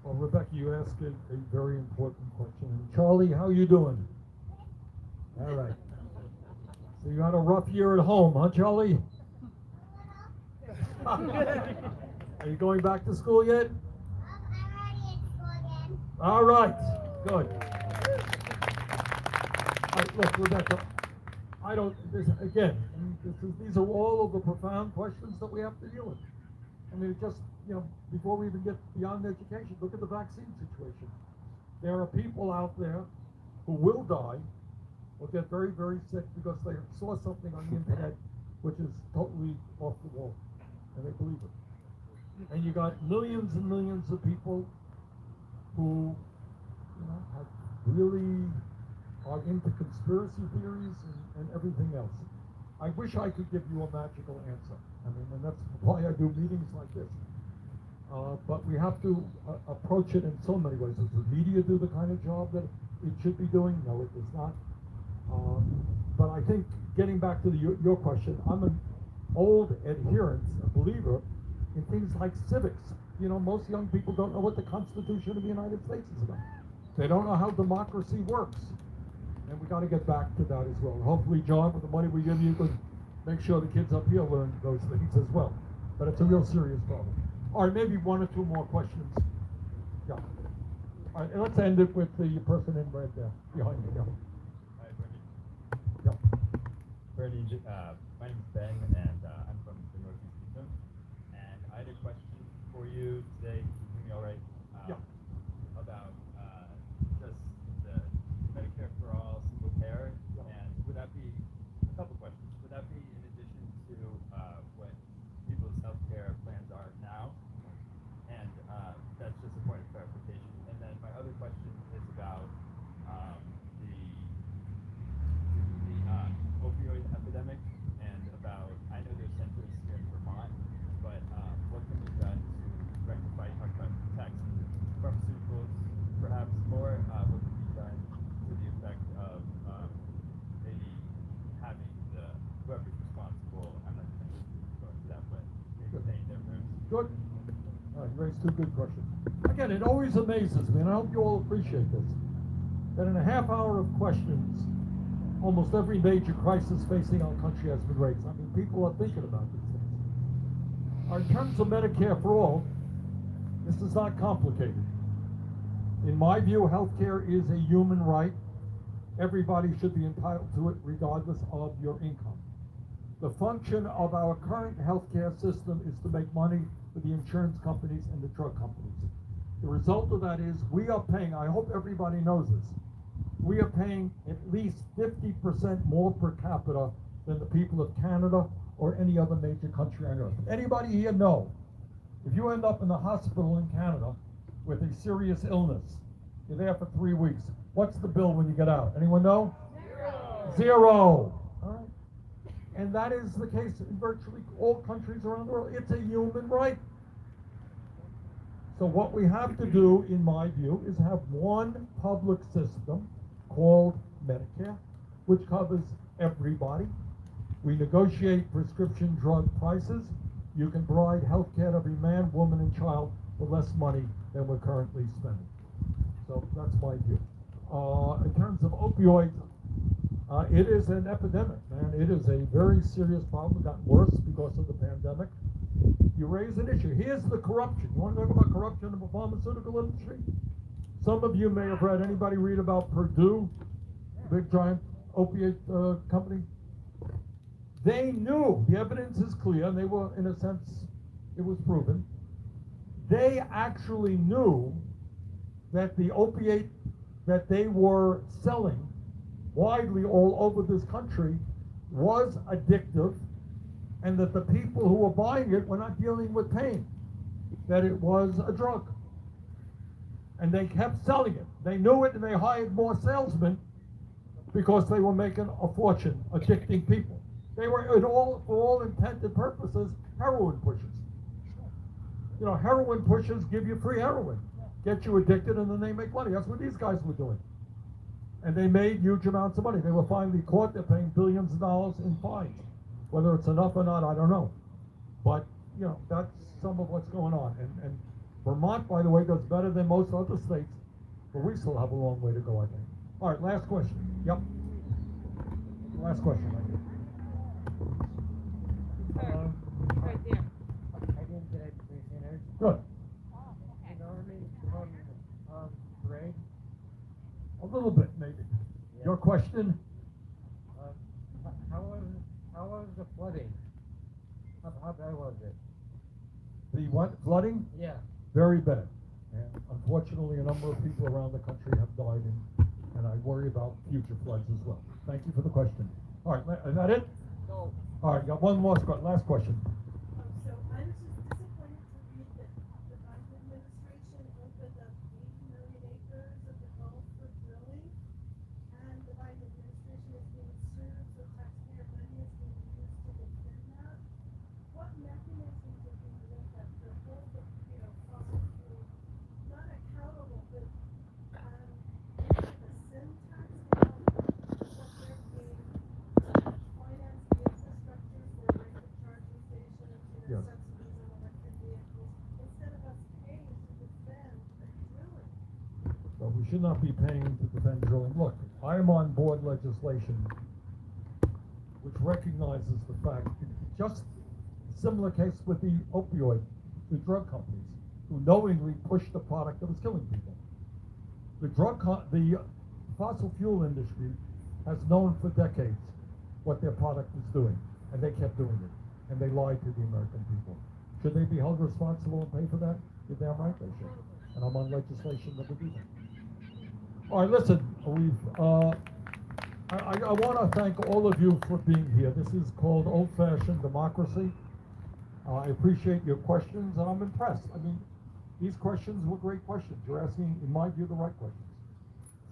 Well, Rebecca, you asked a very important question. And Charlie, how you doing? All right. So you had a rough year at home, huh, Charlie? Are you going back to school yet? I'm already in school again. All right. Good. All right, look, Rebecca, these are all of the profound questions that we have to deal with. I mean, it just, before we even get beyond education, look at the vaccine situation. There are people out there who will die or get very, very sick because they saw something on the internet which is totally off the wall, and they believe it. And you got millions and millions of people who, have really are into conspiracy theories and everything else. I wish I could give you a magical answer. I mean, and that's why I do meetings like this. But we have to approach it in so many ways. Does the media do the kind of job that it should be doing? No, it does not. But I think, getting back to your question, I'm an old adherent, a believer in things like civics. Most young people don't know what the Constitution of the United States is about. They don't know how democracy works. And we got to get back to that as well. Hopefully, John, with the money we give you, could make sure the kids up here learn those things as well. But it's a real serious problem. All right, maybe one or two more questions. Yeah. All right, and let's end it with the person in red there, behind you. Yeah. Hi, Bernie. Yeah. Bernie, my name is Ben, and I'm from the Northeast region. And I had a question for you today. Can you hear me all right? Yeah. About just the Medicare for all single payer, and would that be a couple questions? Would that be in addition to what people's healthcare plans are now? And that's just a point of clarification. And then my other question is about the opioid epidemic and about Good. All right, you raised two good questions. Again, it always amazes me, and I hope you all appreciate this, that in a half hour of questions, almost every major crisis facing our country has been raised. I mean, people are thinking about these things. In terms of Medicare for all, this is not complicated. In my view, healthcare is a human right. Everybody should be entitled to it regardless of your income. The function of our current healthcare system is to make money for the insurance companies and the drug companies. The result of that is we are paying, I hope everybody knows this, we are paying at least 50% more per capita than the people of Canada or any other major country on earth. Anybody here know, if you end up in the hospital in Canada with a serious illness, you're there for 3 weeks, what's the bill when you get out? Anyone know? Zero. All right. And that is the case in virtually all countries around the world. It's a human right. So what we have to do, in my view, is have one public system called Medicare, which covers everybody. We negotiate prescription drug prices. You can provide health care to every man, woman, and child for less money than we're currently spending. So that's my view. In terms of opioids, it is an epidemic, man. It is a very serious problem. It got worse because of the pandemic. You raise an issue. Here's the corruption. You want to talk about corruption in the pharmaceutical industry? Some of you may have read, anybody read about Purdue, the big giant opiate company? They knew, the evidence is clear, and they were, in a sense, it was proven. They actually knew that the opiate that they were selling widely all over this country was addictive, and that the people who were buying it were not dealing with pain, that it was a drug. And they kept selling it. They knew it, and they hired more salesmen because they were making a fortune addicting people. They were, for all intended purposes, heroin pushers. You know, heroin pushers give you free heroin, get you addicted, and then they make money. That's what these guys were doing. And they made huge amounts of money. They were finally caught. They're paying billions of dollars in fines. Whether it's enough or not, I don't know. But, you know, that's some of what's going on. And Vermont, by the way, does better than most other states, but we still have a long way to go, I think. All right, last question. Yep. Last question, I think. Right there. I didn't get it. Good. You know what I mean? Grade? A little bit, maybe. Yeah. Your question? How was the flooding? How bad was it? The what? Flooding? Yeah. Very bad. And unfortunately, a number of people around the country have died, and I worry about future floods as well. Thank you for the question. All right, is that it? No. All right, got one more last question. So I was just disappointed to read that the Biden administration opened up 8 million acres of the Gulf for drilling, and the Biden administration is being sued, so taxpayer money is being used to defend that. What mechanisms are being looked at to hold the, fossil fuel not accountable, but the sin tax around what they're paying to finance the infrastructure for electric charging stations, Yes. subsidies on electric vehicles, instead of us paying to defend drilling? But we should not be paying to defend drilling. Look, I am on board legislation which recognizes the fact, just similar case with the the drug companies, who knowingly pushed a product that was killing people. The fossil fuel industry has known for decades what their product is doing, and they kept doing it, and they lied to the American people. Should they be held responsible and pay for that? You're damn right they should. And I'm on legislation that would do that. All right, listen, I want to thank all of you for being here. This is called old-fashioned democracy. I appreciate your questions, and I'm impressed. I mean, these questions were great questions. You're asking, in my view, the right questions.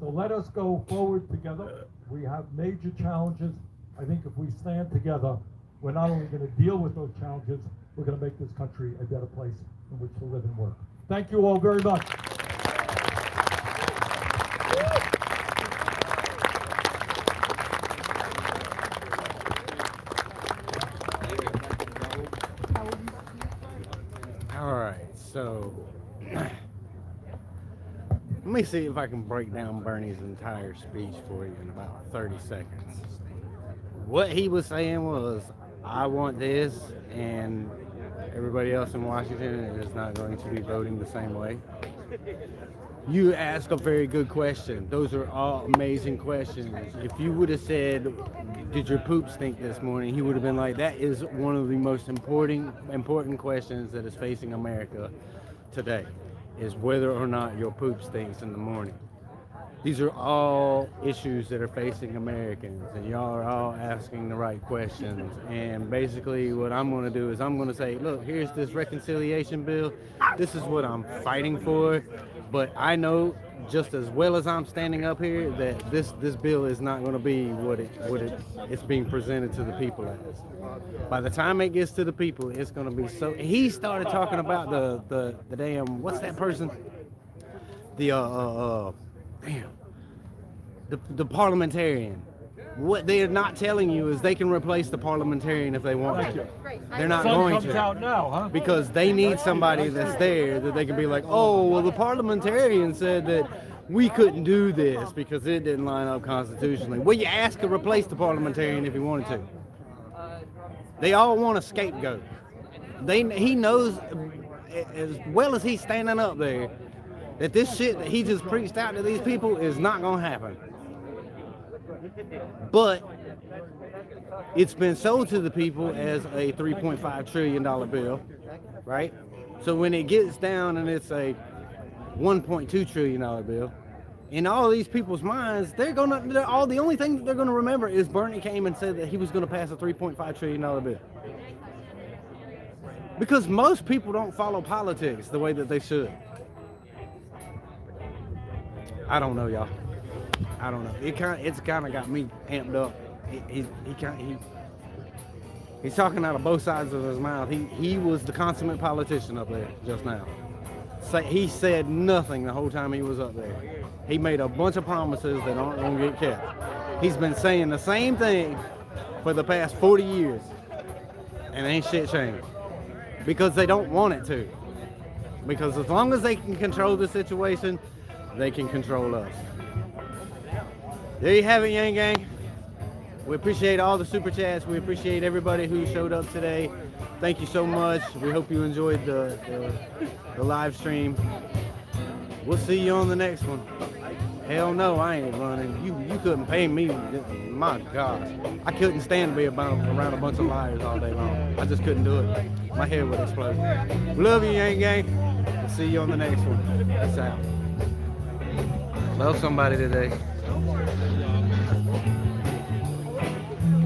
So let us go forward together. We have major challenges. I think if we stand together, we're not only going to deal with those challenges, we're going to make this country a better place in which to live and work. Thank you all very much. So, let me see if I can break down Bernie's entire speech for you in about 30 seconds. What he was saying was, I want this, and everybody else in Washington is not going to be voting the same way. You ask a very good question. Those are all amazing questions. If you would have said, did your poop stink this morning? He would have been like, that is one of the most important questions that is facing America today, is whether or not your poop stinks in the morning. These are all issues that are facing Americans, and y'all are all asking the right questions. And basically what I'm going to do is I'm going to say, look, here's this reconciliation bill. This is what I'm fighting for. But I know just as well as I'm standing up here that this bill is not going to be what it's being presented to the people as. By the time it gets to the people, it's going to be so. He started talking about the damn, what's that person? The parliamentarian. What they are not telling you is they can replace the parliamentarian if they want to. They're not going comes to. out now, huh? Because they need somebody that's there that they can be like, oh, well, the parliamentarian said that we couldn't do this because it didn't line up constitutionally. Well, you ask to replace the parliamentarian if you wanted to. They all want a scapegoat. He knows as well as he's standing up there that this shit that he just preached out to these people is not going to happen. But it's been sold to the people as a $3.5 trillion bill, right? So when it gets down and it's a $1.2 trillion bill, in all these people's minds, the only thing that they're gonna remember is Bernie came and said that he was gonna pass a $3.5 trillion bill. Because most people don't follow politics the way that they should. I don't know, y'all. I don't know. It's kind of got me amped up. He's talking out of both sides of his mouth. He was the consummate politician up there just now. He said nothing the whole time he was up there. He made a bunch of promises that aren't going to get kept. He's been saying the same thing for the past 40 years, and ain't shit changed. Because they don't want it to. Because as long as they can control the situation, they can control us. There you have it, Yang Gang. We appreciate all the super chats. We appreciate everybody who showed up today. Thank you so much. We hope you enjoyed the live stream. We'll see you on the next one. Hell no, I ain't running. You couldn't pay me. My gosh. I couldn't stand to be around a bunch of liars all day long. I just couldn't do it. My head would explode. We love you, Yang Gang. We'll see you on the next one. Peace out. Love somebody today.